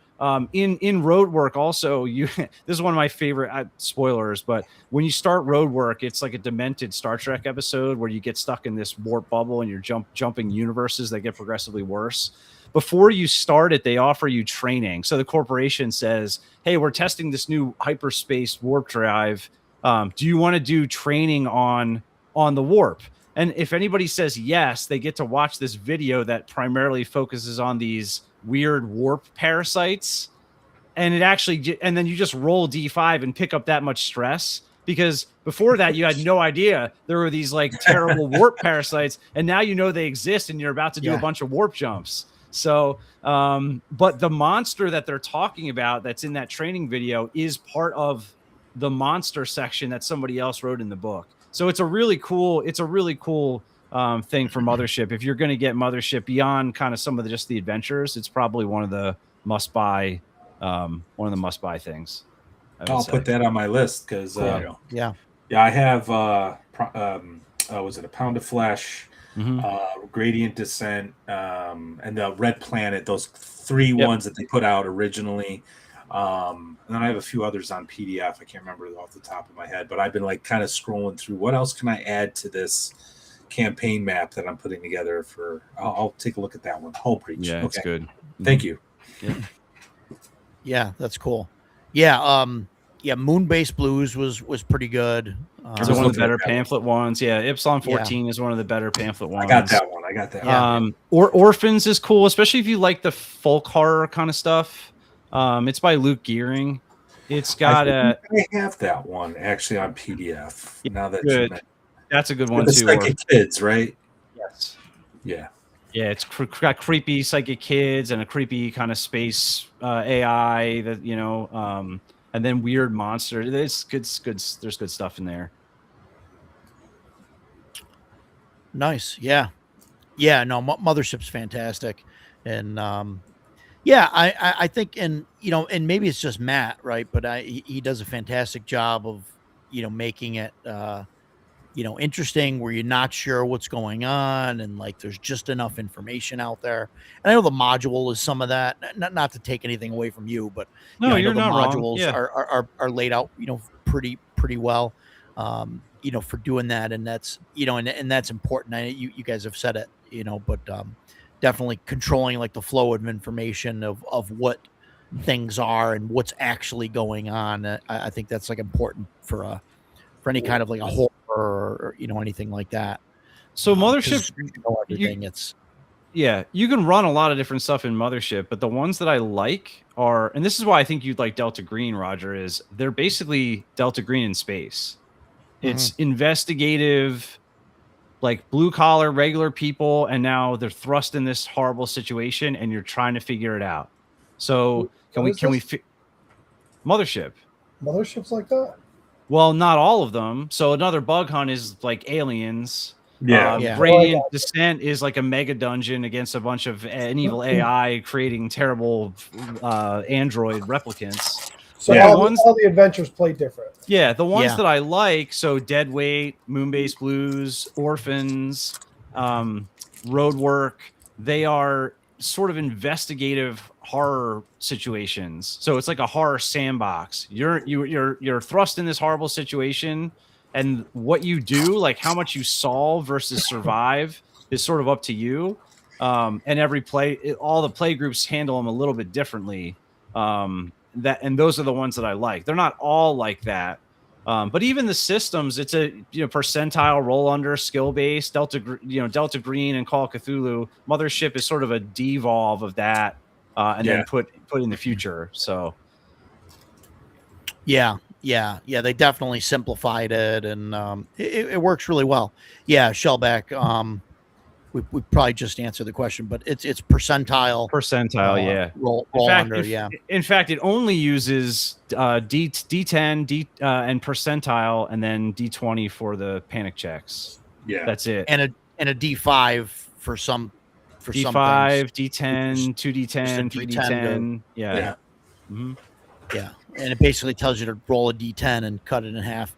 in road work. Also, this is one of my favorite spoilers, but when you start road work, it's like a demented Star Trek episode where you get stuck in this warp bubble and you're jumping universes that get progressively worse. Before you start it, they offer you training. So the corporation says, hey, we're testing this new hyperspace warp drive. Do you want to do training on the warp? And if anybody says yes, they get to watch this video that primarily focuses on these weird warp parasites. And then you just roll D5 and pick up that much stress, because before that you had no idea there were these like terrible warp parasites, and now they exist and you're about to do a bunch of warp jumps. So, but the monster that they're talking about that's in that training video is part of the monster section that somebody else wrote in the book. So it's a really cool thing for Mothership. If you're going to get Mothership beyond kind of some of just the adventures, it's probably one of the must-buy one of the must buy things. I'll put that on my list because Yeah. I have was it a Pound of Flesh, Gradient Descent, and the Red Planet, those three ones that they put out originally. And then I have a few others on PDF. I can't remember off the top of my head, but I've been like kind of scrolling through what else can I add to this campaign map that I'm putting together for. I'll take a look at that one. Hull Breach. Yeah, it's good. Thank you. Yeah, that's cool. Yeah, Moonbase Blues was pretty good. It's one of the better pamphlet ones. Yeah, Ipsilon 14 is one of the better pamphlet ones. I got that one. Or Orphans is cool, especially if you like the folk horror kind of stuff. It's by Luke Gearing. It's got I have that one actually on PDF. Now that good. That's a good one too. Psychic Kids, right? Yes. Yeah. Yeah, it's got creepy psychic kids and a creepy kind of space AI that and then weird monster. It's good. There's good stuff in there. Nice. Yeah. No, Mothership's fantastic, and I think, and maybe it's just Matt, right? But he does a fantastic job of making it interesting, where you're not sure what's going on, and like there's just enough information out there. And I know the module is some of that. Not to take anything away from you, but no, you're not modules wrong. are laid out pretty well, for doing that, and that's and that's important. You guys have said it, but definitely controlling like the flow of information of what things are and what's actually going on. I think that's like important for any kind of like a horror or anything like that. So Mothership, everything you can run a lot of different stuff in Mothership, but the ones that I like are, and this is why I think you'd like Delta Green, Roger, is they're basically Delta Green in space. It's investigative, like blue collar, regular people, and now they're thrust in this horrible situation, and you're trying to figure it out. So Mothership? Motherships like that? Well, not all of them. So another bug hunt is like aliens. Yeah. Gradient Descent is like a mega dungeon against a bunch of an evil AI creating terrible android replicants. So all the adventures play different. Yeah, the ones that I like, so Deadweight, Moonbase Blues, Orphans, Roadwork, they are sort of investigative horror situations. So it's like a horror sandbox. You're thrust in this horrible situation, and what you do, like how much you solve versus survive, is sort of up to you. And all the play groups handle them a little bit differently. And those are the ones that I like. They're not all like that. But even the systems, it's a percentile roll under skill based Delta Green and Call of Cthulhu. Mothership is sort of a devolve of that, and then put in the future. So yeah, they definitely simplified it, and it works really well. Yeah, Shellback. We probably just answered the question, but it's percentile. Roll under. In fact, it only uses D10, and percentile, and then D20 for the panic checks. Yeah, that's it. And a D5 for some. For D5, some D10, 2D10, 3D10. Yeah. Mm-hmm. Yeah, and it basically tells you to roll a D10 and cut it in half.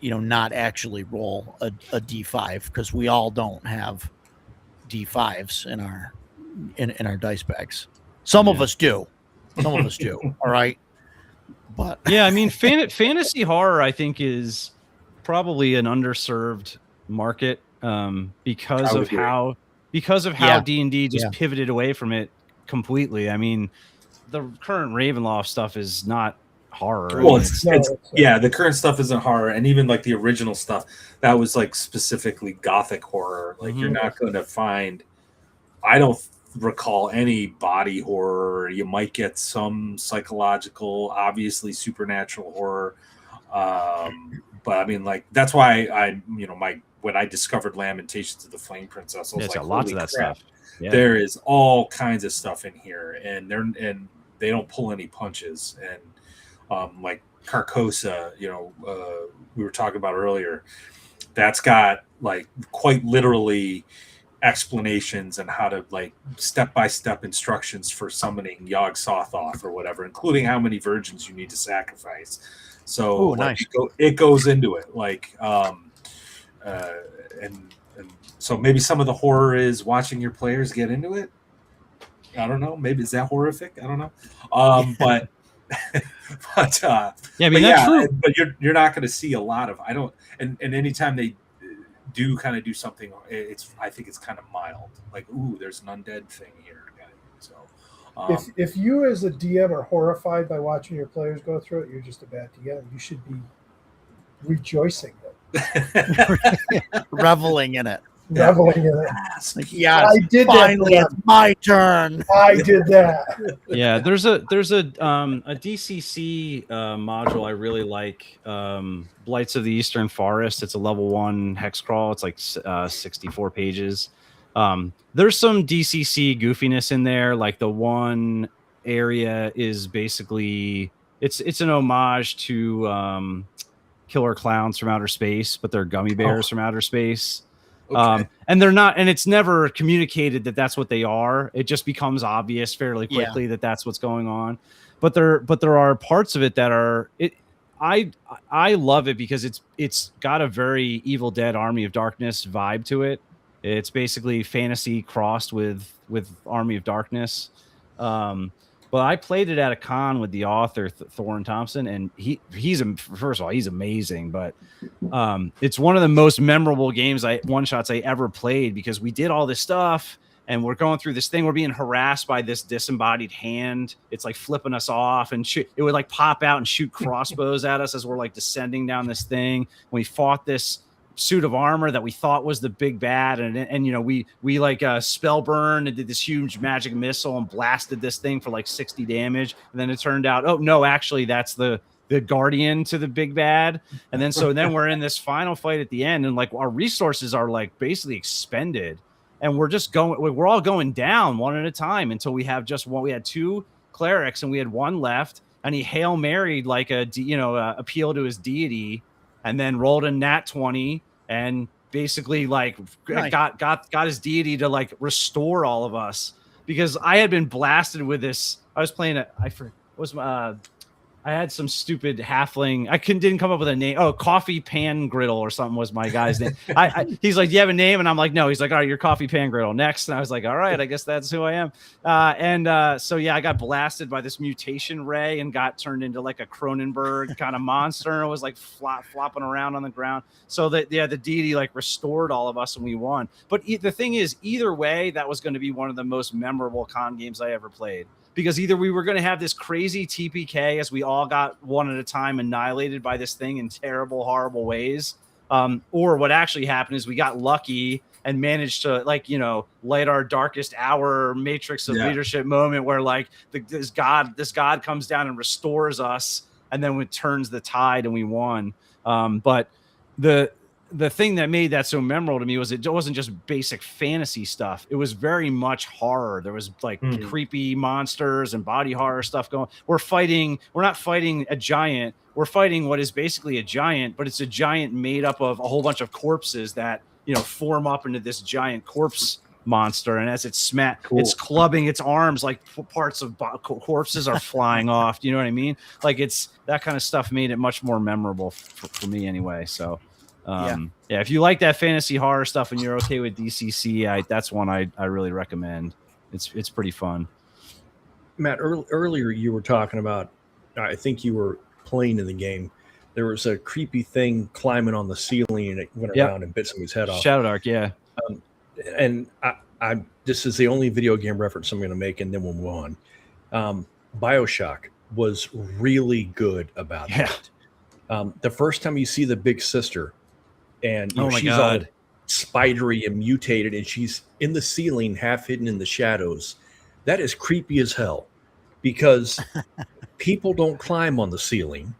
Not actually roll a D5, because we all don't have D5s in our dice bags. Some of us do. All right. But yeah, I mean, fantasy horror, I think, is probably an underserved market because of how D&D just pivoted away from it completely. I mean, the current Ravenloft stuff is not horror. Well, the current stuff isn't horror, and even like the original stuff that was like specifically gothic horror. Like you're not going to find. I don't recall any body horror. You might get some psychological, obviously supernatural horror, but I mean, like that's why when I discovered Lamentations of the Flame Princess, I was like, lots of that stuff. Yeah. There is all kinds of stuff in here, and they don't pull any punches. And like Carcosa, we were talking about earlier, that's got like quite literally explanations and how to like step-by-step instructions for summoning Yog Sothoth or whatever, including how many virgins you need to sacrifice. So Ooh, like, nice. it goes into it, like and so maybe some of the horror is watching your players get into it. I don't know. Maybe is that horrific? I don't know. But but Yeah, I but mean, that's yeah, true. but you're not going to see a lot of. I don't. And anytime they do kind of do something, I think it's kind of mild. Like, ooh, there's an undead thing here. So If you as a DM are horrified by watching your players go through it, you're just a bad DM. You should be rejoicing Reveling in it. reveling in it. Like, yes, I did that. finally, it's my turn. I did that. Yeah, there's a DCC module I really like. Blights of the Eastern Forest. It's a level 1 hex crawl. It's like 64 pages. There's some DCC goofiness in there. Like the one area is basically it's an homage to killer clowns from outer space, but they're gummy bears from outer space. Okay. And they're not, and it's never communicated that that's what they are. It just becomes obvious fairly quickly that that's what's going on. But there are parts of it that are it. I love it because it's got a very Evil Dead Army of Darkness vibe to it. It's basically fantasy crossed with Army of Darkness. But I played it at a con with the author Thorin Thompson, and he's first of all, he's amazing. But it's one of the most memorable one shots I ever played because we did all this stuff and we're going through this thing. We're being harassed by this disembodied hand. It's like flipping us off and it would like pop out and shoot crossbows at us as we're like descending down this thing. We fought this suit of armor that we thought was the big bad, and you know we like spell burn and did this huge magic missile and blasted this thing for like 60 damage, and then it turned out, oh no, actually that's the guardian to the big bad. And then we're in this final fight at the end, and like our resources are like basically expended, and we're all going down one at a time until we have just one. We had 2 clerics and we had 1 left, and he Hail Married like appeal to his deity, and then rolled a nat 20 and basically like Nice. got his deity to like restore all of us, because I had been blasted with this. I was playing I had some stupid halfling. I didn't come up with a name. Oh, Coffee Pan Griddle or something was my guy's name. He's like, do you have a name? And I'm like, no. He's like, all right, you're Coffee Pan Griddle. Next. And I was like, all right, I guess that's who I am. So yeah, I got blasted by this mutation ray and got turned into like a Cronenberg kind of monster. And it was like flopping around on the ground. So the deity like restored all of us and we won. But the thing is, either way, that was going to be one of the most memorable con games I ever played. Because either we were going to have this crazy TPK as we all got one at a time annihilated by this thing in terrible, horrible ways. Or what actually happened is we got lucky and managed to light our darkest hour Matrix of leadership moment where like this God comes down and restores us. And then it turns the tide and we won. But the thing that made that so memorable to me was it wasn't just basic fantasy stuff. It was very much horror. There was like creepy monsters and body horror stuff going. We're not fighting a giant. We're fighting what is basically a giant, but it's a giant made up of a whole bunch of corpses that, form up into this giant corpse monster. And as it's it's clubbing its arms, like parts of corpses are flying off. Do you know what I mean? Like it's that kind of stuff made it much more memorable for me anyway. So if you like that fantasy horror stuff and you're okay with DCC, that's one I really recommend. It's pretty fun. Matt, earlier you were talking about, I think you were playing in the game. There was a creepy thing climbing on the ceiling and it went around and bit somebody's head off. Shadow Dark, yeah. And I this is the only video game reference I'm going to make, and then we'll move on. BioShock was really good about that. The first time you see the big sister, and she's all spidery and mutated, and she's in the ceiling, half hidden in the shadows. That is creepy as hell, because people don't climb on the ceiling,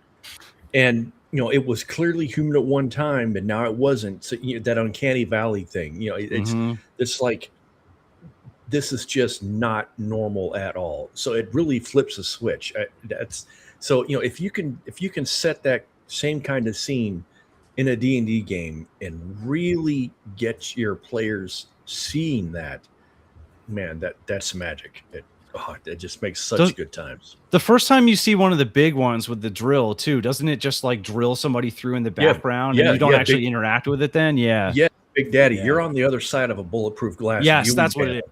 and it was clearly human at one time, but now it wasn't. So that uncanny valley thing, it's like this is just not normal at all. So it really flips a switch. If you can set that same kind of scene in a D&D game and really get your players seeing that, man, that's magic. It just makes such good times. The first time you see one of the big ones with the drill too, doesn't it just like drill somebody through in the background and you don't actually interact with it then? Yeah. Yeah, Big Daddy, you're on the other side of a bulletproof glass. Yes, that's what it is.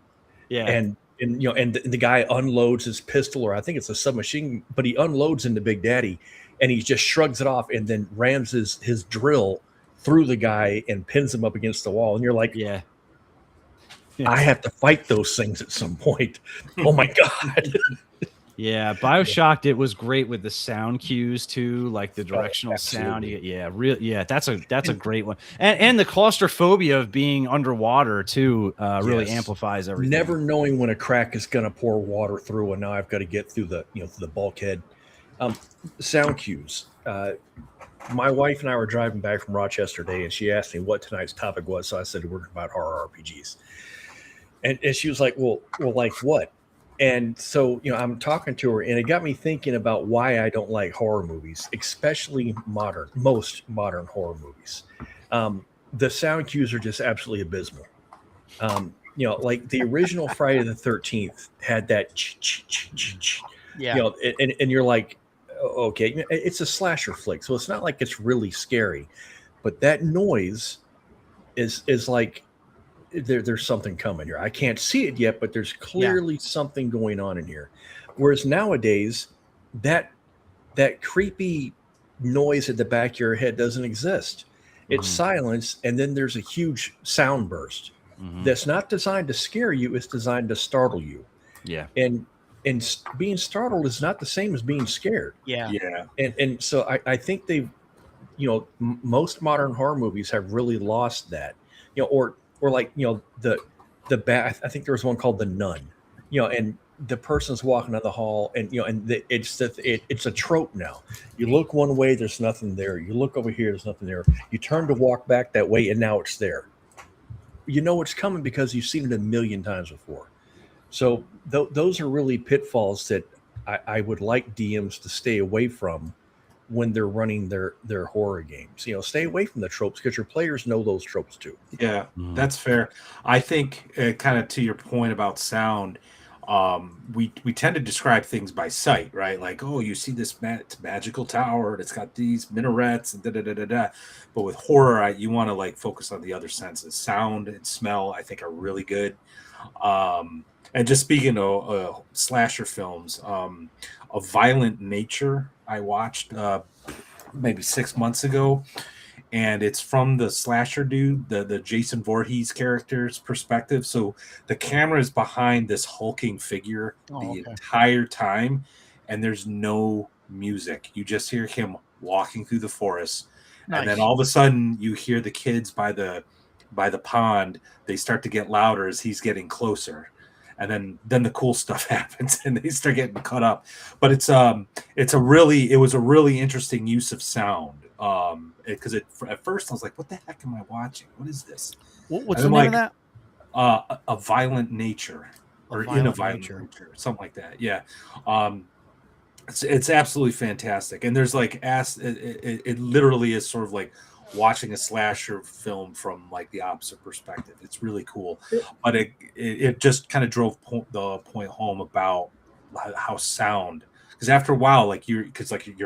Yeah. And the guy unloads his pistol, or I think it's a submachine, but he unloads into Big Daddy and he just shrugs it off and then rams his drill through the guy and pins him up against the wall. And you're like, yeah. I have to fight those things at some point. Oh my God. Yeah, BioShock, it was great with the sound cues too, like the directional sound. That's a great one. And the claustrophobia of being underwater too really amplifies everything. Never knowing when a crack is going to pour water through, and now I've got to get through the through the bulkhead. Sound cues. My wife and I were driving back from Rochester today, and she asked me what tonight's topic was. So I said we're about horror RPGs, and she was like, "Well, like what?" And so, I'm talking to her, and it got me thinking about why I don't like horror movies, especially most modern horror movies. The sound cues are just absolutely abysmal. Like the original Friday the 13th had that, and you're like, okay, it's a slasher flick, so it's not like it's really scary, but that noise is like, there's something coming here. I can't see it yet, but there's clearly something going on in here. Whereas nowadays, that creepy noise at the back of your head doesn't exist. It's silence, and then there's a huge sound burst that's not designed to scare you. It's designed to startle you. Yeah. And being startled is not the same as being scared. Yeah. And so I think they've, most modern horror movies have really lost that, or like, the bat. I think there was one called The Nun, and the person's walking down the hall, and it's a trope now. You look one way, there's nothing there. You look over here, there's nothing there. You turn to walk back that way, and now it's there. You know it's coming because you've seen it a million times before. So those are really pitfalls that I would like DMs to stay away from when they're running their horror games. Stay away from the tropes because your players know those tropes too. Yeah, that's fair. I think kind of to your point about sound, we tend to describe things by sight, right? Like, oh, you see this magical tower and it's got these minarets and da-da-da-da-da. But with horror, you want to like focus on the other senses. Sound and smell, I think, are really good. And just speaking of slasher films, A Violent Nature, I watched maybe 6 months ago, and it's from the slasher dude, the Jason Voorhees character's perspective. So the camera is behind this hulking figure entire time, and there's no music. You just hear him walking through the forest, and then all of a sudden you hear the kids by the pond. They start to get louder as he's getting closer. And then the cool stuff happens and they start getting cut up. But it was a really interesting use of sound. Because at first I was like, what the heck am I watching? What is this? What's the name of that? A Violent Nature, or In a Violent Nature, something like that. Yeah. It's absolutely fantastic. And there's like it literally is sort of like watching a slasher film from like the opposite perspective. It's really cool, but it just kind of drove the point home about how sound, because after a while, like you're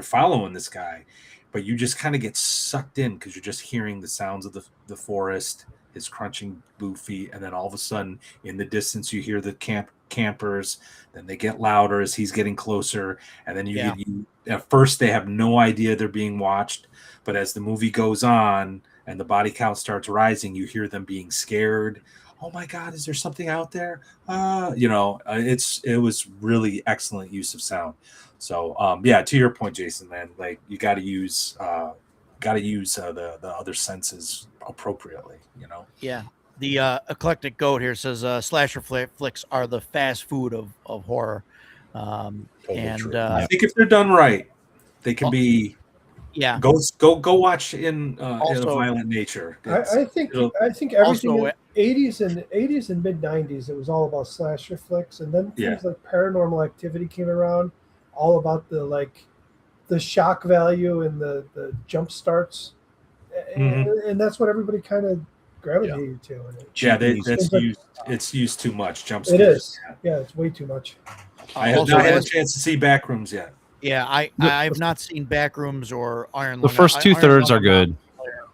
following this guy, but you just kind of get sucked in because you're just hearing the sounds of the forest, his crunching boot feet, and then all of a sudden in the distance you hear the campers, then they get louder as he's getting closer, and then you at first they have no idea they're being watched. But as the movie goes on and the body count starts rising, you hear them being scared. Oh my God, is there something out there? It was really excellent use of sound. So to your point, Jason, man, like you got to use the other senses appropriately. Yeah. The Eclectic Goat here says slasher flicks are the fast food of horror. I think if they're done right, they can be. Yeah, go watch in A Violent Nature. I think everything in the 80s and mid 90s, it was all about slasher flicks, and then things like Paranormal Activity came around, all about the shock value and the jump starts, and that's what everybody kind of gravitated to it. Yeah, Cheap and easy. that's Like- used. It's used too much. Jump It scares. is. Yeah, it's way too much. I have Also not had a has- chance to see Backrooms yet. Yeah, I've not seen Backrooms or Iron The Lung. first Iron 2/3 Lung are I'm not good. familiar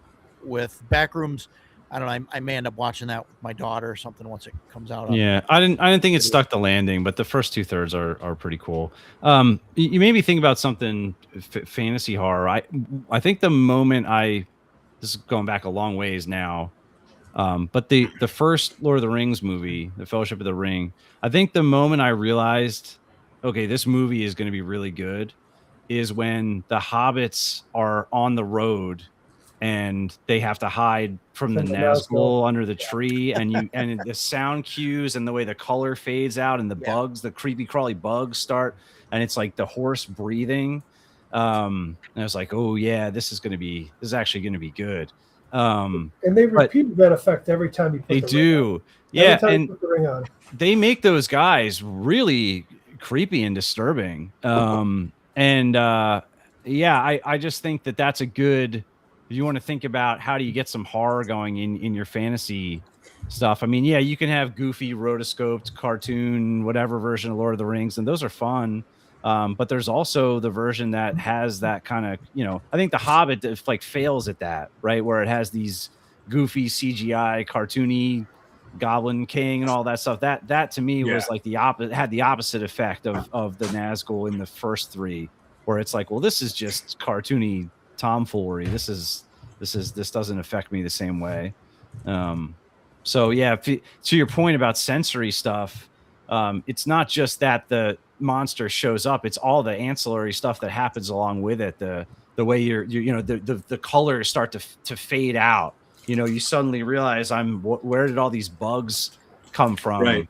with Backrooms, I don't know. I may end up watching that with my daughter or something once it comes out. Yeah, I didn't think it stuck the landing, but the first 2/3 are pretty cool. You made me think about something fantasy horror. I think the moment this is going back a long ways now, but the first Lord of the Rings movie, The Fellowship of the Ring, I think the moment I realized, okay, this movie is going to be really good, is when the hobbits are on the road and they have to hide from the From the Nazgul Nazgul. under the tree, and the sound cues and the way the color fades out and the bugs, the creepy crawly bugs start, and it's like the horse breathing. And I was like, oh yeah, this is actually gonna be good. And they but repeat that effect every time you put they the ring do, on. yeah, Every time you and put the ring on. they make those guys really creepy and disturbing. I just think that that's a good, if you want to think about how do you get some horror going in your fantasy stuff. I mean, yeah, you can have goofy rotoscoped cartoon, whatever version of Lord of the Rings, and those are fun. But there's also the version that has that kind of, I think The Hobbit like fails at that, right? Where it has these goofy CGI cartoony Goblin King and all that stuff. That to me was like the opposite, had the opposite effect of the Nazgul in the first three, where it's like, well, this is just cartoony tomfoolery. This doesn't affect me the same way. So yeah, to your point about sensory stuff, it's not just that the monster shows up; it's all the ancillary stuff that happens along with it. The way the colors start to fade out. You suddenly realize where did all these bugs come from? Right.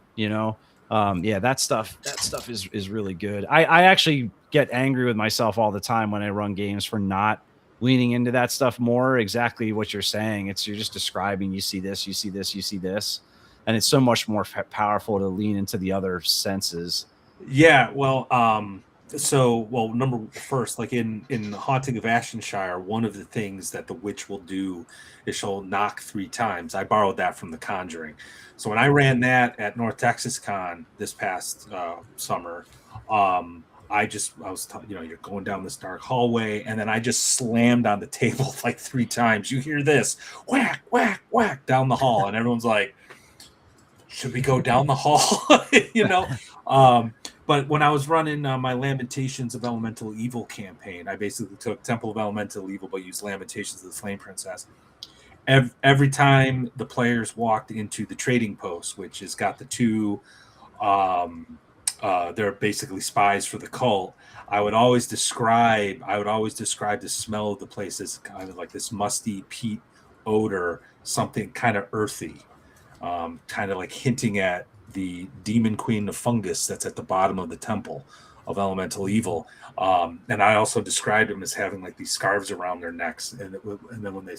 That stuff is really good. I actually get angry with myself all the time when I run games for not leaning into that stuff more. Exactly what you're saying. You're just describing, you see this, you see this, you see this. And it's so much more powerful to lean into the other senses. Yeah. Well, number first, like in The Haunting of Ashenshire, one of the things that the witch will do is she'll knock 3 times. I borrowed that from The Conjuring. So when I ran that at North Texas Con this past summer, you're going down this dark hallway, and then I just slammed on the table like 3 times. You hear this whack, whack, whack down the hall, and everyone's like, should we go down the hall? But when I was running my Lamentations of Elemental Evil campaign, I basically took Temple of Elemental Evil but used Lamentations of the Flame Princess. Every time the players walked into the trading post, which has got the 2 they're basically spies for the cult, I would always describe the smell of the place as kind of like this musty peat odor, something kind of earthy, kind of like hinting at the demon queen of fungus that's at the bottom of the temple of elemental evil. And I also described them as having like these scarves around their necks, and then when they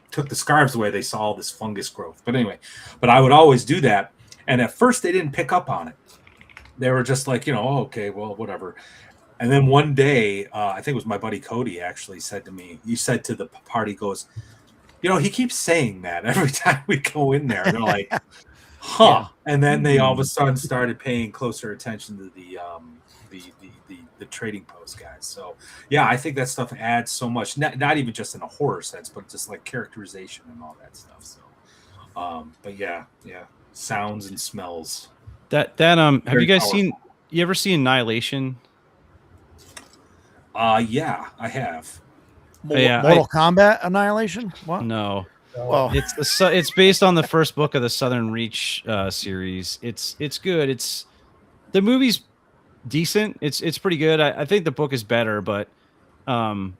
took the scarves away, they saw all this fungus growth. But anyway, I would always do that, and at first they didn't pick up on it. They were just like, oh, okay, well, whatever. And then one day, I think it was my buddy Cody actually said to me, he said to the party, goes, he keeps saying that every time we go in there. And they're like, huh. Yeah. And then they all of a sudden started paying closer attention to the trading post guys. So yeah, I think that stuff adds so much, not even just in a horror sense, but just like characterization and all that stuff. So, but yeah, sounds and smells. Have you guys you ever seen Annihilation? Yeah, I have. Mortal Kombat Annihilation? What? No. Oh. It's based on the first book of the Southern Reach series. It's good. The movie's decent. It's pretty good. I think the book is better, but the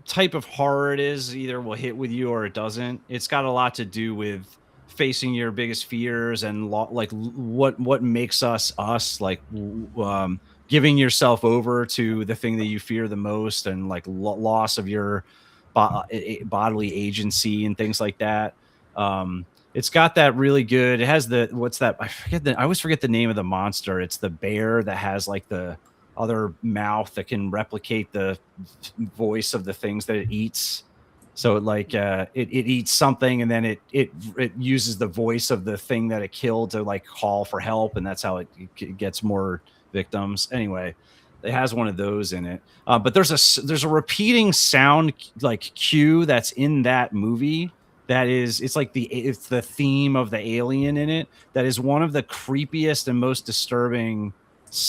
type of horror it is either will hit with you or it doesn't. It's got a lot to do with facing your biggest fears and like what makes us, like giving yourself over to the thing that you fear the most, and like loss of your bodily agency and things like that. It's got that really good. It has I always forget the name of the monster. It's the bear that has like the other mouth that can replicate the voice of the things that it eats. So it eats something, and then it uses the voice of the thing that it killed to like call for help, and that's how it gets more victims. Anyway, it has one of those in it. But there's a repeating sound like cue that's in that movie. It's the theme of the alien in it. That is one of the creepiest and most disturbing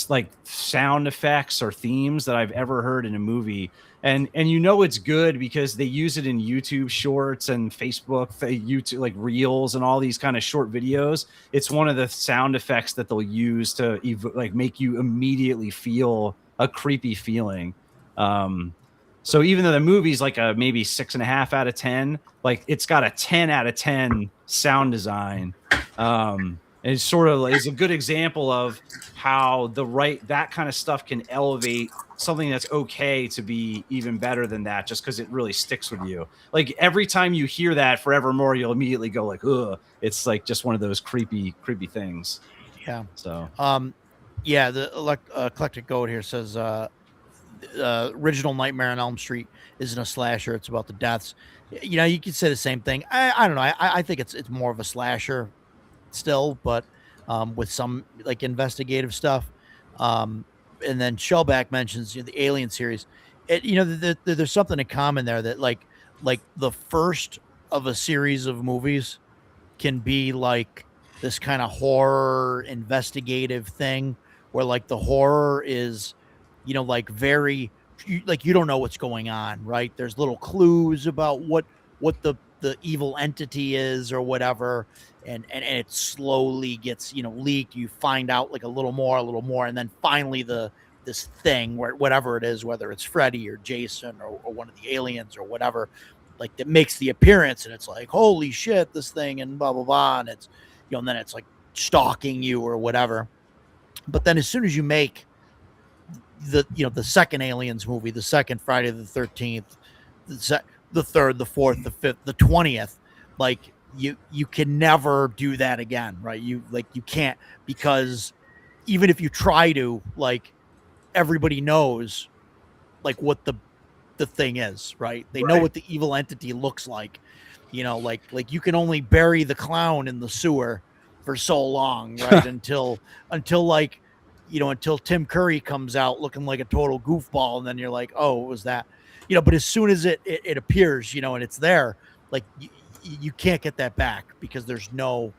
like sound effects or themes that I've ever heard in a movie. And it's good because they use it in YouTube shorts and Facebook, YouTube like reels and all these kind of short videos. It's one of the sound effects that they'll use to like make you immediately feel a creepy feeling. So even though the movie's like a maybe 6.5 out of 10, like it's got a 10 out of 10 sound design. And it's sort of is a good example of how that kind of stuff can elevate something that's okay to be even better than that, just because it really sticks with you. Like every time you hear that forevermore, you'll immediately go like, ugh. It's like just one of those creepy things. Yeah. So, yeah, the eclectic goat here says original Nightmare on Elm Street isn't a slasher. It's about the deaths. You could say the same thing. I don't know. I think it's more of a slasher still, but with some like investigative stuff. And then Shellback mentions the Alien series. There's something in common there that like the first of a series of movies can be like this kind of horror investigative thing where like the horror is like very like you don't know what's going on, right? There's little clues about what the evil entity is or whatever, and it slowly gets leaked. You find out like a little more, and then finally this thing where whatever it is, whether it's Freddy or Jason or one of the aliens or whatever, like that makes the appearance, and it's like, holy shit, this thing, and blah blah blah, and it's and then it's like stalking you or whatever. But then as soon as you make the second Aliens movie, the second Friday the 13th, the third, the fourth, the fifth, the 20th, like you can never do that again, right? You can't, because even if you try to, like everybody knows like what the thing is, right? They know what the evil entity looks like, like you can only bury the clown in the sewer for so long, right? until like until Tim Curry comes out looking like a total goofball, and then you're like, oh, what was that? But as soon as it appears, and it's there, like you can't get that back, because there's no,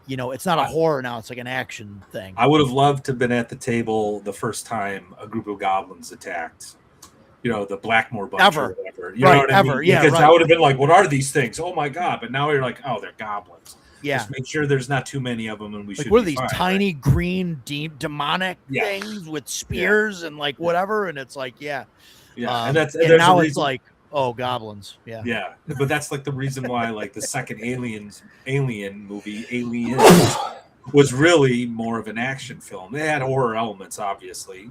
it's not a horror now, it's like an action thing. I would have loved to have been at the table the first time a group of goblins attacked, the Blackmore bunch or whatever. You know what I mean? Yeah, because I would have been like, what are these things? Oh my God. But now you're like, oh, they're goblins. Yeah. Just make sure there's not too many of them, and we should. What are these fine, tiny right? green deep demonic things with spears and like whatever? And it's like, yeah. And that's and now it's like, oh, goblins. Yeah. Yeah. But that's like the reason why like the second alien movie, Aliens, was really more of an action film. They had horror elements, obviously.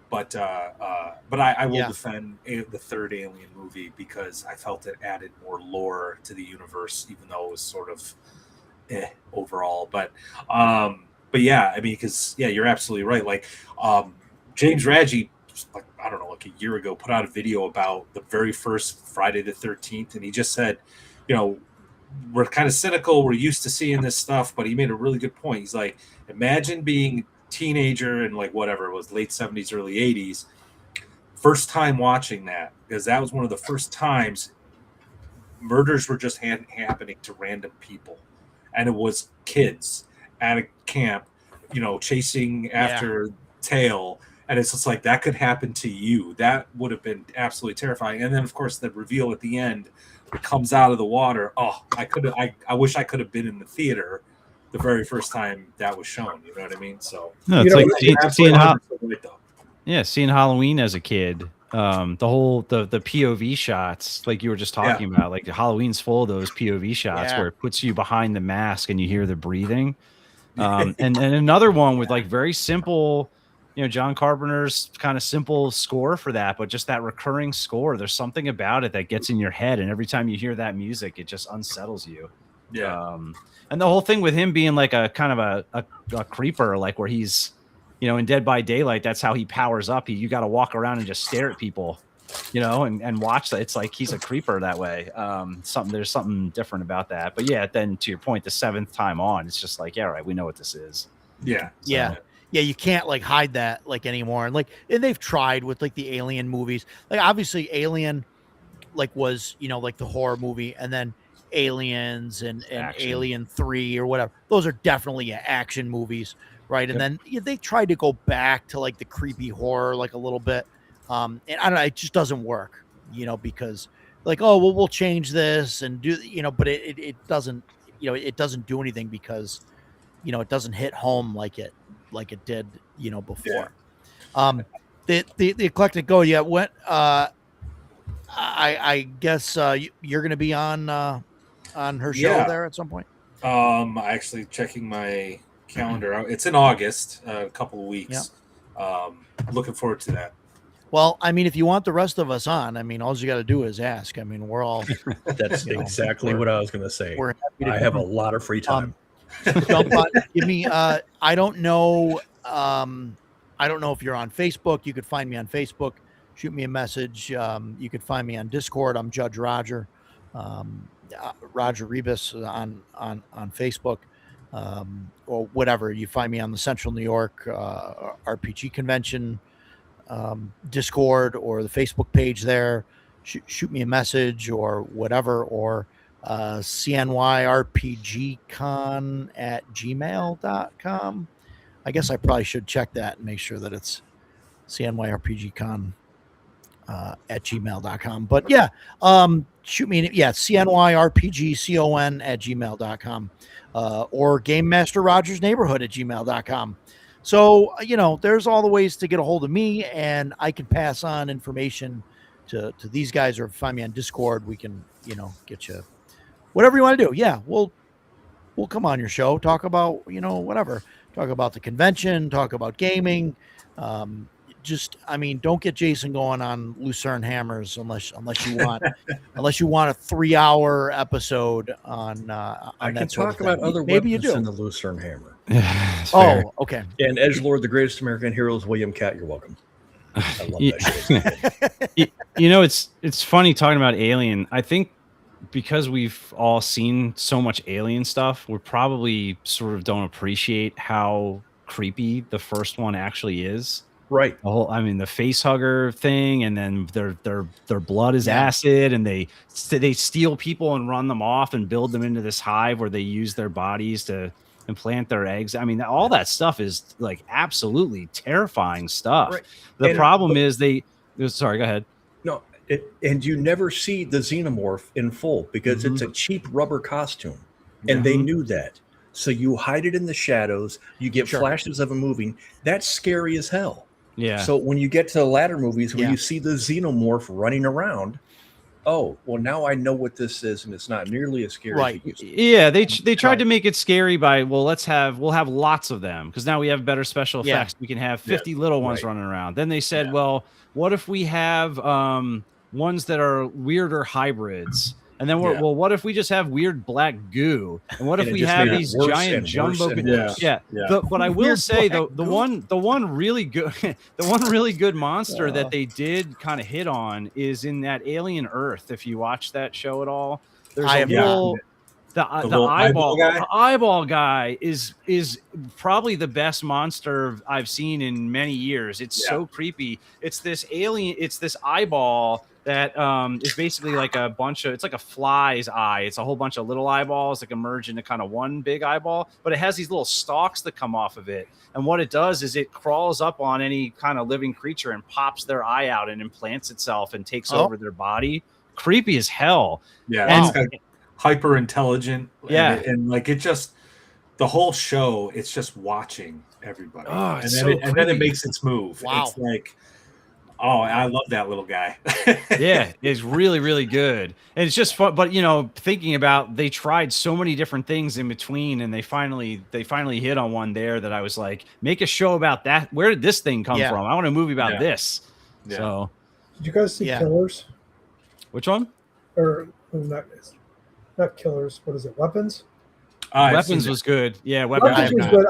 But I will defend the third Alien movie, because I felt it added more lore to the universe, even though it was sort of overall. But yeah, I mean, because you're absolutely right. Like James Raggi, like, I don't know, like a year ago, put out a video about the very first Friday the 13th, and he just said, we're kind of cynical. We're used to seeing this stuff, but he made a really good point. He's like, imagine being teenager in like whatever it was, late 70s, early 80s, first time watching that, because that was one of the first times murders were just happening to random people, and it was kids at a camp, chasing after tail, and it's just like that could happen to you. That would have been absolutely terrifying. And then of course the reveal at the end, it comes out of the water. Oh, I wish I could have been in the theater the very first time that was shown. You know what I mean? So no, it's like seeing Halloween as a kid. The whole the POV shots, like you were just talking about, like Halloween's full of those POV shots where it puts you behind the mask and you hear the breathing. And another one with like very simple, John Carpenter's kind of simple score for that, but just that recurring score. There's something about it that gets in your head, and every time you hear that music, it just unsettles you. Yeah. And the whole thing with him being like a kind of a creeper, like where he's, in Dead by Daylight, that's how he powers up. You got to walk around and just stare at people and watch that. It's like he's a creeper that way. There's something different about that. But yeah, then to your point, the 7th time on, it's just like, yeah, right, we know what this is. Yeah. So, yeah, you can't like hide that like anymore. And they've tried with like the Alien movies. Like obviously Alien like was, like the horror movie, and then Aliens and Alien 3 or whatever. Those are definitely action movies, right? And then they tried to go back to like the creepy horror like a little bit. And I don't know, it just doesn't work, because like, oh, well, we'll change this and do, but it doesn't, it doesn't do anything because, it doesn't hit home like it did, before. The Eclectic Go, what, I guess you're going to be on her show there at some point. Actually checking my calendar out. It's in August, a couple of weeks. Looking forward to that. Well, I mean, if you want the rest of us on, I mean, all you got to do is ask. I mean, we're all. That's exactly what I was going to say. I have a lot of free time. Jump on. Give me. I don't know. I don't know if you're on Facebook. You could find me on Facebook. Shoot me a message. You could find me on Discord. I'm Judge Roger, Roger Rebus on Facebook, or whatever. You find me on the Central New York RPG Convention Discord or the Facebook page there. Shoot me a message or whatever, or cnyrpgcon@gmail.com. I guess I probably should check that and make sure that it's cnyrpgcon at gmail.com. But yeah, shoot me, cnyrpgcon@gmail.com, or Game Master Rogers Neighborhood @gmail.com. So, there's all the ways to get a hold of me, and I can pass on information to these guys, or find me on Discord. We can, get you whatever you want to do. Yeah, we'll come on your show, talk about, whatever. Talk about the convention, talk about gaming. Don't get Jason going on Lucerne Hammers unless you want unless you want a 3-hour episode on I can talk about other weapons than the Lucerne Hammer. Oh, okay. And Edgelord, the greatest American heroes, William Catt, you're welcome. I love that shit. It's funny talking about Alien. I think because we've all seen so much Alien stuff, we probably sort of don't appreciate how creepy the first one actually is. Right. The face hugger thing, and then their blood is acid, and they steal people and run them off and build them into this hive where they use their bodies to implant their eggs. I mean, all that stuff is like absolutely terrifying stuff. Right. The problem is sorry, go ahead. No, and you never see the xenomorph in full because it's a cheap rubber costume, and they knew that. So you hide it in the shadows. You get flashes of it moving. That's scary as hell. Yeah. So when you get to the latter movies where you see the xenomorph running around, oh, well, now I know what this is, and it's not nearly as scary as it used to be. Yeah, they tried to make it scary by, we'll have lots of them because now we have better special effects. We can have 50 little ones running around. Then they said, well, what if we have ones that are weirder hybrids? And then what if we just have weird black goo? And what if we have these giant jumbo? But I will say the one really good monster that they did kind of hit on is in that Alien Earth. If you watch that show at all, there's the eyeball guy is probably the best monster I've seen in many years. It's so creepy. It's this alien. It's this eyeball that is basically like it's like a fly's eye. It's a whole bunch of little eyeballs that can merge into kind of one big eyeball, but it has these little stalks that come off of it. And what it does is it crawls up on any kind of living creature and pops their eye out and implants itself and takes over their body. Creepy as hell. Yeah. It's hyper intelligent. Yeah. And like, it just, the whole show, it's just watching everybody. Oh, and then it makes its move. Wow. It's like, oh, I love that little guy. Yeah, it's really, really good. And it's just fun. But, thinking about, they tried so many different things in between, and they finally hit on one there that I was like, make a show about that. Where did this thing come from? I want a movie about this. Yeah. So, did you guys see Killers? Which one? Or not Killers. What is it? Weapons? Weapons was good. Yeah, Weapons was good.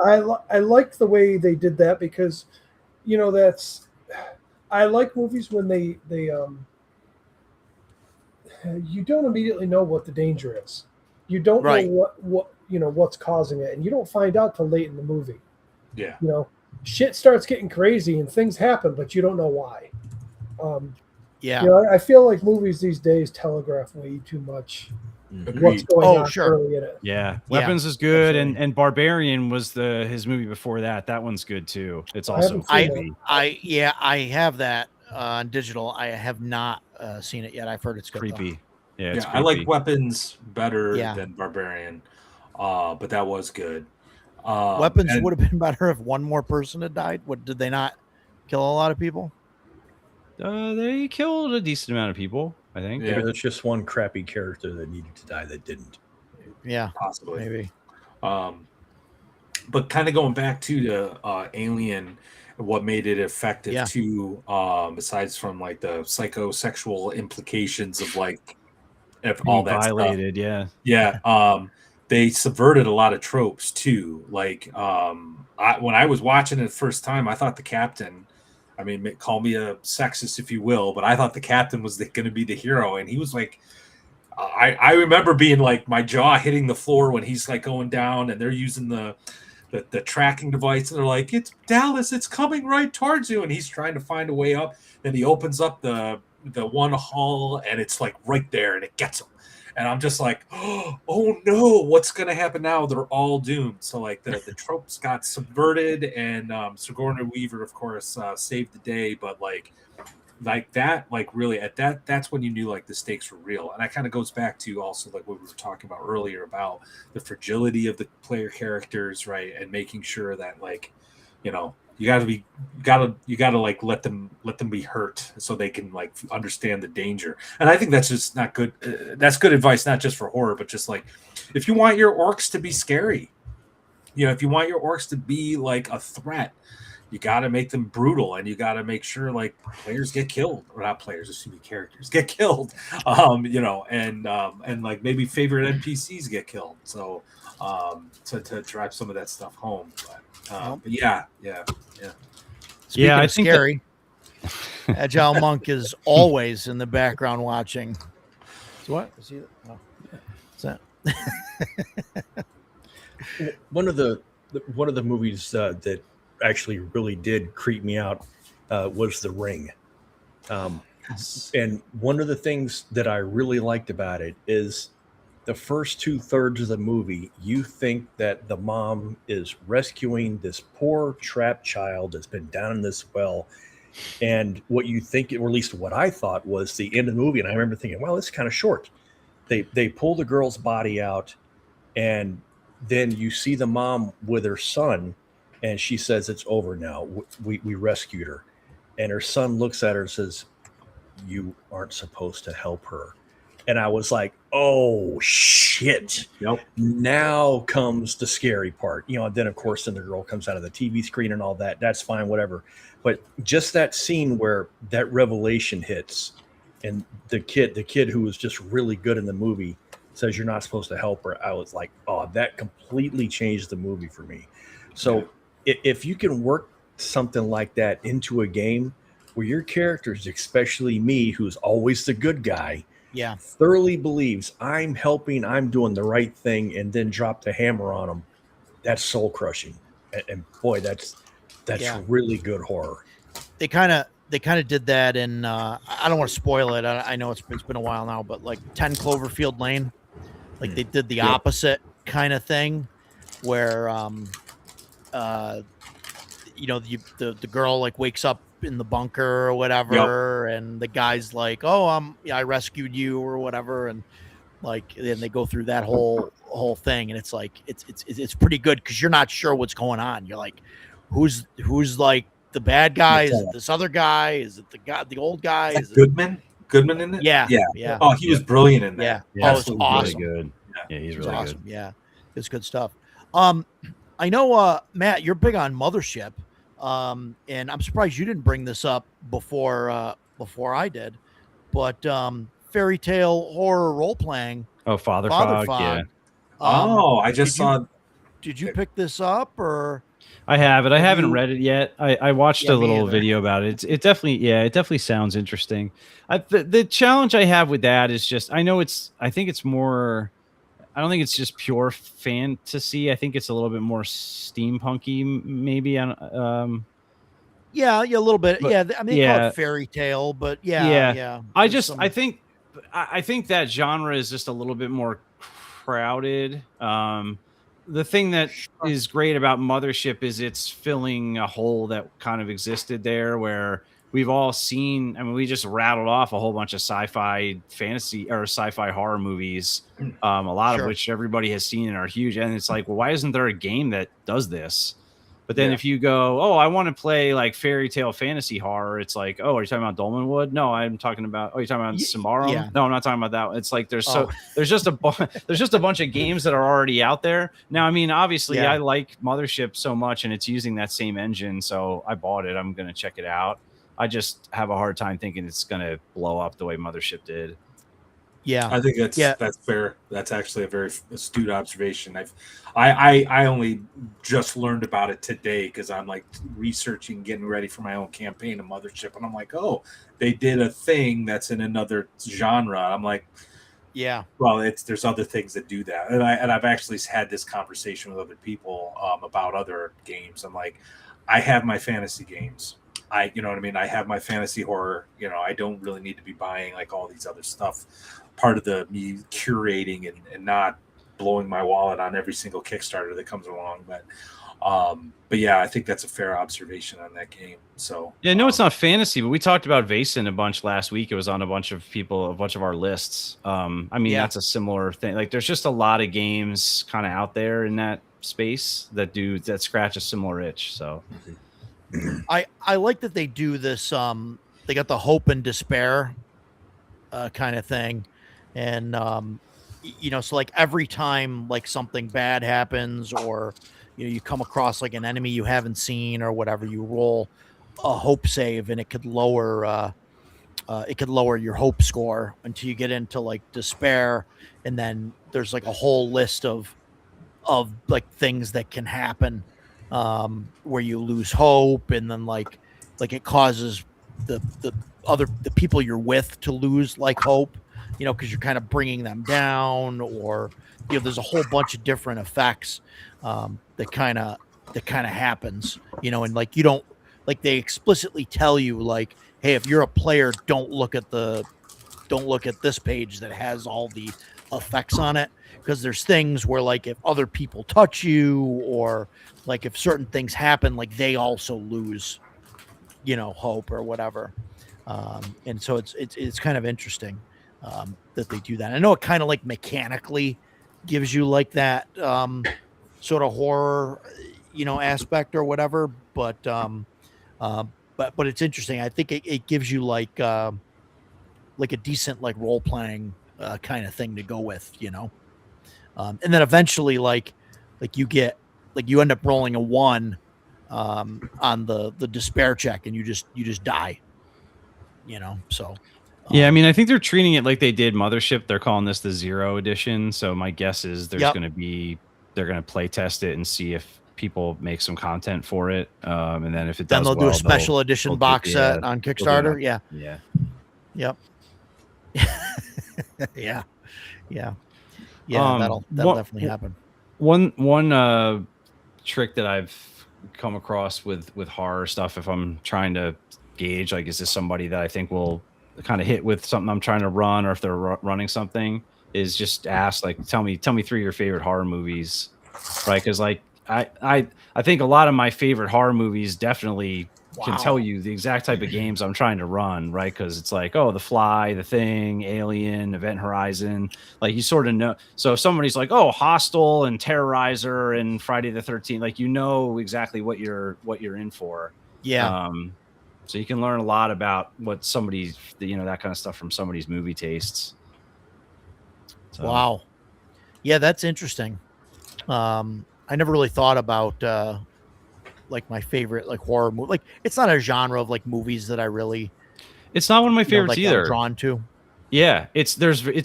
I liked the way they did that because, I like movies when they you don't immediately know what the danger is. You don't Right. know what's causing it, and you don't find out till late in the movie. Yeah. Shit starts getting crazy and things happen, but you don't know why. Yeah. I feel like movies these days telegraph way too much what's Agreed. going Oh, on sure. early in it. Yeah, Yeah, Weapons is good, absolutely. and Barbarian was his movie before that. That one's good too. It's I also haven't seen creepy. I have that on digital. I have not seen it yet. I've heard it's good though. Creepy. Yeah, it's Yeah, I like creepy. Weapons better Yeah. than Barbarian, but that was good. Weapons and- would have been better if one more person had died. What did they not kill a lot of people? They killed a decent amount of people, I think. Yeah. Maybe there's just one crappy character that needed to die that didn't. Yeah, possibly. maybe. But kind of going back to the Alien, what made it effective Yeah. too, besides from like the psychosexual implications of like of all Being that stuff. violated, yeah. Yeah, they subverted a lot of tropes too. Like when I was watching it the first time, I thought the captain. I mean, call me a sexist if you will, but I thought the captain was going to be the hero, and he was like. I remember being like my jaw hitting the floor when he's like going down, and they're using the tracking device, and they're like, "It's Dallas, it's coming right towards you," and he's trying to find a way up. Then he opens up the one hull, and it's like right there, and it gets him. And I'm just like, oh no, what's gonna happen now? They're all doomed. So like the tropes got subverted, and Sigourney Weaver, of course, saved the day. But like that, like really that's when you knew like the stakes were real. And that kind of goes back to also like what we were talking about earlier about the fragility of the player characters, right? And making sure that like, you gotta like let them be hurt so they can like understand the danger. And I think that's just not good. That's good advice, not just for horror, but just like if you want your orcs to be scary, if you want your orcs to be like a threat, you got to make them brutal, and you got to make sure like players get killed, or not players, excuse me, characters get killed, and like maybe favorite NPCs get killed. So to drive some of that stuff home. But yeah. Speaking I of think scary, Agile Monk is always in the background watching. So what? Is he? Oh. What's that? One of the movies that actually really did creep me out was The Ring. And one of the things that I really liked about it is the first 2/3 of the movie, you think that the mom is rescuing this poor trapped child that's been down in this well. And what you think, or at least what I thought, was the end of the movie. And I remember thinking, well, it's kind of short. They pull the girl's body out, and then you see the mom with her son, and she says, "It's over now. We rescued her." And her son looks at her and says, "You aren't supposed to help her." And I was like, oh, shit. Yep. Now comes the scary part. Then, of course, then the girl comes out of the TV screen and all that. That's fine, whatever. But just that scene where that revelation hits, and the kid who was just really good in the movie says, "You're not supposed to help her." I was like, oh, that completely changed the movie for me. So if you can work something like that into a game where your characters, especially me, who's always the good guy, thoroughly believes I'm helping, I'm doing the right thing, and then drop the hammer on them, that's soul crushing. And boy, that's really good horror. They kind of did that in I don't want to spoil it. I know it's been a while now, but like 10 Cloverfield Lane, like they did the opposite kind of thing where the girl like wakes up in the bunker or whatever, and the guy's like, "Oh, I rescued you" or whatever, and like then they go through that whole thing, and it's like it's pretty good because you're not sure what's going on. You're like, who's like the bad guy? Is it this other guy? Is it the old guy? Is Goodman in it? Yeah. Oh, he was brilliant in that. Yeah. Oh, it's awesome. Really good. Yeah, he's really awesome. good. Yeah, it's good stuff. I know, Matt, you're big on Mothership, and I'm surprised you didn't bring this up before I did. But fairy tale horror role playing. Oh, Father Fog. Yeah. I just saw. did you pick this up or? I have it. I Have haven't you- read it yet. I watched Yeah, a me little either. video about it. It definitely sounds interesting. The challenge I have with that is just I think it's more. I don't think it's just pure fantasy. I think it's a little bit more steampunky, maybe. Yeah, a little bit. But Yeah, I mean, they call yeah, it fairy tale, but yeah. yeah. I There's just some, I think that genre is just a little bit more crowded. The thing that is great about Mothership is it's filling a hole that kind of existed there where we've all seen. I mean, we just rattled off a whole bunch of sci-fi fantasy or sci-fi horror movies, a lot of Sure. which everybody has seen and are huge. And it's like, well, why isn't there a game that does this? But then Yeah. if you go, oh, I want to play like fairy tale fantasy horror, it's like, oh, are you talking about Dolmenwood? No, I'm talking about. Oh, you're talking about Symbaroum? yeah. No, I'm not talking about that one. It's like there's Oh. there's just a bunch of games that are already out there. Now, I mean, obviously, Yeah. I like Mothership so much, and it's using that same engine, so I bought it. I'm gonna check it out. I just have a hard time thinking it's gonna blow up the way Mothership did. Yeah, I think that's Yeah. that's fair. That's actually a very astute observation. I only just learned about it today because I'm like researching, getting ready for my own campaign of Mothership, and I'm like, oh, they did a thing that's in another genre. I'm like, yeah, well, there's other things that do that, and I've actually had this conversation with other people about other games. I'm like, I have my fantasy games. You know what I mean? I have my fantasy horror. You know, I don't really need to be buying like all these other stuff. Part of me curating and not blowing my wallet on every single Kickstarter that comes along. But yeah, I think that's a fair observation on that game. So Yeah, no, it's not fantasy, but we talked about Vaesen a bunch last week. It was on a bunch of our lists. I mean, Yeah. that's a similar thing. Like, there's just a lot of games kind of out there in that space that scratch a similar itch. So, I like that they do this. They got the hope and despair, kind of thing, and so like every time like something bad happens or you come across like an enemy you haven't seen or whatever, you roll a hope save and it could lower your hope score until you get into like despair, and then there's like a whole list of like things that can happen where you lose hope, and then like it causes the people you're with to lose like hope, because you're kind of bringing them down, or there's a whole bunch of different effects that kind of happens, and like you don't, like they explicitly tell you like, hey, if you're a player, don't look at this page that has all the effects on it, because there's things where like if other people touch you or like if certain things happen, like they also lose hope or whatever, and so it's kind of interesting that they do that. I know it kind of like mechanically gives you like that sort of horror aspect or whatever, but it's interesting. I think it gives you like a decent like role playing kind of thing to go with, and then eventually like you get like you end up rolling a 1 on the despair check, and you just die, so yeah, I mean, I think they're treating it like they did Mothership. They're calling this the 0 edition. So my guess is they're going to play test it and see if people make some content for it, and then if it does, then they'll do a special edition box set on Kickstarter. Yeah. Yep. Yeah. That'll definitely happen. One trick that I've come across with horror stuff, if I'm trying to gauge like, is this somebody that I think will kind of hit with something I'm trying to run, or if they're running something, is just ask like, tell me 3 of your favorite horror movies, right? Because like I think a lot of my favorite horror movies definitely can tell you the exact type of games I'm trying to run, right? Because it's like, oh, The Fly, The Thing, Alien, Event Horizon, like you sort of know. So if somebody's like, oh, Hostel and Terrorizer and Friday the 13th, like you know exactly what you're in for. Yeah. So you can learn a lot about what somebody's, that kind of stuff from somebody's movie tastes. So. Wow. Yeah, that's interesting. I never really thought about like my favorite like horror movie. Like it's not a genre of like movies that I really. It's not one of my favorites like, either. I'm drawn to. Yeah, it's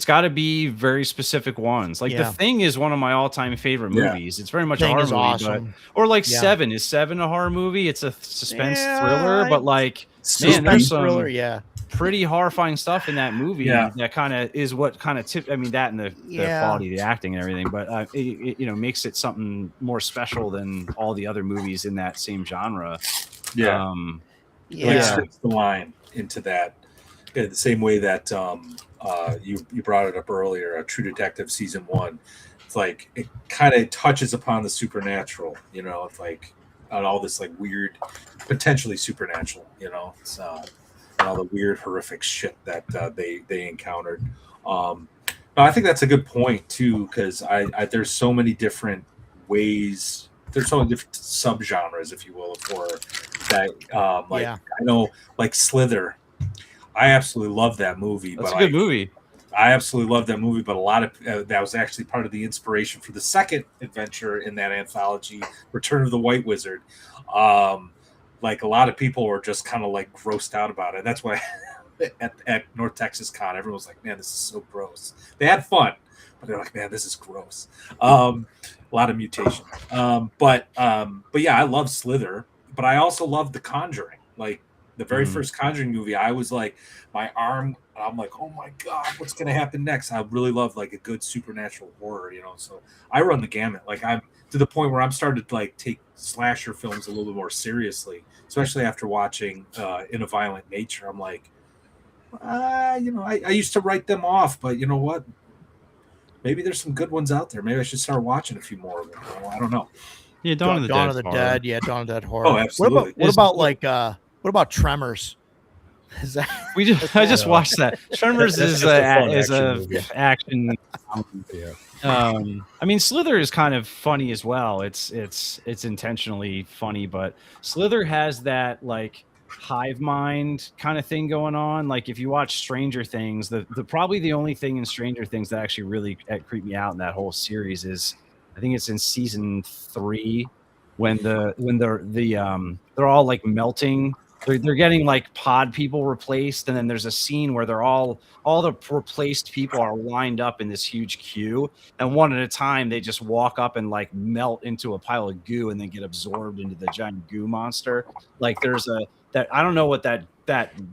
got to be very specific ones. Like The Yeah. Thing is one of my all-time favorite Yeah. movies. It's very much a Thing horror is movie, awesome. or like Yeah. Seven. Is Seven a horror movie? It's a suspense Yeah, thriller, but like Suspense there's some thriller, yeah. pretty horrifying stuff in that movie Yeah. that kind of is what kind of I mean, that and the Yeah. quality of the acting and everything, but it makes it something more special than all the other movies in that same genre. Yeah. Yeah. Like strips the line into that. Yeah, the same way that you brought it up earlier, True Detective season 1. It's like it kind of touches upon the supernatural, it's like on all this like weird, potentially supernatural, it's and all the weird, horrific shit that they encountered. I think that's a good point too, because I there's so many different ways. There's so many different subgenres, if you will, of horror that Yeah. I know, like Slither. I absolutely love that movie. That's but a good movie. I absolutely love that movie, but a lot of that was actually part of the inspiration for the second adventure in that anthology, Return of the White Wizard. Like a lot of people were just kind of like grossed out about it. That's why at North Texas Con, everyone was like, "Man, this is so gross." They had fun, but they're like, "Man, this is gross." A lot of mutation. But yeah, I love Slither, but I also love The Conjuring. Like the very first Conjuring movie, I was like, I'm like, oh my God, what's going to happen next? I really love like a good supernatural horror, so I run the gamut. Like I'm to the point where I'm starting to like take slasher films a little bit more seriously, especially after watching In a Violent Nature. I'm like, I used to write them off, but you know what? Maybe there's some good ones out there. Maybe I should start watching a few more of them. I don't know. Yeah, Dawn of the Dead. Yeah, Dawn of the Dead horror. Oh, absolutely. What about Tremors? Is that I just watched that. Tremors That's is just a fun a action movie. action. Yeah. I mean, Slither is kind of funny as well. It's intentionally funny, but Slither has that like hive mind kind of thing going on. Like if you watch Stranger Things, the probably the only thing in Stranger Things that actually really creeped me out in that whole series is, I think it's in season 3 when they're all like melting. They're getting like pod people replaced, and then there's a scene where all the replaced people are lined up in this huge queue, and one at a time they just walk up and like melt into a pile of goo and then get absorbed into the giant goo monster. Like there's that I don't know what that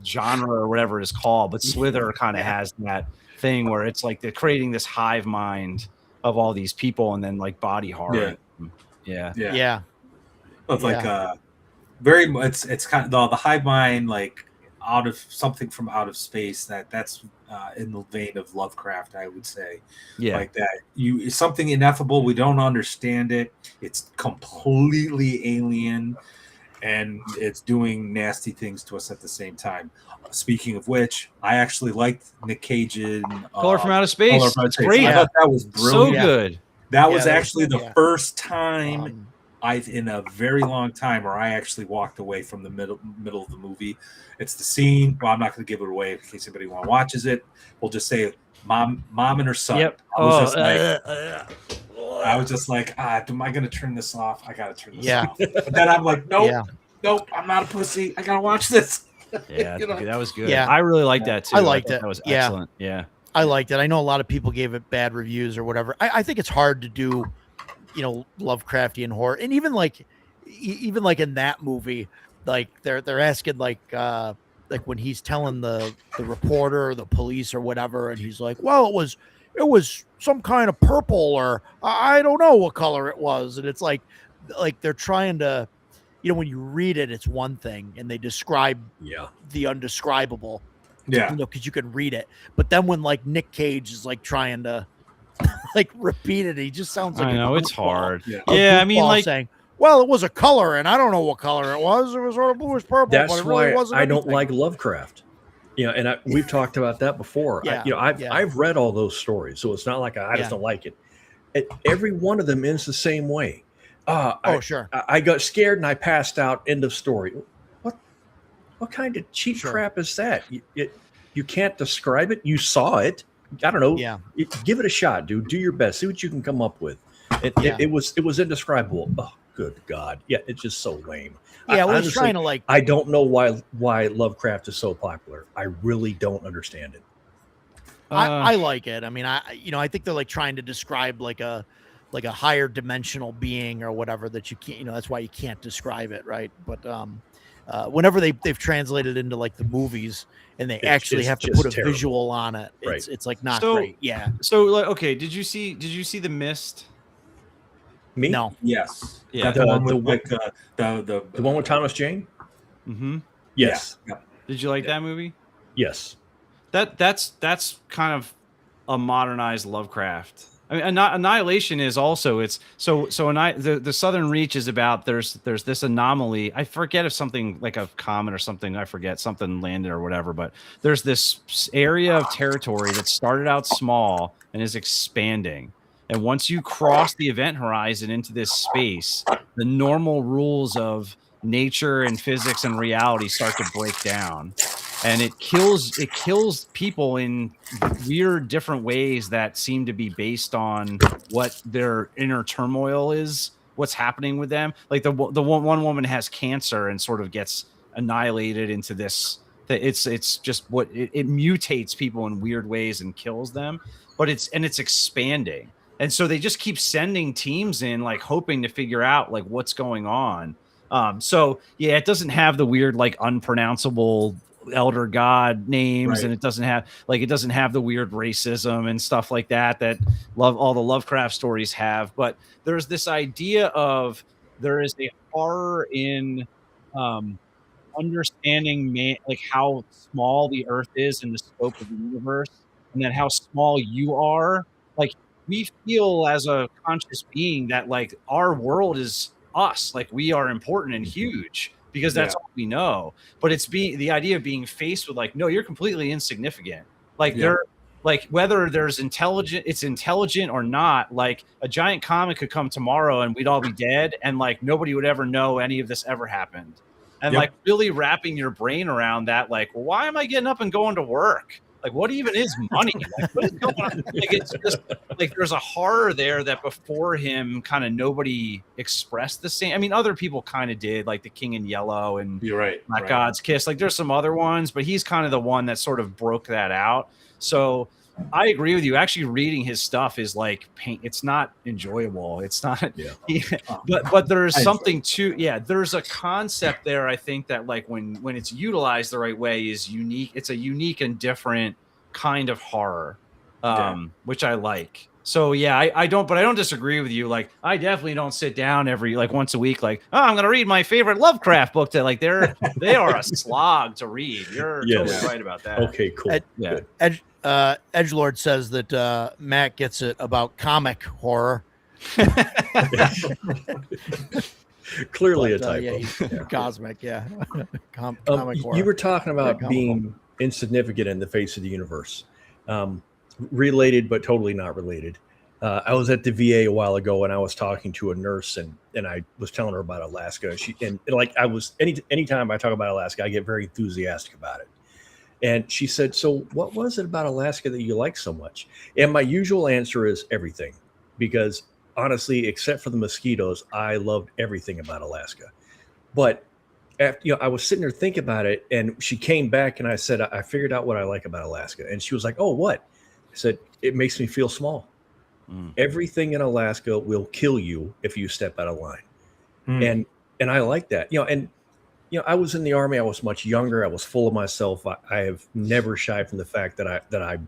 genre or whatever is called, but Slither kind of has that thing where it's like they're creating this hive mind of all these people and then like body horror. Yeah. It's like very much. It's kind of the hive mind, like out of something from out of space. That's in the vein of Lovecraft, I would say. Yeah, like that. It's something ineffable. We don't understand it. It's completely alien, and it's doing nasty things to us at the same time. Speaking of which, I actually liked Nick Cage in Color from Outer Space. It's great. I thought that was brilliant. So good. That was actually the first time in a very long time where I actually walked away from the middle of the movie. It's the scene. Well, I'm not going to give it away in case anybody watches it. We'll just say mom and her son. Yep. I was just like, am I going to turn this off? I got to turn this off. But then I'm like, nope, I'm not a pussy. I got to watch this. Yeah, that was good. Yeah. I really liked that too. I liked it. That was excellent. Yeah. I liked it. I know a lot of people gave it bad reviews or whatever. I think it's hard to do, Lovecraftian horror, and even like in that movie, like they're asking like when he's telling the reporter or the police or whatever, and he's like, well, it was some kind of purple, or I don't know what color it was, and it's like they're trying to, when you read it, it's one thing, and they describe the undescribable, because you can read it, but then when like Nick Cage is like trying to like repeat it, he just sounds like I know it's hard. I mean, like saying, well, it was a color, and I don't know what color it was. It was sort of bluish purple. That's but it why really wasn't I don't anything. like Lovecraft. And we've talked about that before. I've read all those stories, so it's not like I just don't like it. Every one of them ends the same way. Sure. I got scared and I passed out. End of story. What kind of cheap crap is that? You can't describe it. You saw it. I don't know. Yeah. Give it a shot, dude. Do your best. See what you can come up with. It was indescribable. Oh, good God. Yeah, it's just so lame. Yeah, we're honestly, trying to like. I don't know why Lovecraft is so popular. I really don't understand it. I like it. I mean, I think they're like trying to describe like a higher dimensional being or whatever that you can't, that's why you can't describe it, right? But whenever they've translated into like the movies and they actually it's have to just put a terrible. visual on it, Right. it's like not So- great. Yeah. So like, okay, did you see The Mist? Me? No. Yes. Yeah. That's the one with The- like the The one with Thomas Jane? Mm-hmm. Yes. Yeah. Did you like that movie? Yes. That's kind of a modernized Lovecraft. I mean, Annihilation is also the Southern Reach is about there's this anomaly. I forget if something like a comet or something. I forget something landed or whatever. But there's this area of territory that started out small and is expanding. And once you cross the event horizon into this space, the normal rules of nature and physics and reality start to break down. And it kills people in weird different ways that seem to be based on what their inner turmoil is, what's happening with them. Like the one woman has cancer and sort of gets annihilated into this. It's just what it mutates people in weird ways and kills them. But it's expanding, and so they just keep sending teams in, like hoping to figure out like what's going on. So yeah, it doesn't have the weird like unpronounceable elder god names, Right. and it doesn't have the weird racism and stuff like that all the Lovecraft stories have. But there's this idea of there is a horror in understanding like how small the earth is in the scope of the universe, and then how small you are. Like we feel as a conscious being that like our world is us, like we are important and huge because that's all we know. But it's the idea of being faced with like, no, you're completely insignificant. Like they're like, whether it's intelligent or not, like a giant comet could come tomorrow and we'd all be dead, and like nobody would ever know any of this ever happened. And like really wrapping your brain around that, like, well, why am I getting up and going to work? Like, what even is money? Like, what is going on? Like, it's just like there's a horror there that before him, kind of nobody expressed the same. I mean, other people kind of did, like the King in Yellow and You're right. Black God's Kiss. Like, there's some other ones, but he's kind of the one that sort of broke that out. So I agree with you. Actually, reading his stuff is like pain. It's not enjoyable. It's not. Yeah. But there's something to. Yeah, there's a concept there. I think that like when it's utilized the right way is unique. It's a unique and different kind of horror, which I like. So yeah, I don't disagree with you. Like I definitely don't sit down every like once a week. Like, oh, I'm gonna read my favorite Lovecraft book. That like they are a slog to read. You're totally right about that. Okay, cool. Edgelord says that Matt gets it about comic horror. Clearly But, a typo. Cosmic, comic horror. You were talking about being insignificant in the face of the universe. Related, but totally not related. I was at the VA a while ago, and I was talking to a nurse, and I was telling her about Alaska. And like I was anytime I talk about Alaska, I get very enthusiastic about it. And she said, "So what was it about Alaska that you like so much?" And my usual answer is everything, because honestly, except for the mosquitoes, I loved everything about Alaska. But after, I was sitting there thinking about it, and she came back, and I said, "I figured out what I like about Alaska." And she was like, "Oh, what?" I said, "It makes me feel small. Everything in Alaska will kill you if you step out of line." And I like that, and I was in the Army. I was much younger. I was full of myself. I have never shied from the fact that I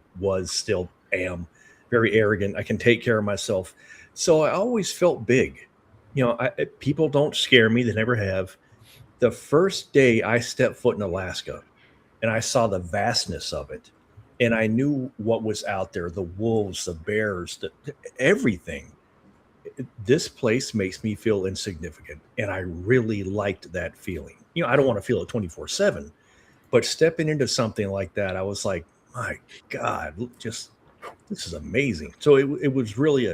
still am very arrogant. I can take care of myself. So I always felt big. People don't scare me. They never have. The first day I stepped foot in Alaska and I saw the vastness of it, and I knew what was out there, the wolves, the bears, everything. This place makes me feel insignificant, and I really liked that feeling. I don't want to feel it 24/7, but stepping into something like that, I was like, my God, this is amazing. So it was really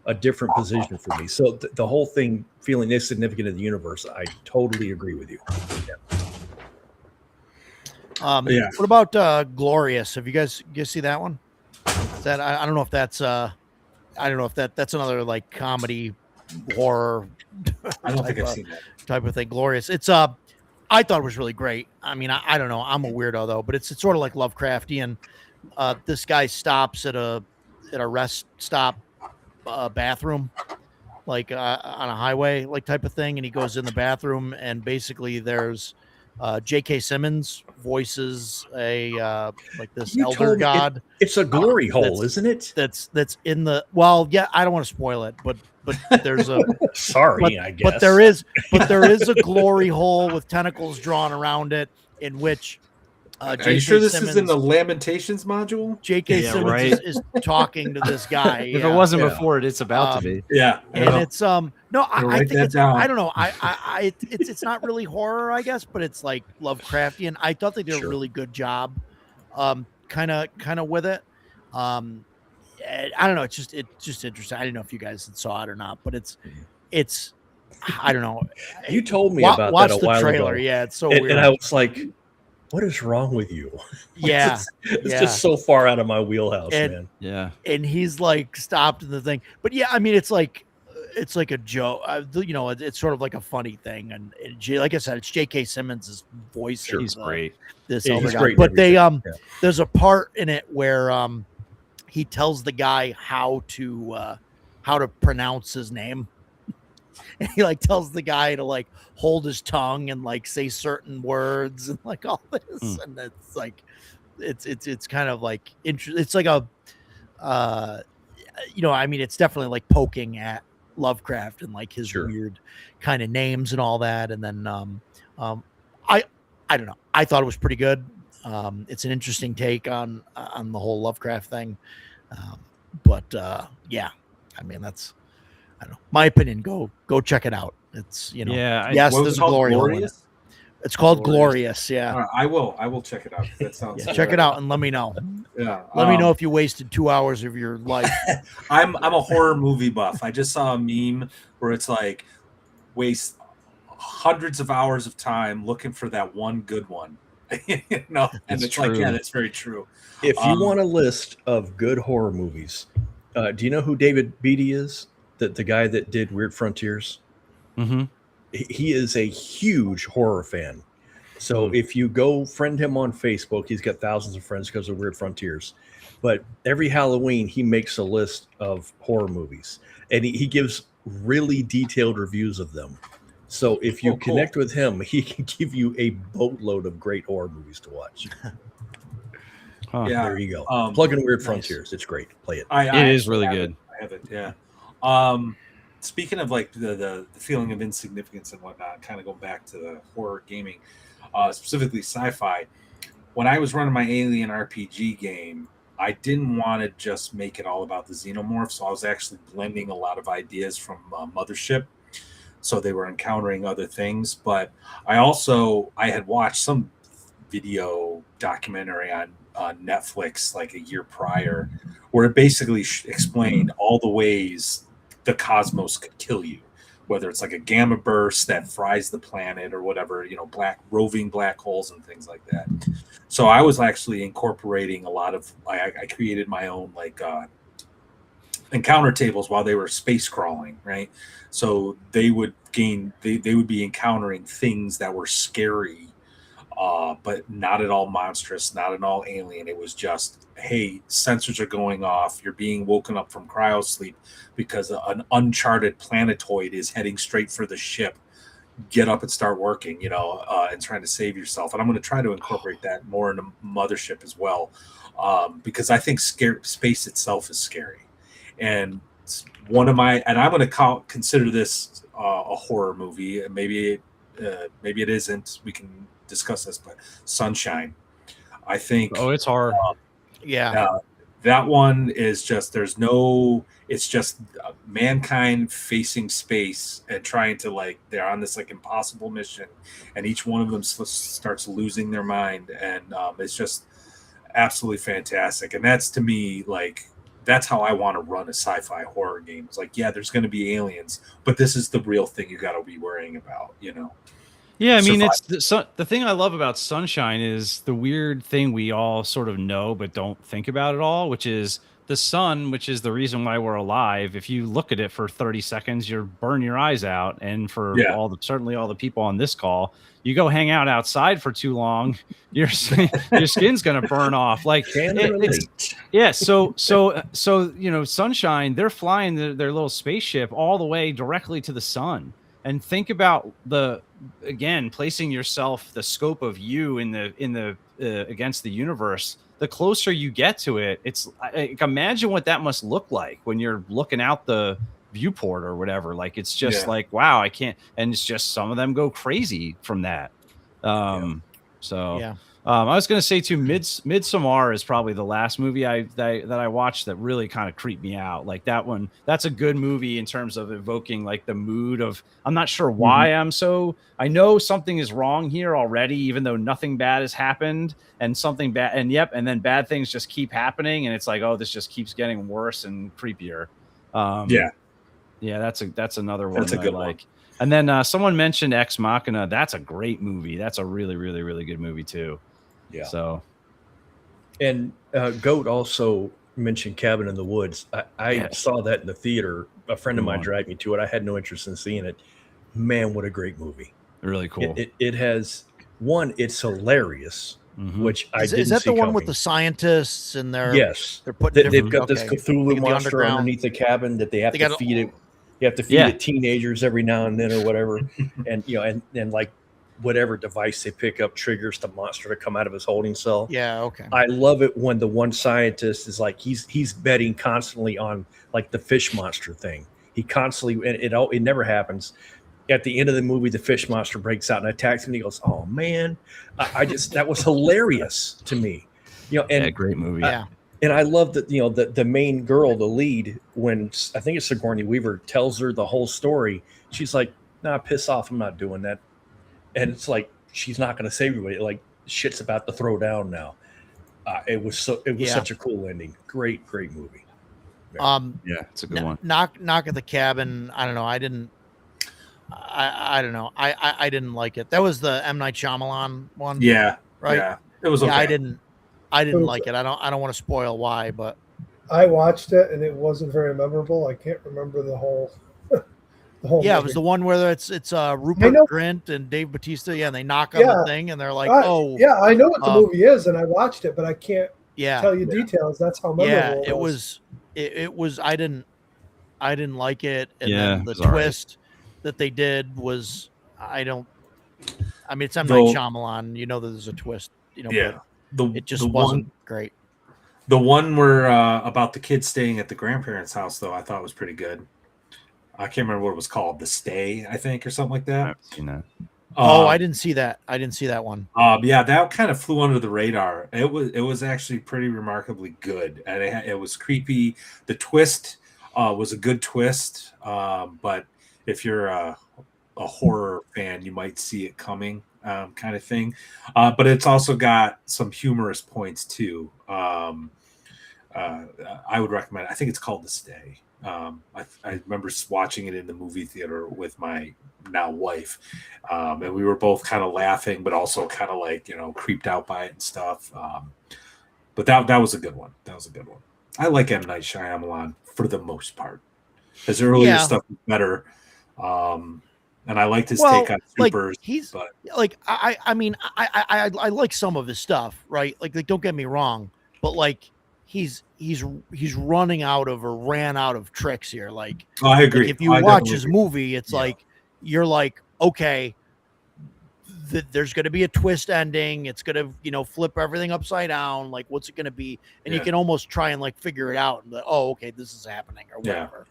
a different position for me. So the whole thing, feeling insignificant in the universe, I totally agree with you. What about Glorious? Have you guys see that one? I don't know if that's that's another like comedy horror. I don't think I've seen that type of thing. Glorious. It's I thought it was really great. I mean, I don't know. I'm a weirdo though, but it's sort of like Lovecraftian. this guy stops at a rest stop bathroom, like on a highway, like type of thing, and he goes in the bathroom, and basically there's J.K. Simmons voices a like this You elder told me god it's a glory hole, that's- isn't it? that's in the yeah, I don't want to spoil it, but there's a Sorry, I guess. but there is a glory hole with tentacles drawn around it, in which Are J.K. you sure this Simmons, is in the Lamentations module? J.K. Yeah, Simmons right. is talking to this guy. If yeah. it wasn't Yeah. before it, it's about Um, to be. Yeah, And it's no, I write think that it's down. I don't know. It's not really horror, I guess, but it's like Lovecraftian. I thought they did Sure. a really good job, kind of with it. And I don't know. It's just interesting. I didn't know if you guys had saw it or not, but it's I don't know. You told me Wa- about watch that a the while trailer. ago. Yeah, it's so and, weird. and I was like, what is wrong with you? yeah, It's yeah. just so far out of my wheelhouse, And- man. Yeah. And he's like stopped in the thing, but yeah, I mean, it's like a joke. It's sort of like a funny thing, and like I said, it's J.K. Simmons' voice. Sure. He's great. This Yeah, elder he's guy. great in But they everything. Yeah. there's a part in it where he tells the guy how to pronounce his name. And he like tells the guy to like hold his tongue and like say certain words and like all this, and it's like it's kind of like it's like a I mean, it's definitely like poking at Lovecraft and like his Sure. weird kind of names and all that. And then I don't know. I thought it was pretty good. It's an interesting take on the whole Lovecraft thing. But yeah, I mean, that's, I don't know, my opinion. Go check it out. It's Yeah. yes, What was there's it a called? glory hole in it. Glorious? It's called Glorious. Glorious. Yeah. All right, I will check it out. That sounds. Yeah, check it out and let me know. Yeah, Let me know if you wasted 2 hours of your life. I'm a horror movie buff. I just saw a meme where it's like waste hundreds of hours of time looking for that one good one. And It's it's like, true. yeah, that's very true. If you Um, want a list of good horror movies, do you know who David Beatty is? The guy that did Weird Frontiers? Mm-hmm. He is a huge horror fan. So Hmm. if you go friend him on Facebook, he's got thousands of friends because of Weird Frontiers. But every Halloween, he makes a list of horror movies, and he gives really detailed reviews of them. So if you Oh, cool. connect with him, he can give you a boatload of great horror movies to watch. Huh. Yeah. There you go. Um, Plug in Weird nice. Frontiers. It's great. Play it. It is really good. I have it. Yeah. Speaking of like the feeling of insignificance and whatnot, kind of go back to the horror gaming, specifically sci-fi. When I was running my Alien RPG game, I didn't want to just make it all about the xenomorph, so I was actually blending a lot of ideas from Mothership. So they were encountering other things, but I had watched some video documentary on Netflix like a year prior, where it basically explained all the ways the cosmos could kill you, whether it's like a gamma burst that fries the planet or whatever, roving black holes and things like that. So I was actually incorporating a lot of, I created my own like encounter tables while they were space crawling, right? So they would they would be encountering things that were scary, but not at all monstrous, not at all alien. It was just, hey, sensors are going off. You're being woken up from cryosleep because an uncharted planetoid is heading straight for the ship. Get up and start working, and trying to save yourself. And I'm going to try to incorporate that more into Mothership as well, because I think space itself is scary. And I'm going to consider this a horror movie. Maybe it isn't. We can discuss this, but Sunshine, I think. Oh, it's hard. Yeah. That one is just, it's just mankind facing space and trying to they're on this impossible mission, and each one of them starts losing their mind, and it's just absolutely fantastic. And that's, to me, that's how I want to run a sci-fi horror game. It's like, yeah, there's going to be aliens, but this is the real thing you got to be worrying about, Yeah, I mean, Survive. the thing I love about Sunshine is the weird thing we all sort of know but don't think about at all, which is the sun, which is the reason why we're alive, if you look at it for 30 seconds, you burn your eyes out. And for certainly all the people on this call, you go hang out outside for too long, your skin's going to burn off. Like yeah. So Sunshine, they're flying their little spaceship all the way directly to the sun. And think about placing yourself, the scope of you in the against the universe. The closer you get to it, it's like, imagine what that must look like when you're looking out the viewport or whatever. Like, it's just like, wow, I can't. And it's just, some of them go crazy from that. I was going to say too, Midsommar is probably the last movie that I watched that really kind of creeped me out. Like that one, that's a good movie in terms of evoking like the mood of, I'm not sure why I know something is wrong here already, even though nothing bad has happened, and something bad, and then bad things just keep happening. And it's like, oh, this just keeps getting worse and creepier. That's another one that I like. And then someone mentioned Ex Machina. That's a great movie. That's a really, really, really good movie too. Yeah. So, and Goat also mentioned Cabin in the Woods. I saw that in the theater. A friend of mine dragged me to it. I had no interest in seeing it. Man, what a great movie! Really cool. It has one. It's hilarious, which I didn't see. Is that the one coming. with the scientists and they're they're putting they've got this Cthulhu monster underneath the cabin that they have to feed it. You have to feed it teenagers every now and then or whatever, and and like whatever device they pick up triggers the monster to come out of his holding cell. Yeah, okay. I love it when the one scientist is like he's betting constantly on like the fish monster thing. He constantly, and it never happens. At the end of the movie, the fish monster breaks out and attacks him. And he goes, "Oh man, I just that was hilarious to me." And great movie. And I love that, the main girl, the lead, when I think it's Sigourney Weaver tells her the whole story, she's like, "Nah, piss off. I'm not doing that." And it's like, she's not going to save everybody. Like, shit's about to throw down now. It was such a cool ending. Great movie. It's a good one. Knock at the Cabin. I don't know. I don't know. I didn't like it. That was the M. Night Shyamalan one. Yeah. Right. Yeah. It was okay. I didn't like it. I don't want to spoil why, but I watched it and it wasn't very memorable. I can't remember the whole movie. It was the one where it's Rupert Grint and Dave Bautista. Yeah, and they knock on the thing and they're like, I know what the movie is, and I watched it, but I can't tell you details. That's how memorable it was. It was. I didn't like it, and then the twist that they did was it's M. Night Shyamalan. You know that there's a twist. But it just wasn't great. The one where about the kids staying at the grandparents' house, though, I thought was pretty good. I can't remember what it was called, The Stay, I think, or something like that. I've seen that. I didn't see that. I didn't see that one. That kind of flew under the radar. It was actually pretty remarkably good, and it was creepy. The twist was a good twist, but if you're a horror fan, you might see it coming, kind of thing. But it's also got some humorous points too. I would recommend it. I think it's called The Stay. I remember watching it in the movie theater with my now wife, and we were both kind of laughing, but also kind of like creeped out by it and stuff. But that was a good one. I like M. Night Shyamalan for the most part. His earlier stuff was better, and I liked his take on supers. I like some of his stuff, right? Like don't get me wrong, but like he's running out of or ran out of tricks here. Like, I agree. Like if you watch his movie, it's like you're like, okay, there's going to be a twist ending. It's going to flip everything upside down. Like, what's it going to be? And you can almost try and like figure it out. And okay, this is happening or whatever.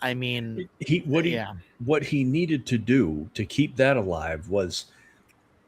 I mean, what he needed to do to keep that alive was,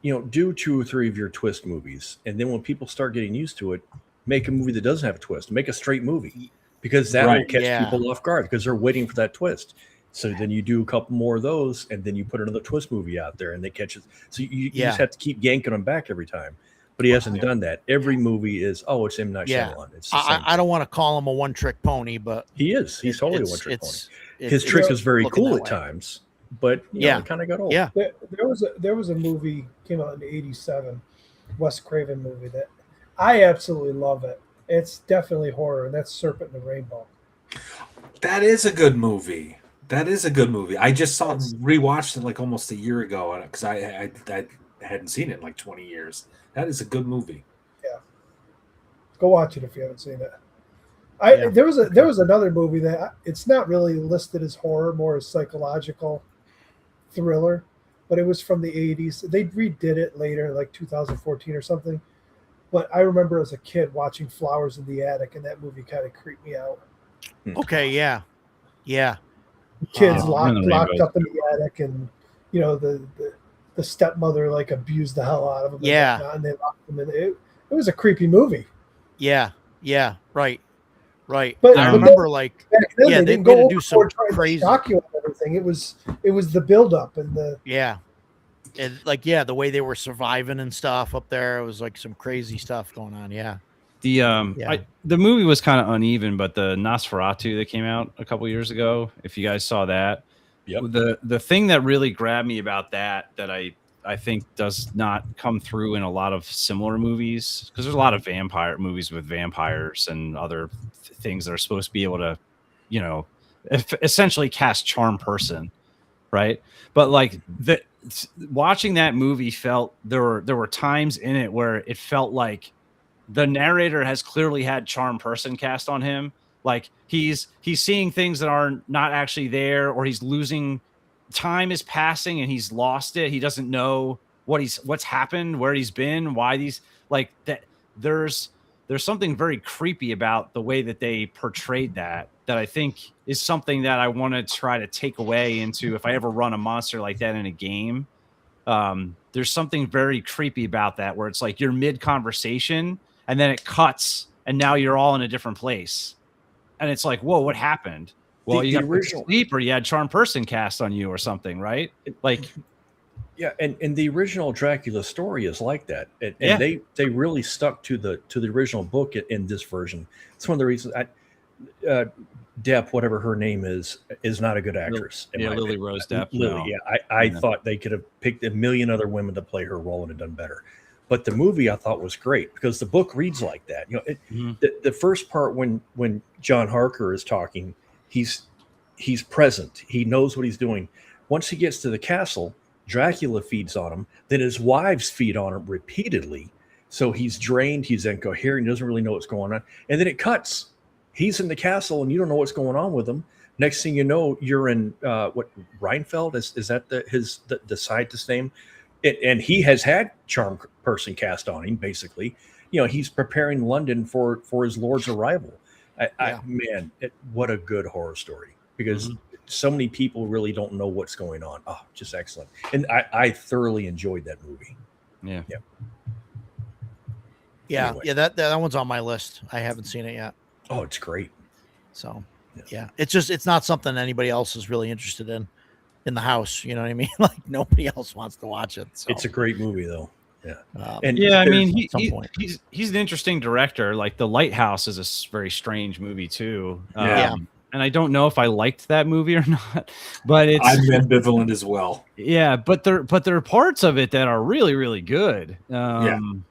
do 2 or 3 of your twist movies. And then when people start getting used to it, make a movie that doesn't have a twist, make a straight movie, because that will catch people off guard because they're waiting for that twist. So then you do a couple more of those, and then you put another twist movie out there and they catch it. So you just have to keep yanking them back every time. But he hasn't done that. Every movie is, it's M. Night Shyamalan. It's I don't want to call him a one-trick pony, but he is. He's totally a one-trick pony. His trick is very cool at times, but it kind of got old. Yeah. There was a movie came out in '87, Wes Craven movie that I absolutely love it. It's definitely horror, and that's Serpent in the Rainbow. That is a good movie. That is a good movie. I just rewatched it like almost a year ago because I hadn't seen it in like 20 years. That is a good movie. Yeah, go watch it if you haven't seen it. There was another movie that it's not really listed as horror, more as psychological thriller, but it was from the 80s. They redid it later, like 2014 or something. But I remember as a kid watching Flowers in the Attic, and that movie kind of creeped me out. Okay, yeah. The kids locked up in the attic, and the stepmother like abused the hell out of them. Yeah, and they locked them in. It was a creepy movie. Yeah, right. But I remember like they didn't go do some crazy shock you and everything. It was the build up and the and the way they were surviving and stuff up there. It was like some crazy stuff going on. Yeah. The movie was kind of uneven, but the Nosferatu that came out a couple years ago, if you guys saw that, the thing that really grabbed me about that I think does not come through in a lot of similar movies, because there's a lot of vampire movies with vampires and other things that are supposed to be able to, essentially cast charm person, right? But like watching that movie felt there were times in it where it felt like the narrator has clearly had charm person cast on him. Like he's seeing things that are not actually there, or he's losing. Time is passing and he's lost it. He doesn't know what's happened, where he's been, why these like that. There's something very creepy about the way that they portrayed that I think is something that I want to try to take away into if I ever run a monster like that in a game. There's something very creepy about that, where it's like you're mid conversation and then it cuts and now you're all in a different place. And it's like, whoa, what happened? Well, you got original sleep, or you had charm person cast on you or something, right? Like, yeah, and the original Dracula story is like that, and they really stuck to the original book in this version. It's one of the reasons Depp, whatever her name is not a good actress. Lily Rose Depp. Lily, I thought they could have picked a million other women to play her role and have done better. But the movie I thought was great because the book reads like that. The first part when John Harker is talking. He's present. He knows what he's doing. Once he gets to the castle, Dracula feeds on him. Then his wives feed on him repeatedly. So he's drained. He's incoherent. He doesn't really know what's going on. And then it cuts. He's in the castle, and you don't know what's going on with him. Next thing you know, you're in Reinfeld? Is that the scientist's name? And he has had charm person cast on him. Basically, he's preparing London for his lord's arrival. Man, what a good horror story, because so many people really don't know what's going on. Oh, just excellent. And I thoroughly enjoyed that movie. Yeah. Anyway. Yeah. That one's on my list. I haven't seen it yet. Oh, it's great. So it's not something anybody else is really interested in the house. You know what I mean? Like nobody else wants to watch it. So. It's a great movie though. Yeah. I mean, he's an interesting director. Like The Lighthouse is a very strange movie too. And I don't know if I liked that movie or not, but I'm ambivalent as well. Yeah, but there are parts of it that are really, really good. And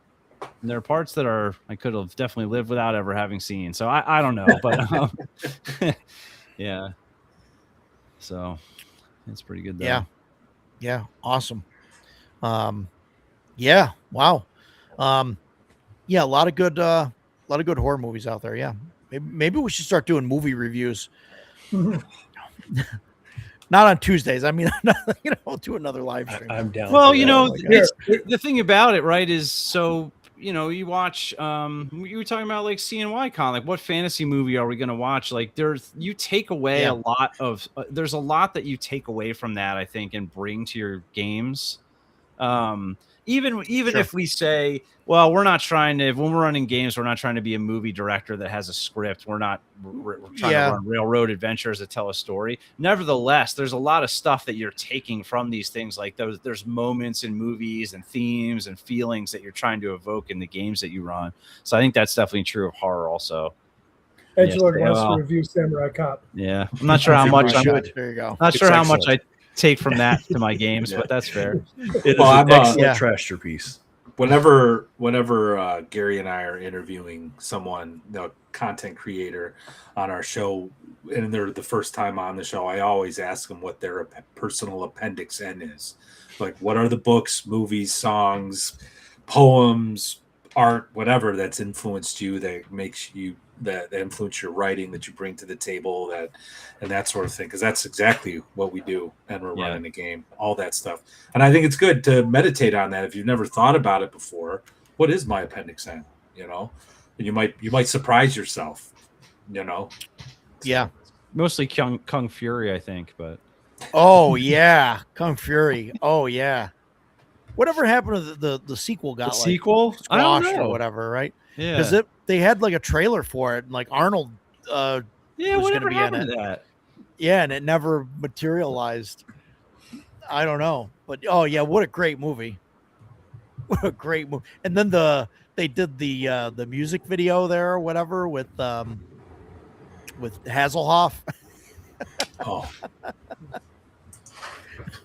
there are parts that I could have definitely lived without ever having seen. So I don't know, but yeah. So it's pretty good though. Yeah. Awesome. Yeah. Wow. A lot of good horror movies out there. Yeah. Maybe we should start doing movie reviews. Not on Tuesdays. I mean, do another live stream. I'm down. Well, the thing about it, right, is so, you watch, you were talking about like CNY Con, like what fantasy movie are we going to watch? Like you take away a lot of, there's a lot that you take away from that, I think, and bring to your games. Even if we say, well, we're not trying to, when we're running games, we're not trying to be a movie director that has a script. We're trying to run railroad adventures that tell a story. Nevertheless, there's a lot of stuff that you're taking from these things. Like there's moments in movies and themes and feelings that you're trying to evoke in the games that you run. So I think that's definitely true of horror also. Edgelord wants to review Samurai Cop. Yeah. I'm not sure how much there you go. Not sure how much I take from that to my games, but that's fair. It is an excellent trash piece. whenever Gary and I are interviewing someone, content creator on our show, and they're the first time on the show, I always ask them what their personal appendix N is. Like, what are the books, movies, songs, poems, art, whatever that's influenced you, that makes you that influence your writing, that you bring to the table, that and that sort of thing, because that's exactly what we do, and we're running a game, all that stuff. And I think it's good to meditate on that if you've never thought about it before. What is my appendix N? And you might surprise yourself. Yeah. Mostly Kung Fury, I think, but Oh yeah, Kung Fury. Oh yeah. Whatever happened to the sequel? Got the sequel? I don't squashed know. or whatever, right? Yeah, Because they had like a trailer for it, and like Arnold was going to be in it. That? Yeah, and it never materialized. I don't know, but oh yeah, what a great movie! What a great movie! And then they did the music video there or whatever with Hasselhoff. Oh,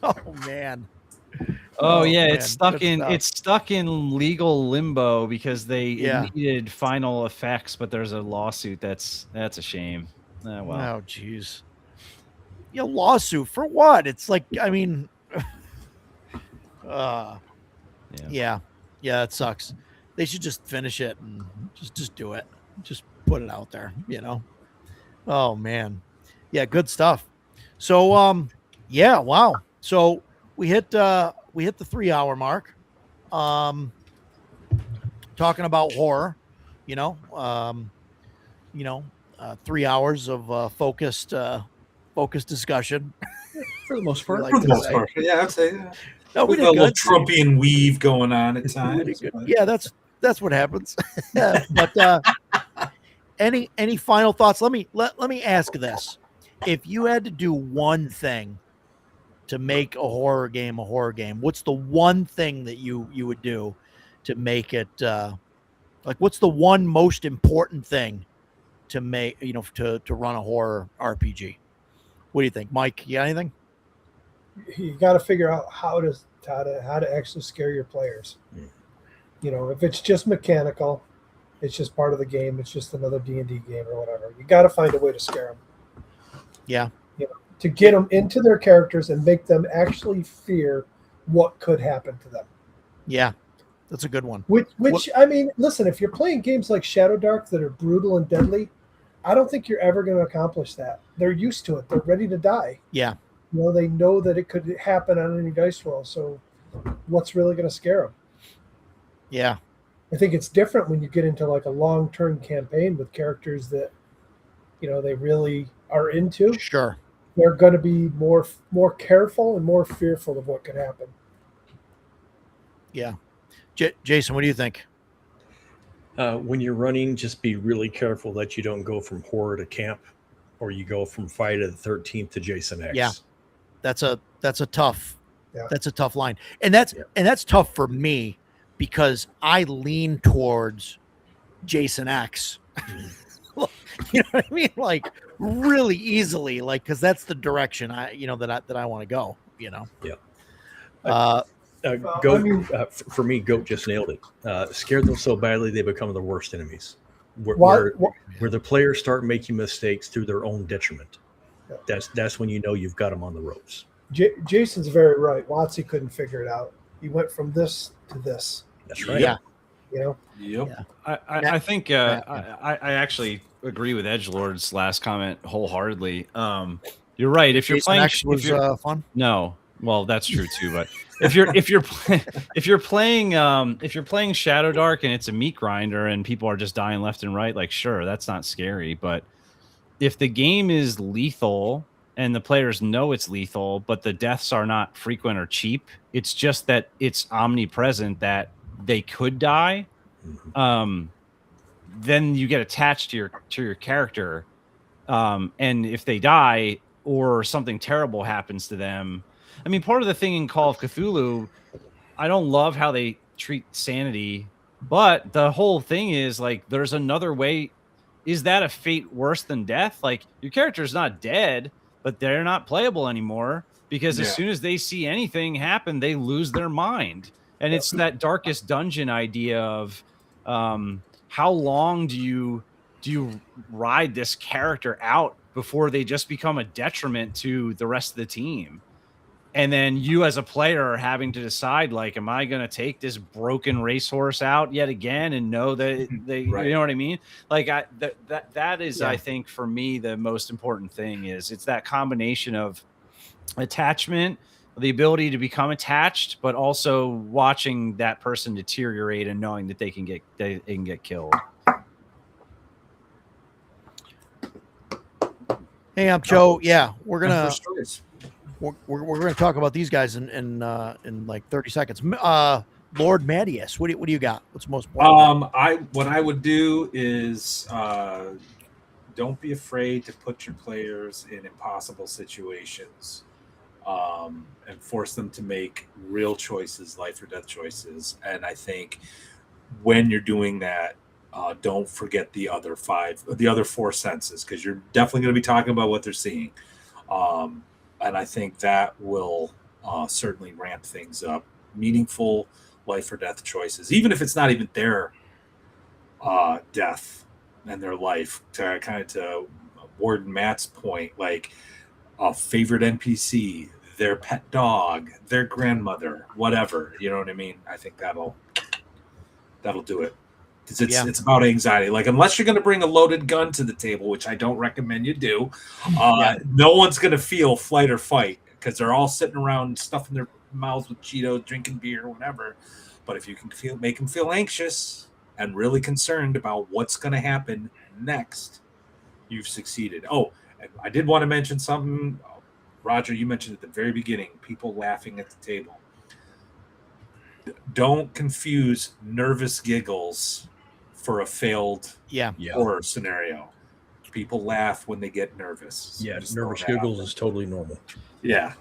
Oh man. Oh yeah, man, it's stuck good in stuff. it's stuck in legal limbo because Yeah. it needed final effects, but there's a lawsuit that's a shame. Well, Oh jeez. Yeah, lawsuit for what? It's like, I mean, yeah, it sucks. They should just finish it and just do it. Just put it out there, Oh man. Yeah, good stuff. So yeah, wow. So we hit the 3-hour mark. Talking about horror, 3 hours of focused discussion. For the most part. for the most part, yeah, I'd say. No, we With did a little good. Trumpian weave going on at We did times. good. but- Yeah, that's what happens. But any final thoughts? Let me ask this: if you had to do one thing to make a horror game, what's the one thing that you would do to make it? Like, what's the one most important thing to make to run a horror RPG? What do you think, Mike? You got anything? You got to figure out how to actually scare your players. If it's just mechanical, it's just part of the game. It's just another D&D game or whatever. You got to find a way to scare them. Yeah. To get them into their characters and make them actually fear what could happen to them. Yeah, that's a good one. Which I mean, listen, if you're playing games like Shadow Dark that are brutal and deadly, I don't think you're ever going to accomplish that. They're used to it. They're ready to die. Yeah. They know that it could happen on any dice roll. So what's really going to scare them? Yeah. I think it's different when you get into like a long-term campaign with characters that, they really are into. Sure. They're going to be more careful and more fearful of what could happen. Yeah. Jason, what do you think? When you're running, just be really careful that you don't go from horror to camp, or you go from Friday the 13th to Jason X. Yeah. That's a tough Yeah. that's a tough line. And that's tough for me because I lean towards Jason X. You know what I mean? Like really easily, like, because that's the direction I want to go. Yeah. Well, I mean- For me, Goat just nailed it. Scared them so badly they become the worst enemies. Why- Where the players start making mistakes through their own detriment. Yeah. That's when you know you've got them on the ropes. Jason's very right. WotC couldn't figure it out. He went from this to this. That's right. Yeah. Yep. Yeah. I think I actually agree with Edgelord's last comment wholeheartedly. You're right. If you're Jason playing, X was fun. no, well, that's true too. But if you're playing Shadow Dark and it's a meat grinder and people are just dying left and right, like sure, that's not scary. But if the game is lethal and the players know it's lethal, but the deaths are not frequent or cheap, it's just that it's omnipresent that they could die. Then you get attached to your character, and if they die or something terrible happens to them, I mean, part of the thing in Call of Cthulhu, I don't love how they treat sanity, but the whole thing is like there's another way. Is that a fate worse than death? Like your character's not dead, but they're not playable anymore because as soon as they see anything happen, they lose their mind. And it's that darkest dungeon idea of how long do you ride this character out before they just become a detriment to the rest of the team? And then you as a player are having to decide, like, am I going to take this broken racehorse out yet again and know that they, Right. you know what I mean? Like that is, I think, for me, the most important thing is it's that combination of attachment, the ability to become attached, but also watching that person deteriorate and knowing that they can get killed. Hey, I'm Joe. Yeah, we're gonna First choice. we're gonna talk about these guys in like 30 seconds. Lord Matteus, what do you got? What's most important? What I would do is don't be afraid to put your players in impossible situations, and force them to make real choices, life or death choices. And I think when you're doing that, don't forget the other four senses, because you're definitely going to be talking about what they're seeing. And I think that will certainly ramp things up. Meaningful life or death choices, even if it's not even their death and their life. To Warden Matt's point, like a favorite NPC, their pet dog, their grandmother, whatever. You know what I mean? I think that'll do it. Because it's about anxiety. Like, unless you're going to bring a loaded gun to the table, which I don't recommend you do, no one's going to feel flight or fight, because they're all sitting around stuffing their mouths with Cheetos, drinking beer, whatever. But if you can make them feel anxious and really concerned about what's going to happen next, you've succeeded. Oh, and I did want to mention something. Roger, you mentioned at the very beginning, people laughing at the table. Don't confuse nervous giggles for a failed horror scenario. People laugh when they get nervous. So nervous giggles is totally normal. Yeah.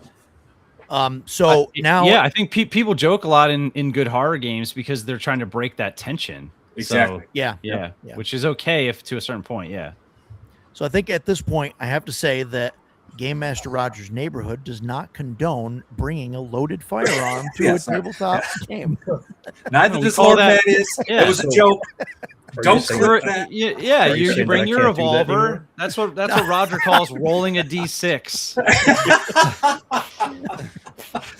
So now, I think people joke a lot in good horror games because they're trying to break that tension. Exactly. So, which is okay if to a certain point. Yeah. So I think at this point, I have to say that Game Master Rogers' Neighborhood does not condone bringing a loaded firearm to a tabletop game. Neither does Lord Matteus. It was a joke. Don't click that. You bring your revolver. That's what Roger calls rolling a D6.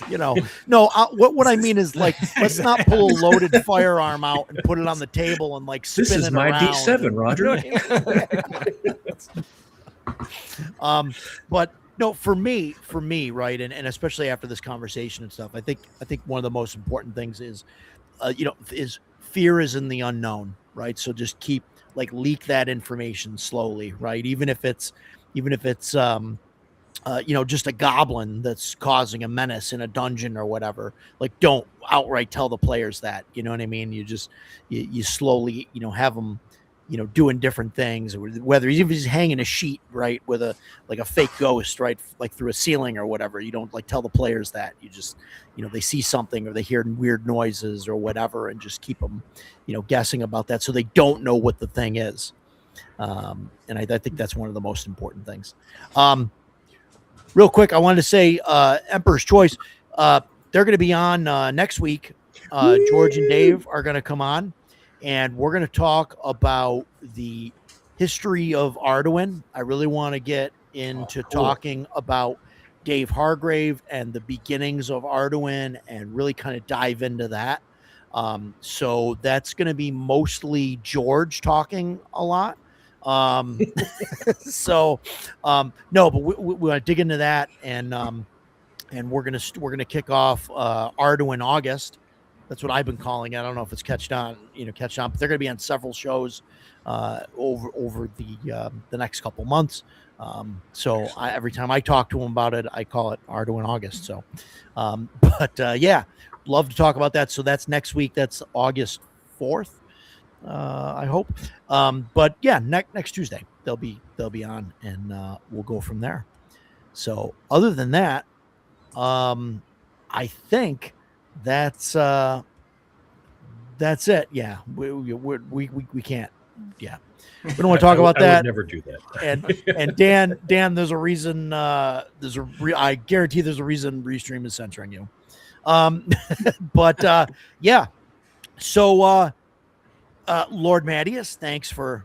What I mean is, like, let's not pull a loaded firearm out and put it on the table and like spin it around. This is my D7, Roger. But no, for me, right, and especially after this conversation and stuff, I think one of the most important things is, is fear is in the unknown, right? So just leak that information slowly, right? Even if it's just a goblin that's causing a menace in a dungeon or whatever, like, don't outright tell the players that, you know what I mean? You just, you slowly, have them, doing different things, whether he's hanging a sheet, right, with a fake ghost, right, like through a ceiling or whatever. You don't tell the players that. You just, they see something or they hear weird noises or whatever, and just keep them, guessing about that, so they don't know what the thing is. And I think that's one of the most important things. Real quick, I wanted to say, Emperor's Choice, they're going to be on next week. George and Dave are going to come on, and we're going to talk about the history of Arduin. I really want to get into talking about Dave Hargrave and the beginnings of Arduin and really kind of dive into that. So that's going to be mostly George talking a lot. No, but we want to dig into that, and we're gonna kick off Arduin August. That's what I've been calling it. I don't know if it's catched on, but they're gonna be on several shows over the next couple months. So every time I talk to them about it, I call it Arduin August. So, love to talk about that. So that's next week. That's August 4th. I hope. But yeah, next Tuesday they'll be on, and we'll go from there. So other than that, I think that's it. Yeah, we can't. Yeah, we don't want to talk about that. I would never do that. And Dan, there's a reason. I guarantee there's a reason Restream is censoring you. But yeah. So Lord Matteus, thanks for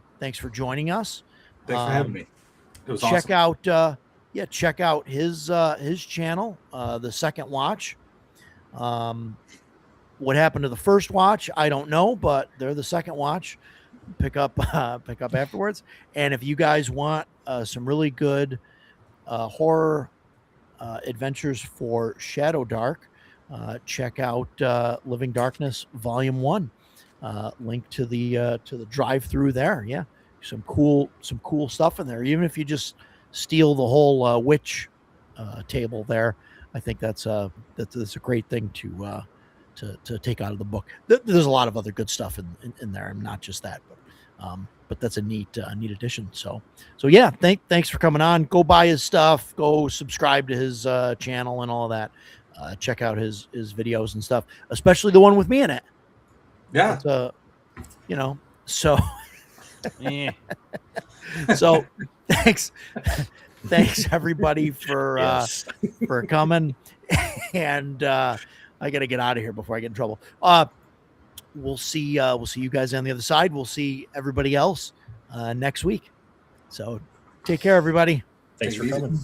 joining us. Thanks for having me. It was check awesome. out check out his channel, The Second Watch. What happened to the first watch, I don't know, but they're the second watch. Pick up afterwards. And if you guys want some really good horror adventures for Shadow Dark, check out Living Darkness Volume 1. Link to the drive-through there. Yeah, some cool stuff in there. Even if you just steal the whole witch table there, I think that's a great thing to take out of the book. There's a lot of other good stuff in there, and not just that, but that's a neat addition. So yeah, thanks for coming on. Go buy his stuff. Go subscribe to his channel and all of that. Check out his videos and stuff, especially the one with me in it. Yeah. So Yeah. so thanks everybody for Yes. for coming. And I gotta get out of here before I get in trouble. We'll see you guys on the other side. We'll see everybody else next week. So take care, everybody. Thanks Take for it easy. coming.